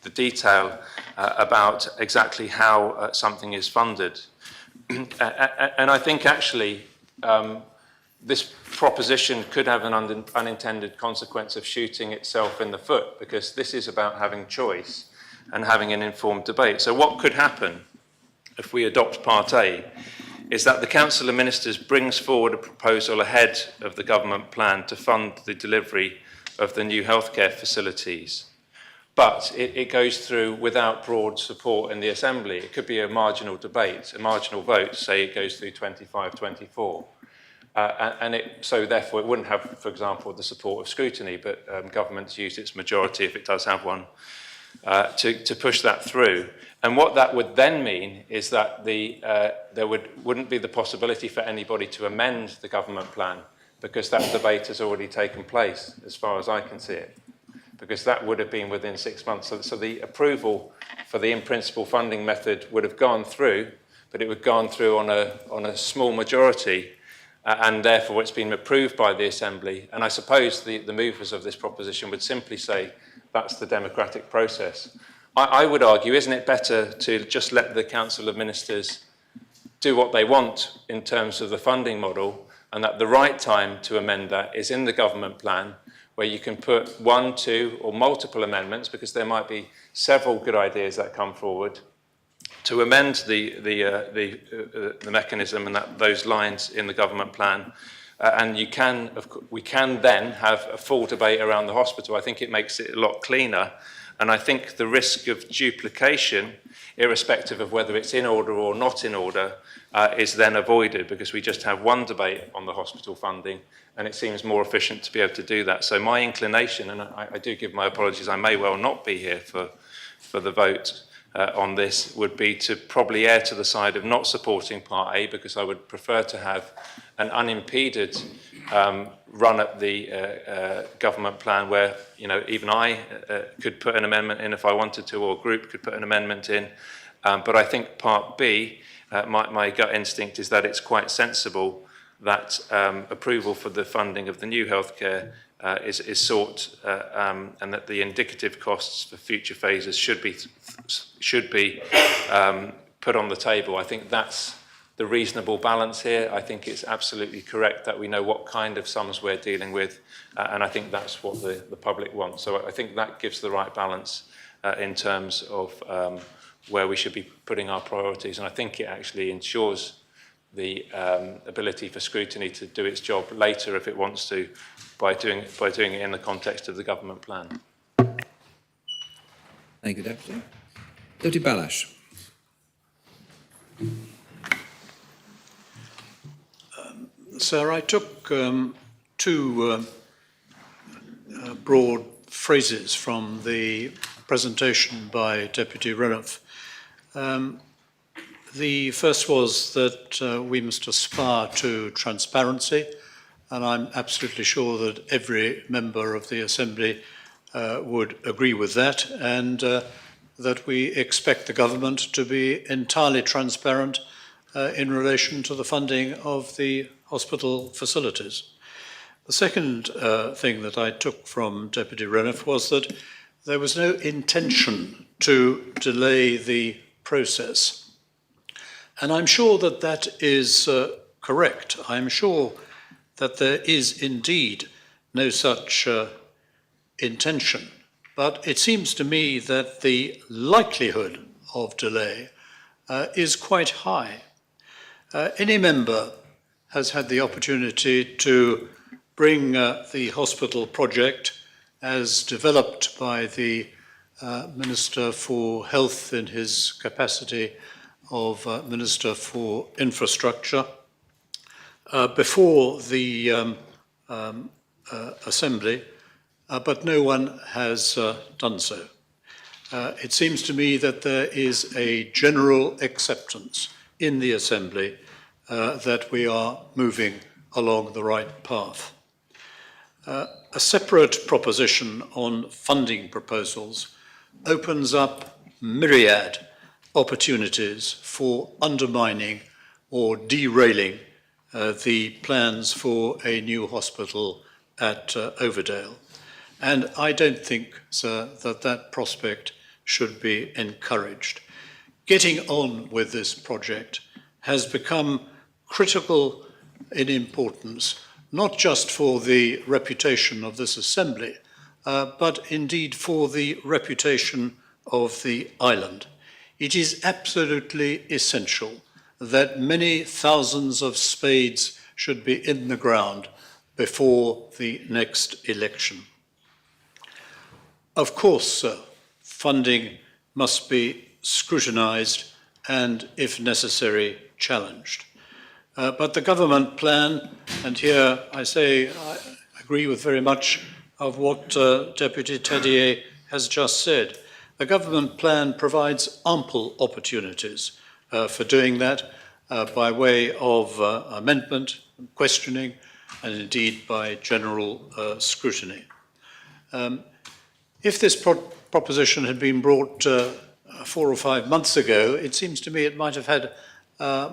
the detail about exactly how something is funded. And I think actually this proposition could have an unintended consequence of shooting itself in the foot, because this is about having choice and having an informed debate. So what could happen if we adopt Part A is that the Council of Ministers brings forward a proposal ahead of the government plan to fund the delivery of the new healthcare facilities. But it goes through without broad support in the Assembly. It could be a marginal debate, a marginal vote, say it goes through 25-24. So therefore it wouldn't have, for example, the support of scrutiny, but governments use its majority, if it does have one, to push that through. And what that would then mean is that there wouldn't be the possibility for anybody to amend the government plan, because that debate has already taken place, as far as I can see it, because that would have been within 6 months. So the approval for the in-principle funding method would have gone through, but it would have gone through on a small majority, and therefore it's been approved by the Assembly. And I suppose the movers of this proposition would simply say that's the democratic process. I would argue, isn't it better to just let the Council of Ministers do what they want in terms of the funding model, and that the right time to amend that is in the government plan, where you can put 1, 2 or multiple amendments, because there might be several good ideas that come forward, to amend the mechanism and those lines in the government plan. And we can then have a full debate around the hospital. I think it makes it a lot cleaner. And I think the risk of duplication, irrespective of whether it's in order or not in order, is then avoided, because we just have one debate on the hospital funding, and it seems more efficient to be able to do that. So my inclination, and I do give my apologies, I may well not be here for the vote on this, would be to probably err to the side of not supporting Part A, because I would prefer to have an unimpeded run at the government plan, where even I could put an amendment in if I wanted to, or a group could put an amendment in. But I think Part B, my gut instinct is that it's quite sensible that approval for the funding of the new healthcare is sought, and that the indicative costs for future phases should be put on the table. I think that's the reasonable balance here. I think it's absolutely correct that we know what kind of sums we're dealing with, and I think that's what the public wants. So I think that gives the right balance in terms of where we should be putting our priorities, and I think it actually ensures the ability for scrutiny to do its job later if it wants to, by doing it in the context of the government plan. Thank you, Deputy. Deputy Balash. Sir, I took two broad phrases from the presentation by Deputy Renouf. The first was that we must aspire to transparency, and I'm absolutely sure that every member of the Assembly would agree with that, and that we expect the government to be entirely transparent in relation to the funding of the hospital facilities. The second thing that I took from Deputy Renouf was that there was no intention to delay the process. And I'm sure that that is correct. I'm sure that there is indeed no such intention. But it seems to me that the likelihood of delay is quite high. Any member has had the opportunity to bring the hospital project as developed by the Minister for Health in his capacity of Minister for Infrastructure before the Assembly, but no one has done so. It seems to me that there is a general acceptance in the Assembly that we are moving along the right path. A separate proposition on funding proposals opens up myriad opportunities for undermining or derailing the plans for a new hospital at Overdale. And I don't think, sir, that that prospect should be encouraged. Getting on with this project has become critical in importance, not just for the reputation of this Assembly, but indeed for the reputation of the island. It is absolutely essential that many thousands of spades should be in the ground before the next election. Of course, funding must be scrutinised and, if necessary, challenged. But the government plan, and here I say I agree with very much of what Deputy Tedier has just said, the government plan provides ample opportunities for doing that by way of amendment, questioning, and indeed by general scrutiny. If this proposition had been brought 4 or 5 months ago, it seems to me it might have had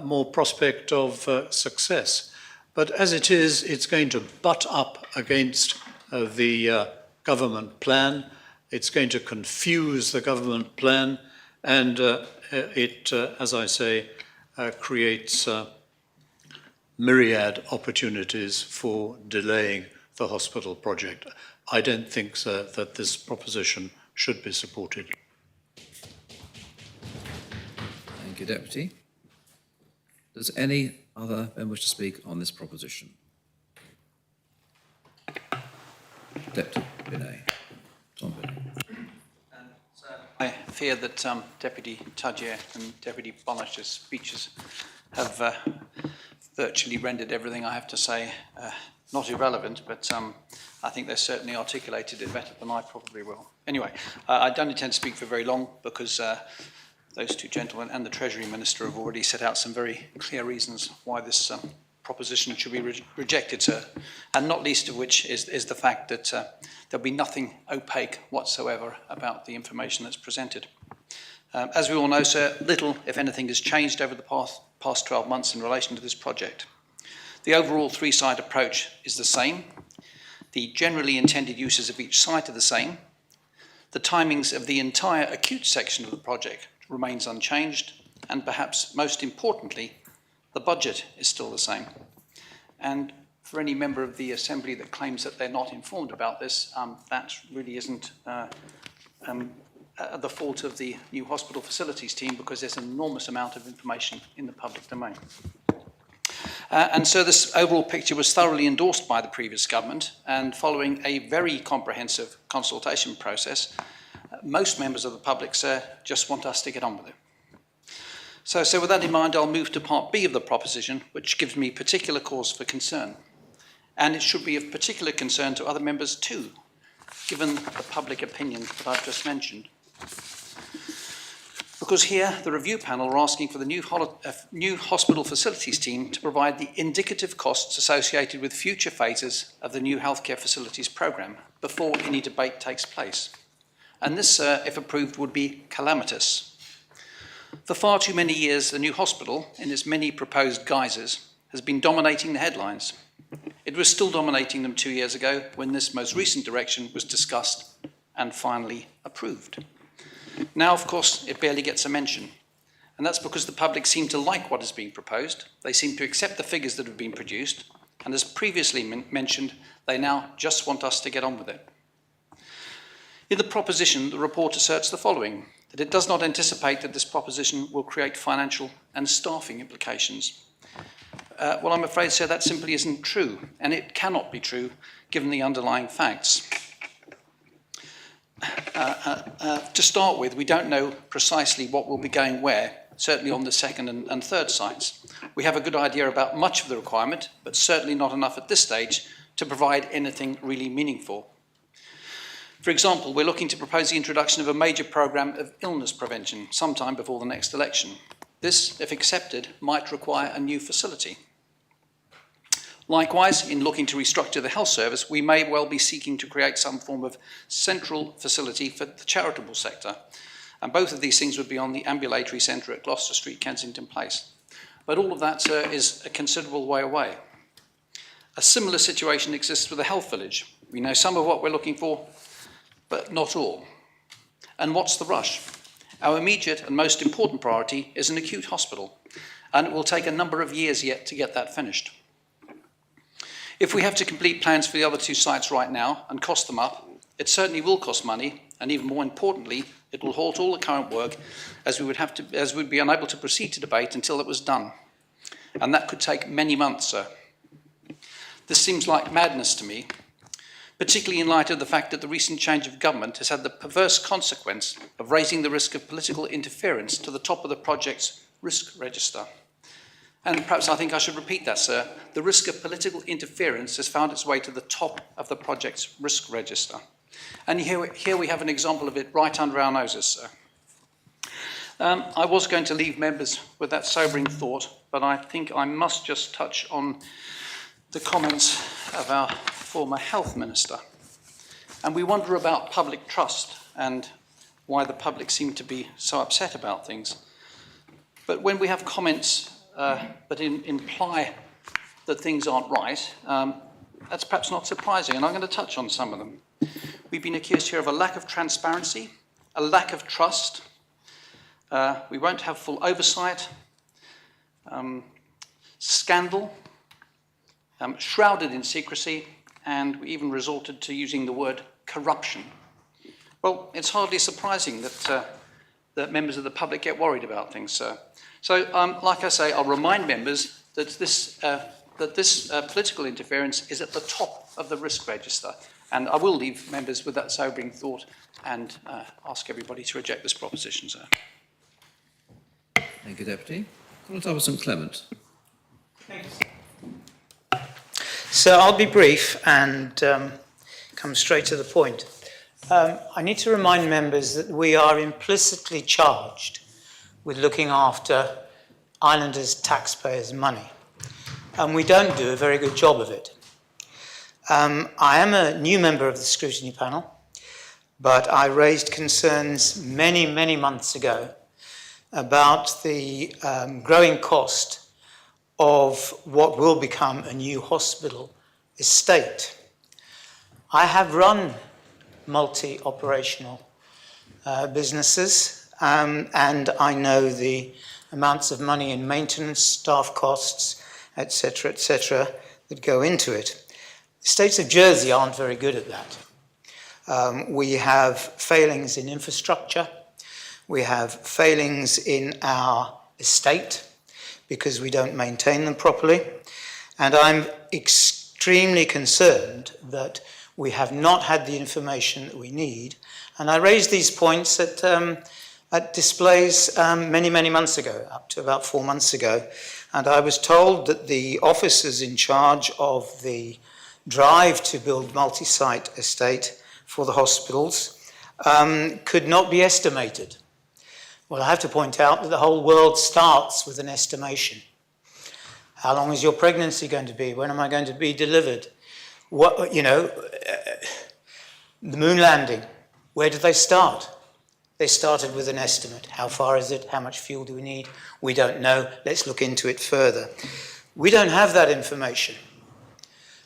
more prospect of success. But as it is, it's going to butt up against the government plan. It's going to confuse the government plan, and it, as I say, creates myriad opportunities for delaying the hospital project. I don't think, sir, that this proposition should be supported. Thank you, Deputy. Does any other member wish to speak on this proposition? Deputy Binet. Tom Binet. I fear that Deputy Tadjer and Deputy Bonner's speeches have virtually rendered everything I have to say not irrelevant, but I think they certainly articulated it better than I probably will. Anyway, I don't intend to speak for very long because those two gentlemen and the Treasury Minister have already set out some very clear reasons why this proposition should be rejected, sir, and not least of which is the fact that there'll be nothing opaque whatsoever about the information that's presented. As we all know, sir, little, if anything, has changed over the past 12 months in relation to this project. The overall three-site approach is the same. The generally intended uses of each site are the same. The timings of the entire acute section of the project remains unchanged, and perhaps most importantly, the budget is still the same. And for any member of the Assembly that claims that they're not informed about this, that really isn't the fault of the new hospital facilities team, because there's an enormous amount of information in the public domain. And so this overall picture was thoroughly endorsed by the previous government, and following a very comprehensive consultation process, most members of the public, sir, just want us to get on with it. So with that in mind, I'll move to Part B of the proposition, which gives me particular cause for concern. And it should be of particular concern to other members too, given the public opinion that I've just mentioned. Because here, the review panel are asking for the new hospital facilities team to provide the indicative costs associated with future phases of the new healthcare facilities programme before any debate takes place. And this, if approved, would be calamitous. For far too many years, the new hospital, in its many proposed guises, has been dominating the headlines. It was still dominating them 2 years ago when this most recent direction was discussed and finally approved. Now, of course, it barely gets a mention. And that's because the public seem to like what is being proposed. They seem to accept the figures that have been produced. And as previously mentioned, they now just want us to get on with it. In the proposition, the report asserts the following, that it does not anticipate that this proposition will create financial and staffing implications. Well, I'm afraid, sir, that simply isn't true, and it cannot be true given the underlying facts. To start with, we don't know precisely what will be going where, certainly on the second and third sites. We have a good idea about much of the requirement, but certainly not enough at this stage to provide anything really meaningful. For example, we're looking to propose the introduction of a major programme of illness prevention sometime before the next election. This, if accepted, might require a new facility. Likewise, in looking to restructure the health service, we may well be seeking to create some form of central facility for the charitable sector, And both of these things would be on the ambulatory centre at Gloucester Street, Kensington Place. But all of that, sir, is a considerable way away. A similar situation exists with the health village. We know some of what we're looking for, but not all. And what's the rush? Our immediate and most important priority is an acute hospital, and it will take a number of years yet to get that finished. If we have to complete plans for the other two sites right now and cost them up, it certainly will cost money, and even more importantly, it will halt all the current work as we'd be unable to proceed to debate until it was done. And that could take many months, sir. This seems like madness to me, particularly in light of the fact that the recent change of government has had the perverse consequence of raising the risk of political interference to the top of the project's risk register. And perhaps I think I should repeat that, sir. The risk of political interference has found its way to the top of the project's risk register. And here we have an example of it right under our noses, sir. I was going to leave members with that sobering thought, but I think I must just touch on the comments of our former health minister. And we wonder about public trust and why the public seem to be so upset about things. But when we have comments that imply that things aren't right, that's perhaps not surprising, and I'm going to touch on some of them. We've been accused here of a lack of transparency, a lack of trust. We won't have full oversight, scandal, shrouded in secrecy, and we even resorted to using the word corruption. Well, it's hardly surprising that members of the public get worried about things, sir. So, like I say, I'll remind members that this political interference is at the top of the risk register. And I will leave members with that sobering thought and ask everybody to reject this proposition, sir. Thank you, Deputy. Constable St Clement. So I'll be brief and come straight to the point. I need to remind members that we are implicitly charged with looking after islanders' taxpayers' money, and we don't do a very good job of it. I am a new member of the scrutiny panel, but I raised concerns many, many months ago about the growing cost of what will become a new hospital estate. I have run multi-operational businesses, and I know the amounts of money in maintenance, staff costs, etc., that go into it. The states of Jersey aren't very good at that. We have failings in infrastructure. We have failings in our estate because we don't maintain them properly. And I'm extremely concerned that we have not had the information that we need. And I raised these points at displays many, many months ago, up to about 4 months ago. And I was told that the officers in charge of the drive to build multi-site estate for the hospitals could not be estimated. Well, I have to point out that the whole world starts with an estimation. How long is your pregnancy going to be? When am I going to be delivered? What, the moon landing, where did they start? They started with an estimate. How far is it? How much fuel do we need? We don't know. Let's look into it further. We don't have that information.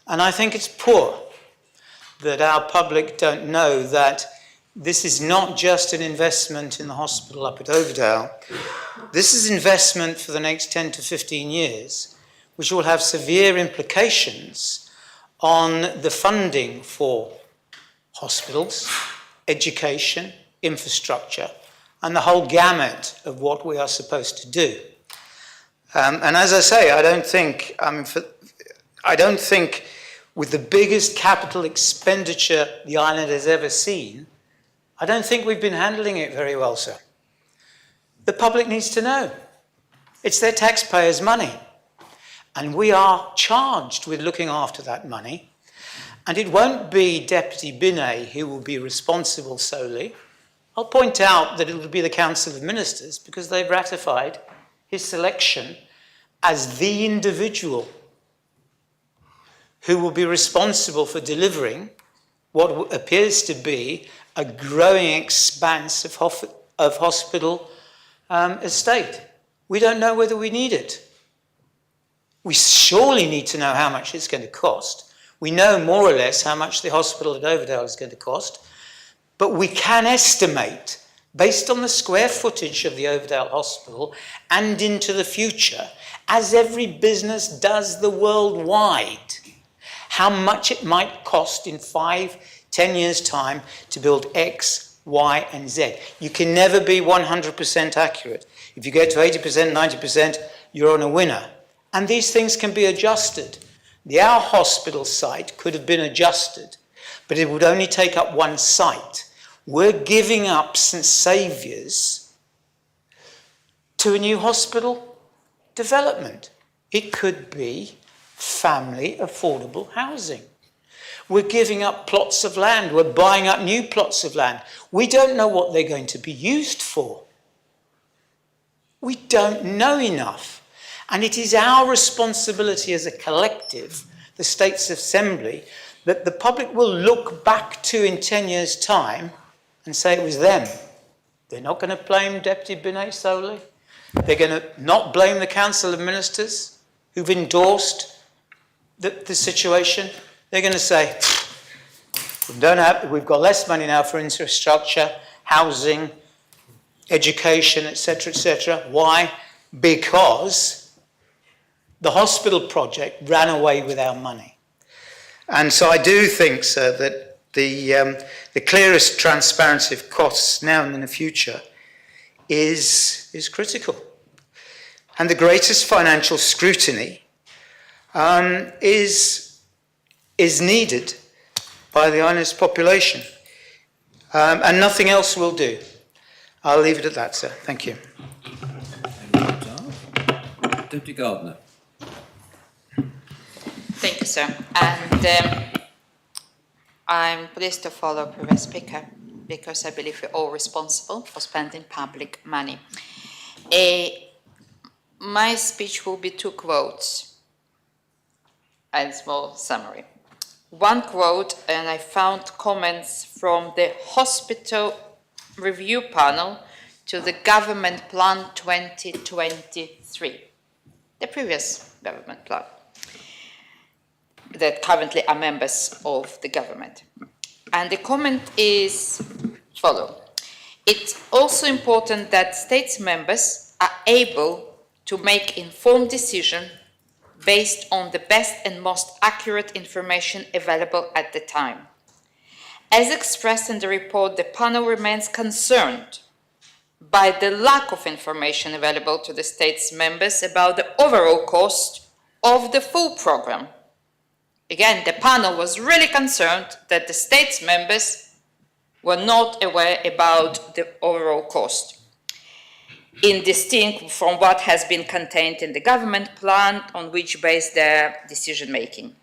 And I think it's poor that our public don't know that this is not just an investment in the hospital up at Overdale. This is investment for the next 10 to 15 years, which will have severe implications on the funding for hospitals, education, infrastructure, and the whole gamut of what we are supposed to do. And as I say, I don't think with the biggest capital expenditure the island has ever seen, I don't think we've been handling it very well, sir. The public needs to know. It's their taxpayers' money. And we are charged with looking after that money. And it won't be Deputy Binet who will be responsible solely. I'll point out that it will be the Council of Ministers because they've ratified his selection as the individual who will be responsible for delivering what appears to be a growing expanse of of hospital estate. We don't know whether we need it. We surely need to know how much it's going to cost. We know more or less how much the hospital at Overdale is going to cost, but we can estimate, based on the square footage of the Overdale Hospital and into the future, as every business does the worldwide, how much it might cost in 5-10 years' time to build X, Y, and Z. You can never be 100% accurate. If you get to 80%, 90%, you're on a winner. And these things can be adjusted. The Our Hospital site could have been adjusted, but it would only take up one site. We're giving up St Saviour's to a new hospital development. It could be family affordable housing. We're giving up plots of land. We're buying up new plots of land. We don't know what they're going to be used for. We don't know enough. And it is our responsibility as a collective, the States Assembly, that the public will look back to in 10 years' time and say it was them. They're not going to blame Deputy Binet solely. They're going to not blame the Council of Ministers who've endorsed the situation. They're going to say, we've got less money now for infrastructure, housing, education, etc., etc. Why? Because the hospital project ran away with our money. And so I do think, sir, that the clearest transparency of costs now and in the future is critical. And the greatest financial scrutiny is needed by the honest population. And nothing else will do. I'll leave it at that, sir. Thank you. Deputy Gardner. Thank you, sir. And I'm pleased to follow previous speaker because I believe we're all responsible for spending public money. My speech will be 2 quotes and small summary. One quote, and I found comments from the hospital review panel to the government plan 2023, the previous government plan, that currently are members of the government. And the comment is follow. It's also important that states members are able to make informed decisions based on the best and most accurate information available at the time. As expressed in the report, the panel remains concerned by the lack of information available to the states members about the overall cost of the full program. Again, the panel was really concerned that the states members were not aware about the overall cost, in distinct from what has been contained in the government plan on which based their decision-making.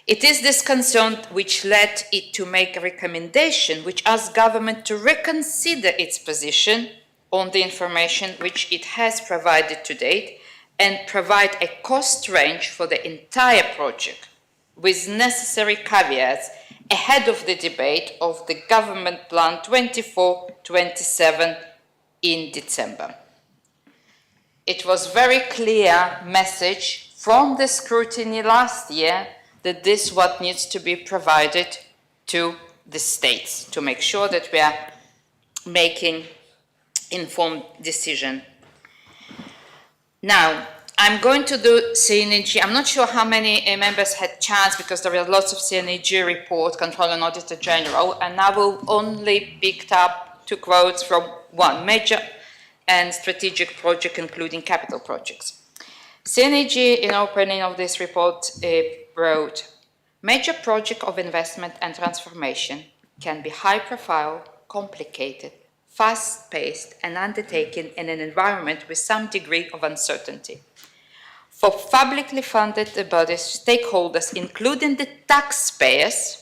It is this concern which led it to make a recommendation which asked government to reconsider its position on the information which it has provided to date and provide a cost range for the entire project with necessary caveats ahead of the debate of the government plan 24-27 in December. It was very clear message from the scrutiny last year that this is what needs to be provided to the states to make sure that we are making informed decision. Now, I'm going to do CNG. I'm not sure how many members had chance because there were lots of CNG report, Controller and Auditor General, and I will only pick up 2 quotes from one major and strategic project, including capital projects. CNG, in opening of this report, wrote, major project of investment and transformation can be high profile, complicated, fast-paced, and undertaken in an environment with some degree of uncertainty. For publicly funded bodies, stakeholders, including the taxpayers,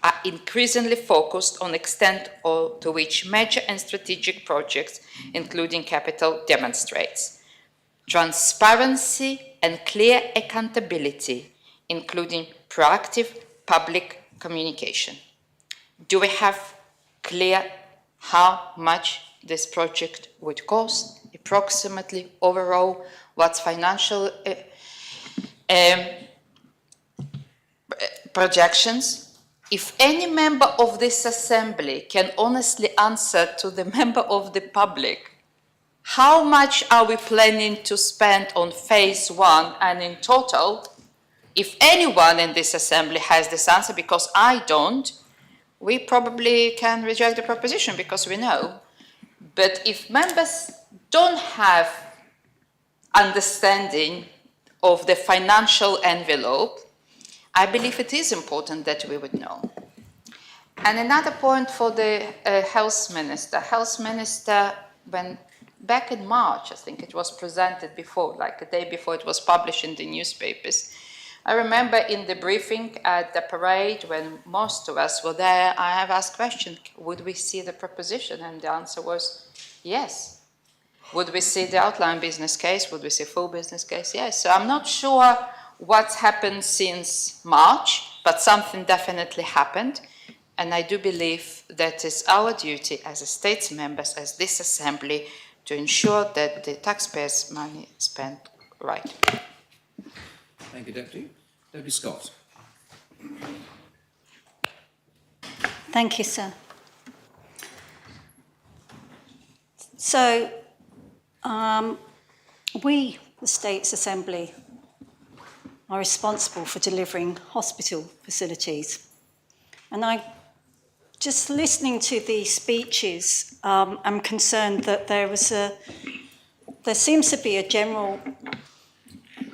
are increasingly focused on the extent to which major and strategic projects, including capital, demonstrates transparency and clear accountability, including proactive public communication. Do we have clear how much this project would cost, approximately, overall, what's financial projections. If any member of this assembly can honestly answer to the member of the public, how much are we planning to spend on phase 1 and in total? If anyone in this assembly has this answer, because I don't, we probably can reject the proposition because we know. But if members don't have understanding of the financial envelope, I believe it is important that we would know. And another point for the health minister. Health minister, when back in March, I think it was presented before, like a day before it was published in the newspapers. I remember in the briefing at the parade, when most of us were there, I have asked question, would we see the proposition? And the answer was yes. Would we see the outline business case? Would we see full business case? Yes. So I'm not sure what's happened since March, but something definitely happened. And I do believe that it's our duty as states members, as this assembly, to ensure that the taxpayers' money is spent right. Thank you, Deputy. Deputy Scott. Thank you, sir. So, we, the States Assembly, are responsible for delivering hospital facilities. And just listening to the speeches, I'm concerned that there seems to be a general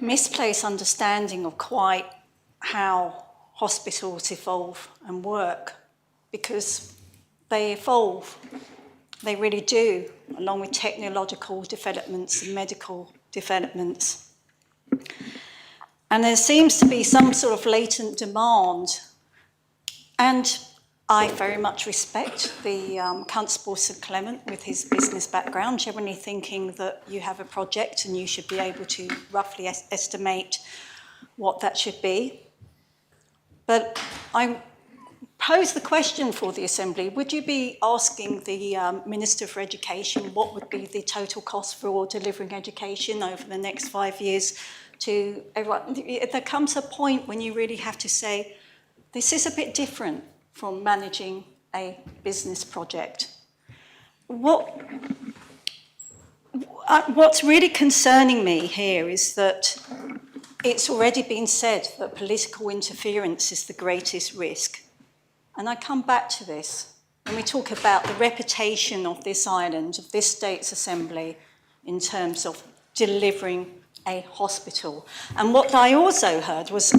misplaced understanding of quite how hospitals evolve and work, because they evolve, they really do, along with technological developments and medical developments. And there seems to be some sort of latent demand, and I very much respect the Constable St Clement with his business background, generally thinking that you have a project and you should be able to roughly estimate what that should be. But I pose the question for the Assembly, would you be asking the Minister for Education what would be the total cost for delivering education over the next 5 years to everyone? There comes a point when you really have to say, this is a bit different from managing a business project. What's really concerning me here is that it's already been said that political interference is the greatest risk. And I come back to this when we talk about the reputation of this island, of this States Assembly, in terms of delivering a hospital. And what I also heard was,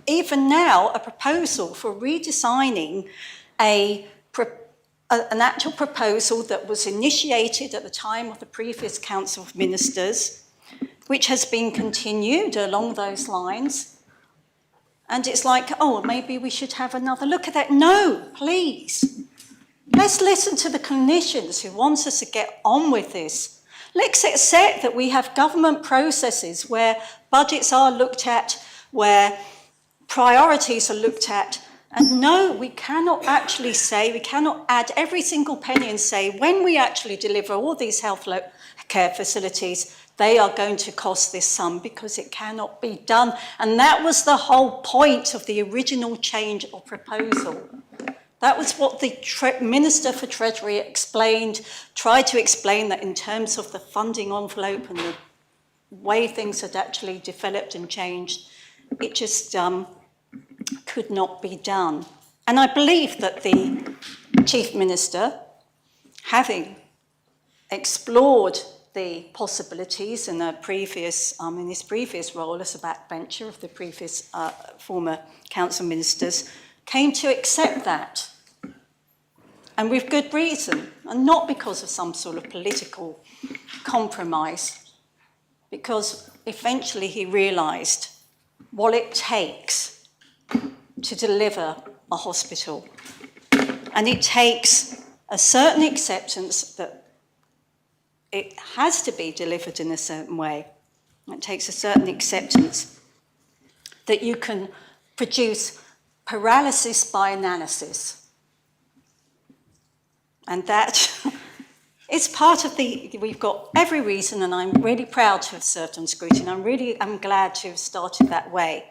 even now, a proposal for redesigning an actual proposal that was initiated at the time of the previous Council of Ministers, which has been continued along those lines. And it's like, oh, maybe we should have another look at that. No, please. Let's listen to the clinicians who want us to get on with this. Let's accept that we have government processes where budgets are looked at, where priorities are looked at. And no, we cannot actually say, we cannot add every single penny and say, when we actually deliver all these health care facilities, they are going to cost this sum, because it cannot be done. And that was the whole point of the original change or proposal. That was what the Minister for Treasury explained, tried to explain, that in terms of the funding envelope and the way things had actually developed and changed, it just could not be done. And I believe that the Chief Minister, having explored the possibilities in a previous, in his previous role as a backbencher of the previous former council ministers, came to accept that. And with good reason, and not because of some sort of political compromise, because eventually he realised what it takes to deliver a hospital. And it takes a certain acceptance that it has to be delivered in a certain way. It takes a certain acceptance that you can produce paralysis by analysis. And that It's part of we've got every reason, and I'm really proud to have served on scrutiny. I'm glad to have started that way.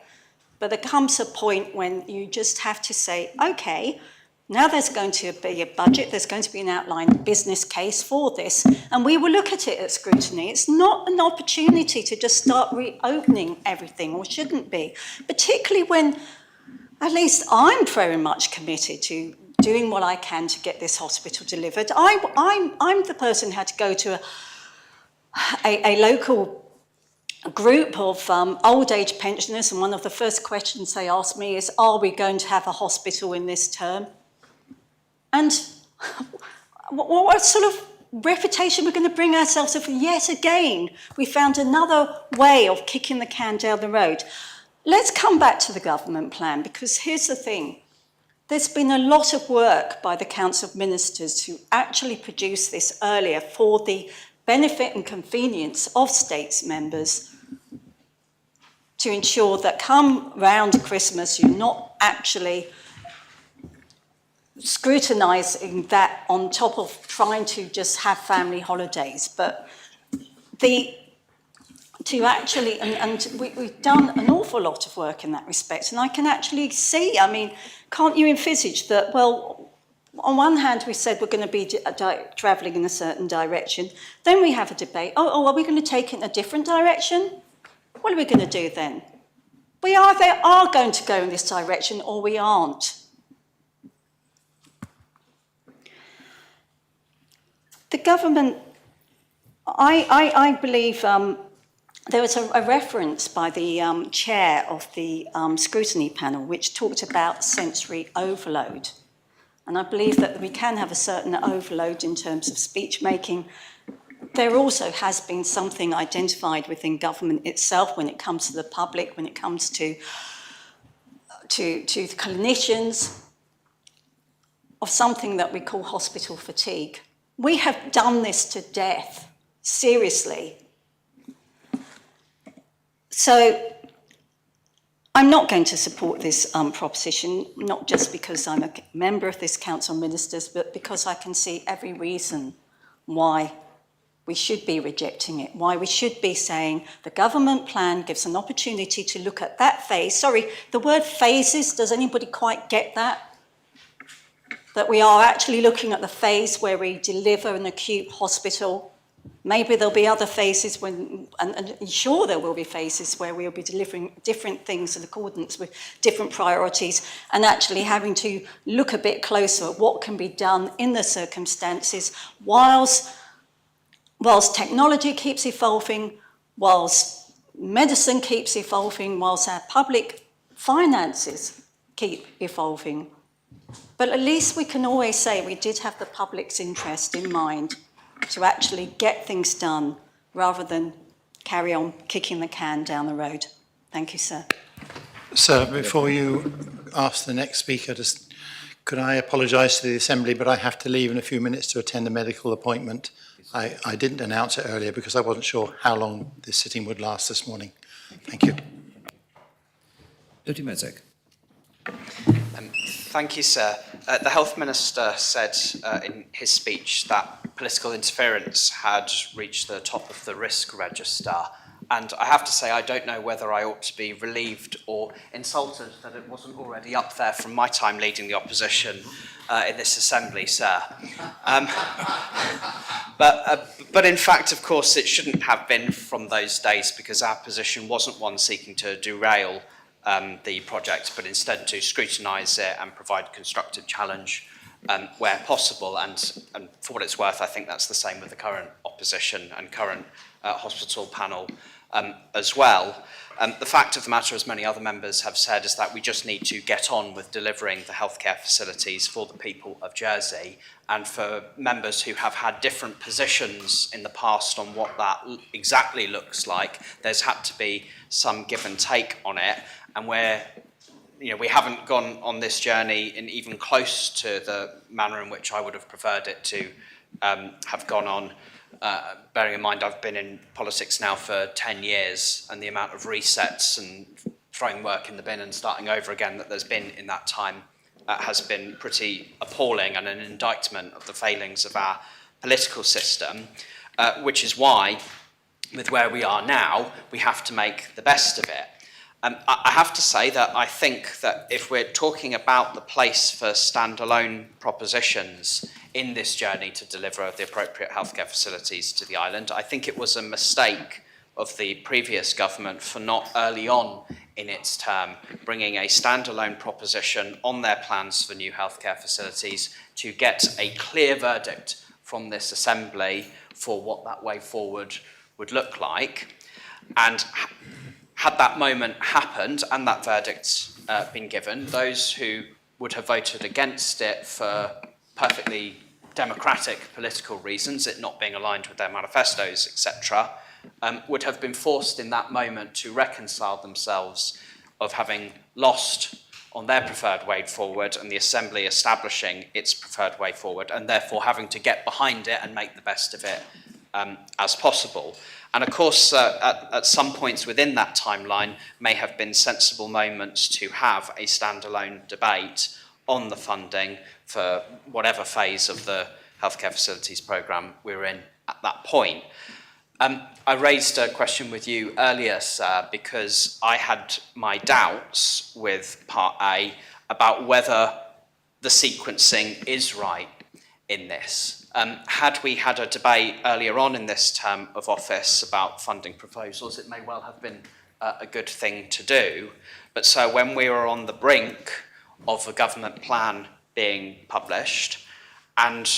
But there comes a point when you just have to say, okay, now there's going to be a budget, there's going to be an outlined business case for this, and we will look at it at scrutiny. It's not an opportunity to just start reopening everything, or shouldn't be, particularly when at least I'm very much committed to doing what I can to get this hospital delivered. I'm the person who had to go to a local group of old age pensioners, and one of the first questions they asked me is, are we going to have a hospital in this term? And what sort of reputation we're going to bring ourselves up? Yet again, we found another way of kicking the can down the road. Let's come back to the government plan, because here's the thing. There's been a lot of work by the Council of Ministers to actually produce this earlier for the benefit and convenience of states members, to ensure that come round Christmas, you're not actually scrutinising that on top of trying to just have family holidays. But we've done an awful lot of work in that respect, and I can actually see, I mean, can't you envisage that, well, on one hand we said we're going to be travelling in a certain direction, then we have a debate, are we going to take it in a different direction? What are we going to do then? We either are going to go in this direction or we aren't. The government, I believe, there was a reference by the chair of the scrutiny panel which talked about sensory overload. And I believe that we can have a certain overload in terms of speech making. There also has been something identified within government itself when it comes to the public, when it comes to clinicians, of something that we call hospital fatigue. We have done this to death, seriously. So I'm not going to support this proposition, not just because I'm a member of this Council of Ministers, but because I can see every reason why we should be rejecting it, why we should be saying the government plan gives an opportunity to look at that phase. Sorry, the word phases, does anybody quite get that? That we are actually looking at the phase where we deliver an acute hospital. Maybe there'll be other phases and sure there will be phases where we'll be delivering different things in accordance with different priorities, and actually having to look a bit closer at what can be done in the circumstances whilst technology keeps evolving, whilst medicine keeps evolving, whilst our public finances keep evolving. But at least we can always say we did have the public's interest in mind to actually get things done rather than carry on kicking the can down the road. Thank you, sir. Sir, before you ask the next speaker, could I apologise to the Assembly, but I have to leave in a few minutes to attend a medical appointment. I didn't announce it earlier because I wasn't sure how long this sitting would last this morning. Thank you. Deputy Mezek. Thank you, sir. The Health Minister said in his speech that political interference had reached the top of the risk register. And I have to say, I don't know whether I ought to be relieved or insulted that it wasn't already up there from my time leading the opposition in this Assembly, sir. But in fact, of course, it shouldn't have been from those days, because our position wasn't one seeking to derail the project, but instead to scrutinise it and provide constructive challenge where possible. And for what it's worth, I think that's the same with the current opposition and current hospital panel as well. The fact of the matter, as many other members have said, is that we just need to get on with delivering the healthcare facilities for the people of Jersey. And for members who have had different positions in the past on what that exactly looks like, there's had to be some give and take on it. And we haven't gone on this journey in even close to the manner in which I would have preferred it to have gone on. Bearing in mind I've been in politics now for 10 years, and the amount of resets and throwing work in the bin and starting over again that there's been in that time has been pretty appalling, and an indictment of the failings of our political system, which is why, with where we are now, we have to make the best of it. I have to say that I think that if we're talking about the place for standalone propositions in this journey to deliver the appropriate healthcare facilities to the island, I think it was a mistake of the previous government for not early on in its term bringing a standalone proposition on their plans for new healthcare facilities to get a clear verdict from this assembly for what that way forward would look like. And had that moment happened and that verdict's been given, those who would have voted against it for perfectly democratic political reasons, it not being aligned with their manifestos, etc., would have been forced in that moment to reconcile themselves of having lost on their preferred way forward and the Assembly establishing its preferred way forward, and therefore having to get behind it and make the best of it as possible. And of course, at some points within that timeline may have been sensible moments to have a standalone debate on the funding for whatever phase of the healthcare facilities programme we're in at that point. I raised a question with you earlier, sir, because I had my doubts with Part A about whether the sequencing is right in this. Had we had a debate earlier on in this term of office about funding proposals, it may well have been a good thing to do. But so when we were on the brink of a government plan being published and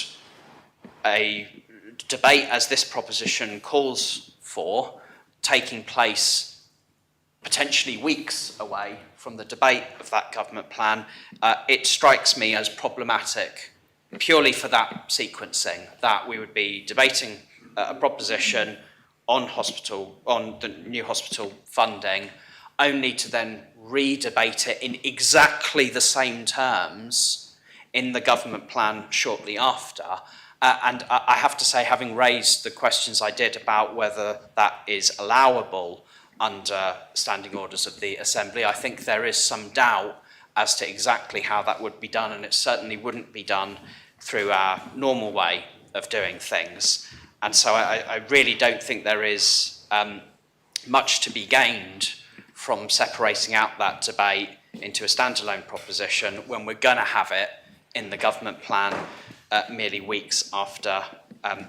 a debate as this proposition calls for taking place potentially weeks away from the debate of that government plan, it strikes me as problematic purely for that sequencing, that we would be debating a proposition on the new hospital funding, only to then re-debate it in exactly the same terms in the government plan shortly after. And I have to say, having raised the questions I did about whether that is allowable under standing orders of the Assembly, I think there is some doubt as to exactly how that would be done, and it certainly wouldn't be done through our normal way of doing things. And so I really don't think there is much to be gained from separating out that debate into a standalone proposition when we're going to have it in the government plan merely weeks after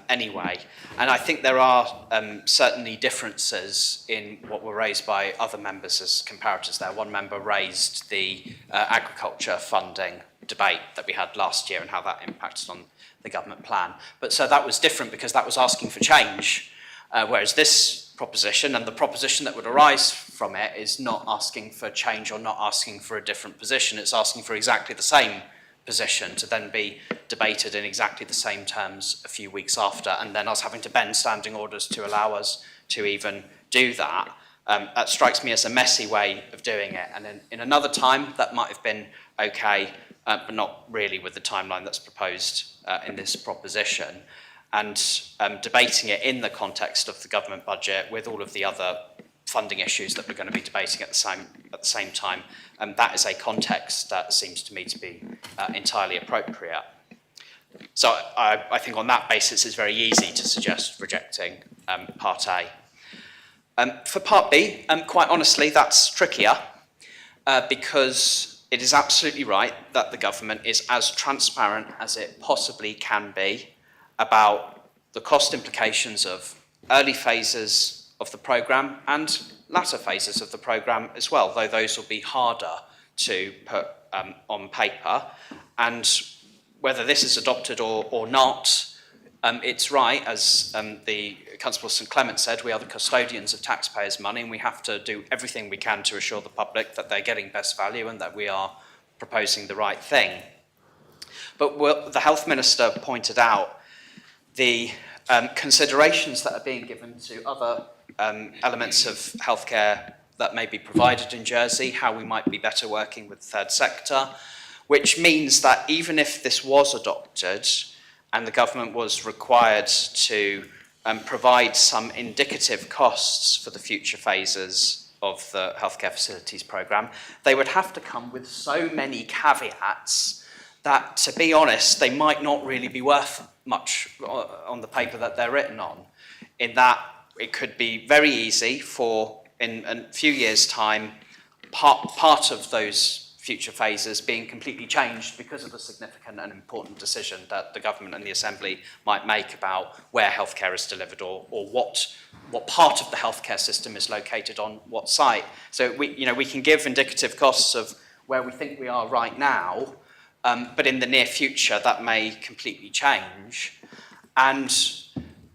anyway. And I think there are certainly differences in what were raised by other members as comparators there. One member raised the agriculture funding debate that we had last year and how that impacted on the government plan. But so that was different because that was asking for change, whereas this proposition and the proposition that would arise from it is not asking for change or not asking for a different position. It's asking for exactly the same position to then be debated in exactly the same terms a few weeks after, and then us having to bend standing orders to allow us to even do that. That strikes me as a messy way of doing it, and in another time that might have been okay, but not really with the timeline that's proposed in this proposition. And debating it in the context of the government budget with all of the other funding issues that we're going to be debating at the same time, that is a context that seems to me to be entirely appropriate. So I think on that basis it's very easy to suggest rejecting Part A. For Part B, quite honestly, that's trickier because it is absolutely right that the government is as transparent as it possibly can be about the cost implications of early phases of the programme and latter phases of the programme as well, though those will be harder to put on paper. And whether this is adopted or not, it's right, as the Constable St Clement said, we are the custodians of taxpayers' money and we have to do everything we can to assure the public that they're getting best value and that we are proposing the right thing. But the Health Minister pointed out the considerations that are being given to other elements of healthcare that may be provided in Jersey, how we might be better working with the third sector, which means that even if this was adopted and the government was required to provide some indicative costs for the future phases of the healthcare facilities programme, they would have to come with so many caveats that, to be honest, they might not really be worth much on the paper that they're written on, in that it could be very easy for, in a few years' time, part of those future phases being completely changed because of a significant and important decision that the government and the Assembly might make about where healthcare is delivered, or what part of the healthcare system is located on what site. So we can give indicative costs of where we think we are right now, but in the near future that may completely change. And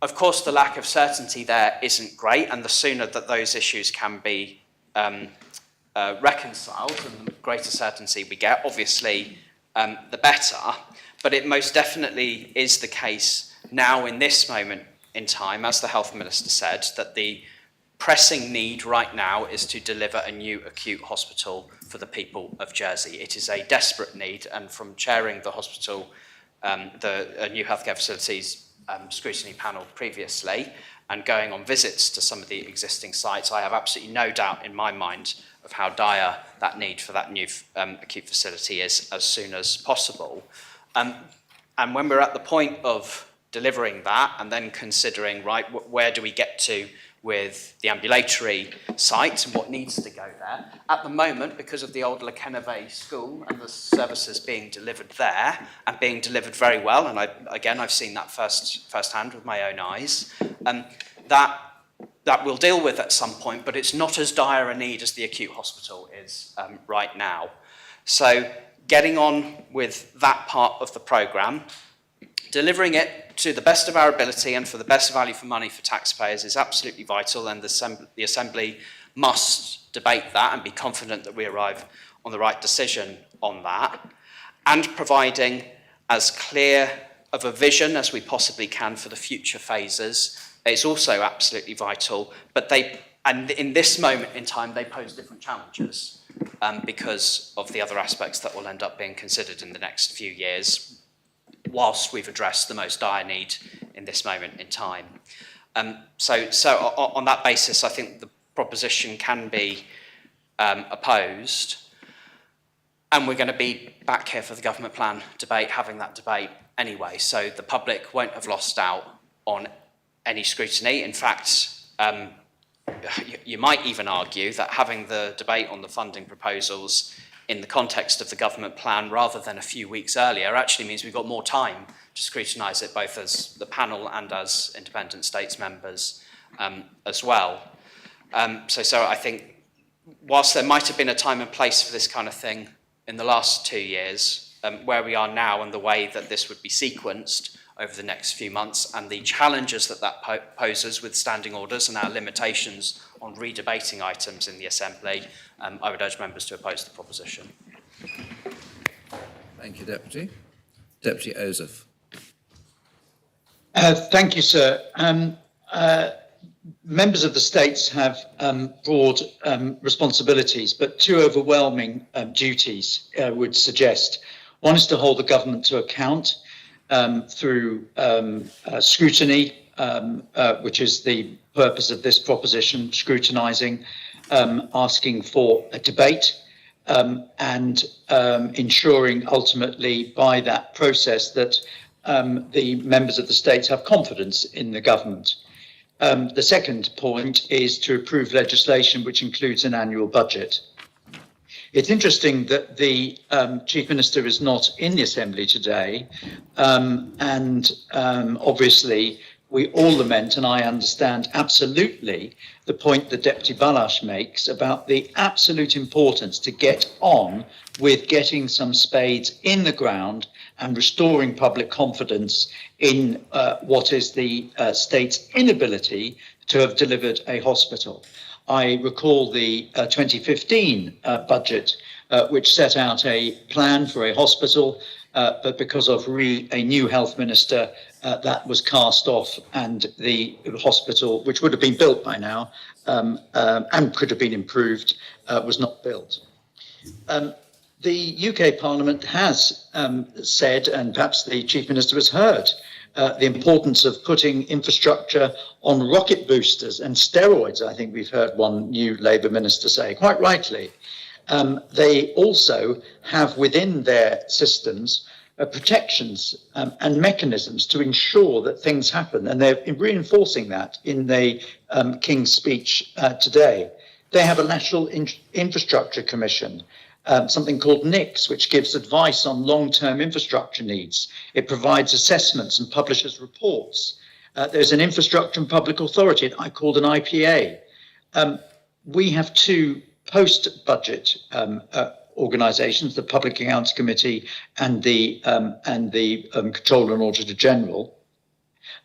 of course the lack of certainty there isn't great, and the sooner that those issues can be reconciled and the greater certainty we get, obviously the better. But it most definitely is the case now in this moment in time, as the Health Minister said, that the pressing need right now is to deliver a new acute hospital for the people of Jersey. It is a desperate need, and from chairing the hospital, the new healthcare facilities scrutiny panel previously, and going on visits to some of the existing sites, I have absolutely no doubt in my mind of how dire that need for that new acute facility is as soon as possible. And when we're at the point of delivering that and then considering, right, where do we get to with the ambulatory site and what needs to go there, at the moment, because of the old Lekeneve school and the services being delivered there and being delivered very well, and I've seen that firsthand with my own eyes, that we'll deal with at some point, but it's not as dire a need as the acute hospital is right now. So getting on with that part of the programme, delivering it to the best of our ability and for the best value for money for taxpayers is absolutely vital, and the Assembly must debate that and be confident that we arrive on the right decision on that, and providing as clear of a vision as we possibly can for the future phases is also absolutely vital. But and in this moment in time, they pose different challenges because of the other aspects that will end up being considered in the next few years, whilst we've addressed the most dire need in this moment in time. So on that basis, I think the proposition can be opposed, and we're going to be back here for the government plan debate, having that debate anyway, so the public won't have lost out on any scrutiny. In fact, you might even argue that having the debate on the funding proposals in the context of the government plan rather than a few weeks earlier actually means we've got more time to scrutinise it, both as the panel and as independent states members as well. So I think whilst there might have been a time and place for this kind of thing in the last 2 years, where we are now and the way that this would be sequenced over the next few months and the challenges that poses with standing orders and our limitations on redebating items in the Assembly, I would urge members to oppose the proposition. Thank you, Deputy. Deputy Ozef. Thank you, sir. Members of the states have broad responsibilities, but two overwhelming duties would suggest. One is to hold the government to account through scrutiny, which is the purpose of this proposition, scrutinising, asking for a debate, and ensuring ultimately by that process that the members of the states have confidence in the government. The second point is to approve legislation which includes an annual budget. It's interesting that the Chief Minister is not in the Assembly today, and obviously we all lament, and I understand absolutely the point that Deputy Balash makes about the absolute importance to get on with getting some spades in the ground and restoring public confidence in what is the state's inability to have delivered a hospital. I recall the 2015 budget, which set out a plan for a hospital, but because of a new health minister, that was cast off, and the hospital, which would have been built by now and could have been improved, was not built. The UK Parliament has said, and perhaps the Chief Minister has heard, the importance of putting infrastructure on rocket boosters and steroids. I think we've heard one new Labour minister say, quite rightly. They also have within their systems protections and mechanisms to ensure that things happen. And they're reinforcing that in the King's speech today. They have a National Infrastructure Commission, something called NICS, which gives advice on long-term infrastructure needs. It provides assessments and publishes reports. There's an Infrastructure and Public Authority called an IPA. We have two post-budget organisations, the Public Accounts Committee and the Controller and Auditor General.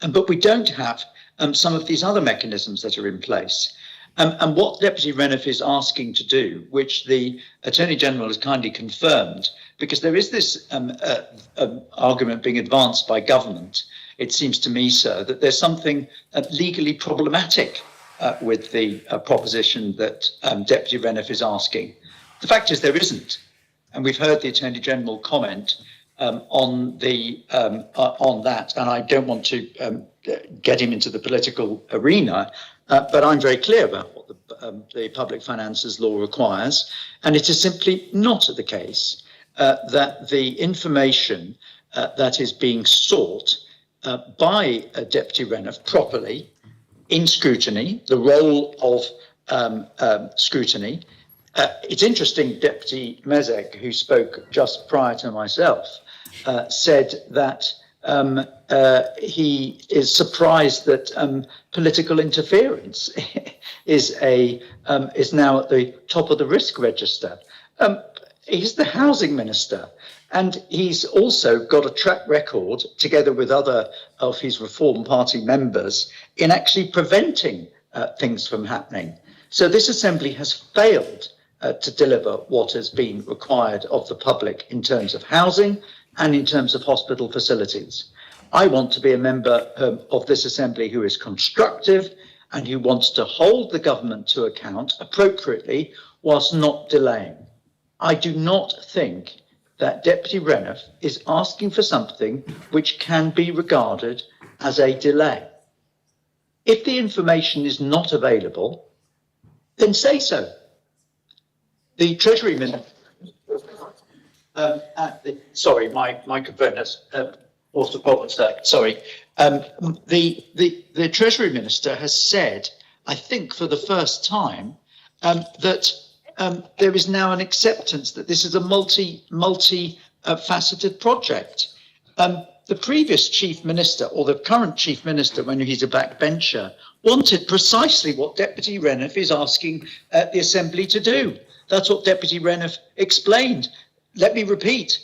But we don't have some of these other mechanisms that are in place. And what Deputy Reniff is asking to do, which the Attorney General has kindly confirmed, because there is this argument being advanced by government, it seems to me, sir, that there's something legally problematic with the proposition that Deputy Reniff is asking. The fact is there isn't, and we've heard the Attorney General comment on that, and I don't want to get him into the political arena, but I'm very clear about what the Public Finances Law requires, and it is simply not the case that the information that is being sought by Deputy Reniff properly in scrutiny, the role of scrutiny. It's interesting, Deputy Mezek, who spoke just prior to myself, said that he is surprised that political interference is now at the top of the risk register. He's the housing minister, and he's also got a track record, together with other of his Reform Party members, in actually preventing things from happening. So this Assembly has failed to deliver what has been required of the public in terms of housing and in terms of hospital facilities. I want to be a member of this Assembly who is constructive and who wants to hold the government to account appropriately whilst not delaying. I do not think that Deputy Reniff is asking for something which can be regarded as a delay. If the information is not available, then say so. The Treasury Minister, sorry, my microphone has caused a problem, sir. Sorry. The Treasury Minister has said, I think for the first time, that there is now an acceptance that this is a multi-faceted project. The previous Chief Minister, or the current Chief Minister, when he's a backbencher, wanted precisely what Deputy Reniff is asking the Assembly to do. That's what Deputy Reniff explained. Let me repeat.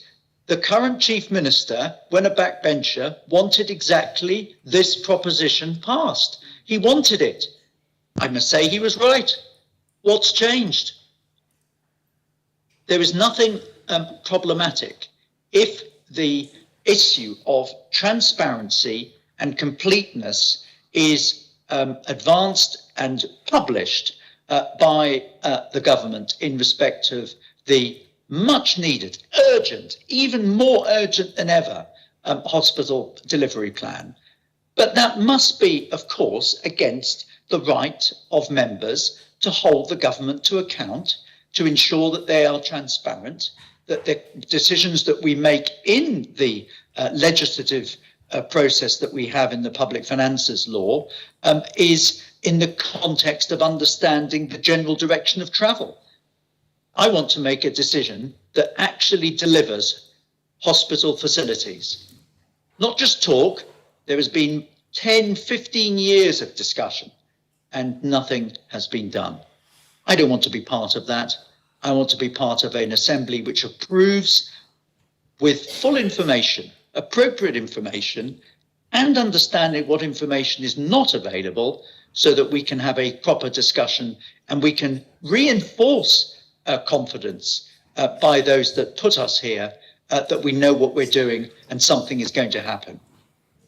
The current Chief Minister, when a backbencher, wanted exactly this proposition passed. He wanted it. I must say he was right. What's changed? There is nothing problematic if the issue of transparency and completeness is advanced and published by the government in respect of the much needed, urgent, even more urgent than ever, hospital delivery plan. But that must be, of course, against the right of members to hold the government to account, to ensure that they are transparent, that the decisions that we make in the legislative process that we have in the Public Finances Law is in the context of understanding the general direction of travel. I want to make a decision that actually delivers hospital facilities. Not just talk. There has been 10, 15 years of discussion and nothing has been done. I don't want to be part of that. I want to be part of an Assembly which approves with full information, appropriate information, and understanding what information is not available so that we can have a proper discussion and we can reinforce confidence by those that put us here, that we know what we're doing and something is going to happen.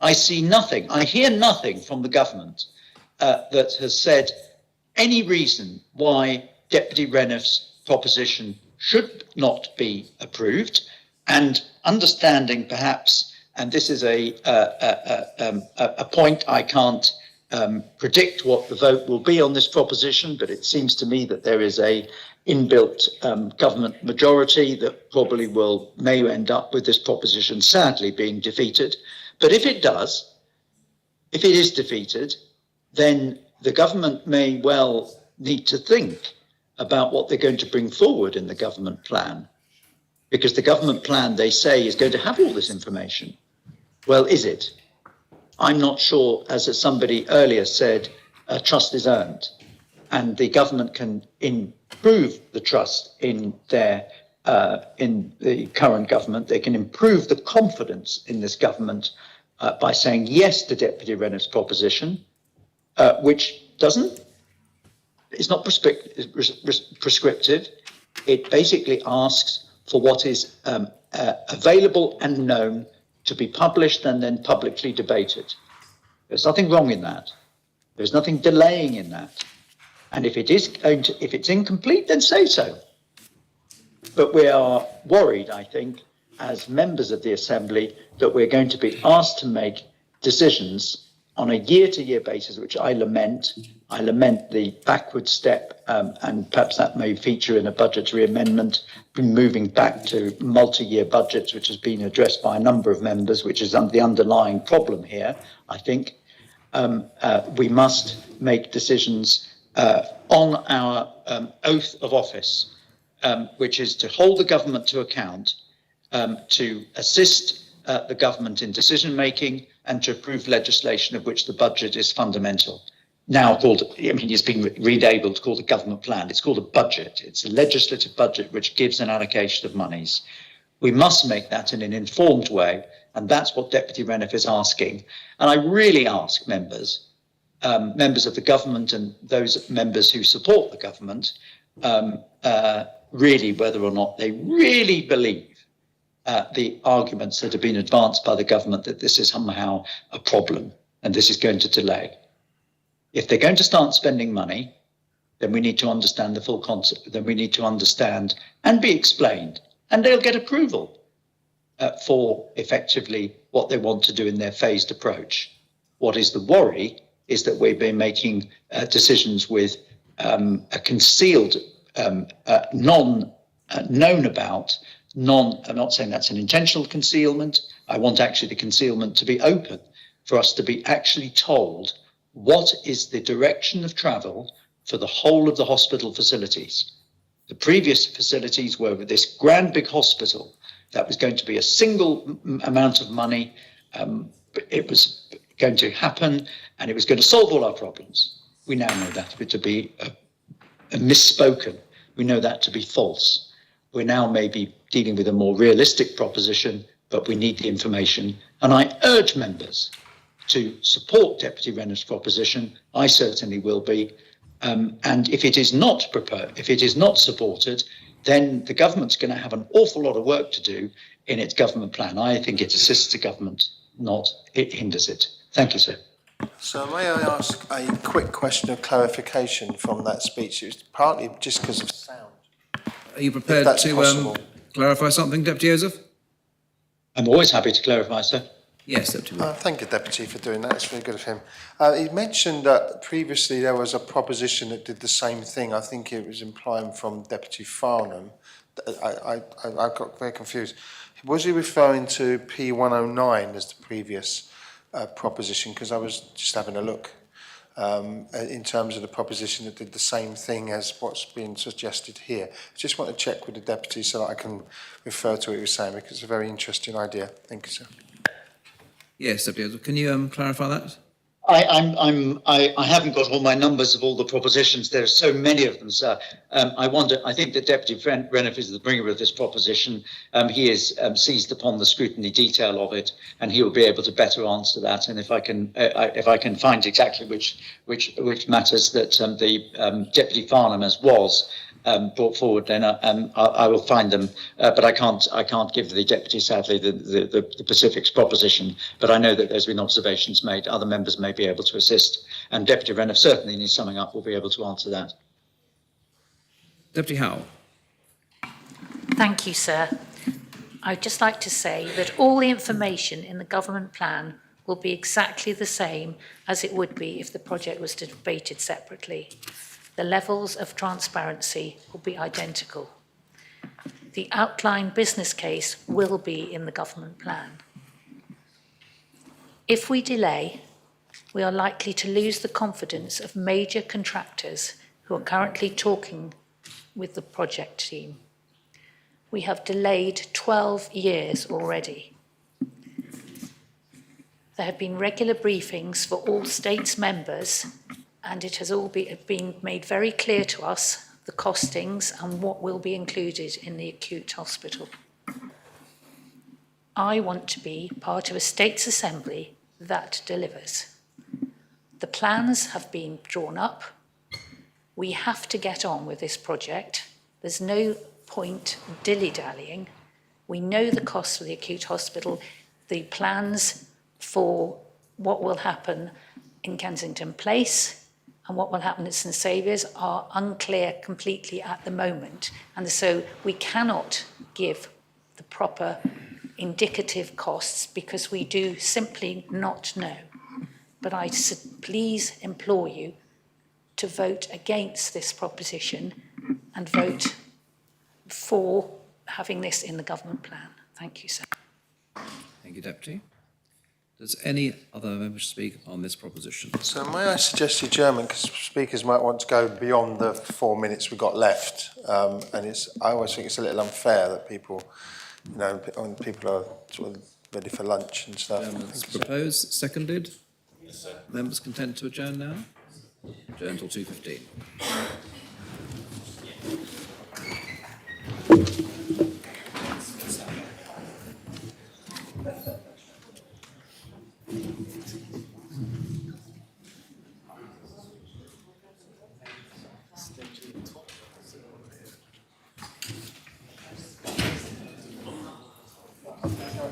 I see nothing, I hear nothing from the government that has said any reason why Deputy Reniff's proposition should not be approved, and understanding perhaps, and this is a point I can't predict what the vote will be on this proposition, but it seems to me that there is a inbuilt government majority that probably may end up with this proposition sadly being defeated. But if it does, if it is defeated, then the government may well need to think about what they're going to bring forward in the government plan. Because the government plan, they say, is going to have all this information. Well, is it? I'm not sure, as somebody earlier said, trust is earned. And the government can improve the trust in the current government. They can improve the confidence in this government by saying yes to Deputy Renner's proposition, which it's not prescriptive. It basically asks for what is available and known to be published and then publicly debated. There's nothing wrong in that. There's nothing delaying in that. And if it's incomplete, then say so. But we are worried, I think, as members of the Assembly, that we're going to be asked to make decisions on a year-to-year basis, which I lament. I lament the backward step, and perhaps that may feature in a budgetary amendment, moving back to multi-year budgets, which has been addressed by a number of members, which is the underlying problem here, I think. We must make decisions on our oath of office, which is to hold the government to account, to assist the government in decision making, and to approve legislation of which the budget is fundamental. Now called, it's been relabeled, called a government plan. It's called a budget. It's a legislative budget which gives an allocation of monies. We must make that in an informed way, and that's what Deputy Reniff is asking. And I really ask members of the government and those members who support the government, really whether or not they really believe the arguments that have been advanced by the government that this is somehow a problem and this is going to delay. If they're going to start spending money, then we need to understand the full concept. Then we need to understand and be explained, and they'll get approval for effectively what they want to do in their phased approach. What is the worry is that we've been making decisions with a concealed, known about, I'm not saying that's an intentional concealment. I want actually the concealment to be open, for us to be actually told what is the direction of travel for the whole of the hospital facilities. The previous facilities were with this grand big hospital that was going to be a single amount of money. It was going to happen and it was going to solve all our problems. We now know that to be a misspoken. We know that to be false. We're now maybe dealing with a more realistic proposition, but we need the information. And I urge members to support Deputy Renner's proposition. I certainly will be. And if it is not supported, then the government's going to have an awful lot of work to do in its government plan. I think it assists the government, not it hinders it. Thank you, sir. So may I ask a quick question of clarification from that speech? It was partly just because of sound. Are you prepared to clarify something, Deputy Joseph? I'm always happy to clarify, sir. Yes, Deputy. Thank you, Deputy, for doing that. It's very good of him. He mentioned that previously there was a proposition that did the same thing. I think it was implying from Deputy Farnham. I got very confused. Was he referring to P109 as the previous proposition? Because I was just having a look in terms of the proposition that did the same thing as what's been suggested here. I just want to check with the Deputy so that I can refer to what he was saying, because it's a very interesting idea. Thank you, sir. Yes, Deputy. Can you clarify that? I haven't got all my numbers of all the propositions. There are so many of them, sir. I think that Deputy Reniff is the bringer of this proposition. He has seized upon the scrutiny detail of it, and he will be able to better answer that. And if I can find exactly which matters that the Deputy Farnham was brought forward, then I will find them. But I can't give the Deputy, sadly, the Pacific's proposition. But I know that there's been observations made. Other members may be able to assist. And Deputy Reniff certainly needs summing up, will be able to answer that. Deputy Howell. Thank you, sir. I'd just like to say that all the information in the government plan will be exactly the same as it would be if the project was debated separately. The levels of transparency will be identical. The outline business case will be in the government plan. If we delay, we are likely to lose the confidence of major contractors who are currently talking with the project team. We have delayed 12 years already. There have been regular briefings for all states members, and it has all been made very clear to us the costings and what will be included in the acute hospital. I want to be part of a states assembly that delivers. The plans have been drawn up. We have to get on with this project. There's no point dilly-dallying. We know the cost for the acute hospital. The plans for what will happen in Kensington Place and what will happen at St Saviour's are unclear completely at the moment. And so we cannot give the proper indicative costs because we do simply not know. But I please implore you to vote against this proposition and vote for having this in the government plan. Thank you, sir. Thank you, Deputy. Does any other member speak on this proposition? So may I suggest, Your Chairman, because speakers might want to go beyond the 4 minutes we've got left, and I always think it's a little unfair that people, you know, when people are sort of ready for lunch and stuff. It's proposed, seconded. Yes, sir. Members content to adjourn now? Adjourn until 2:15.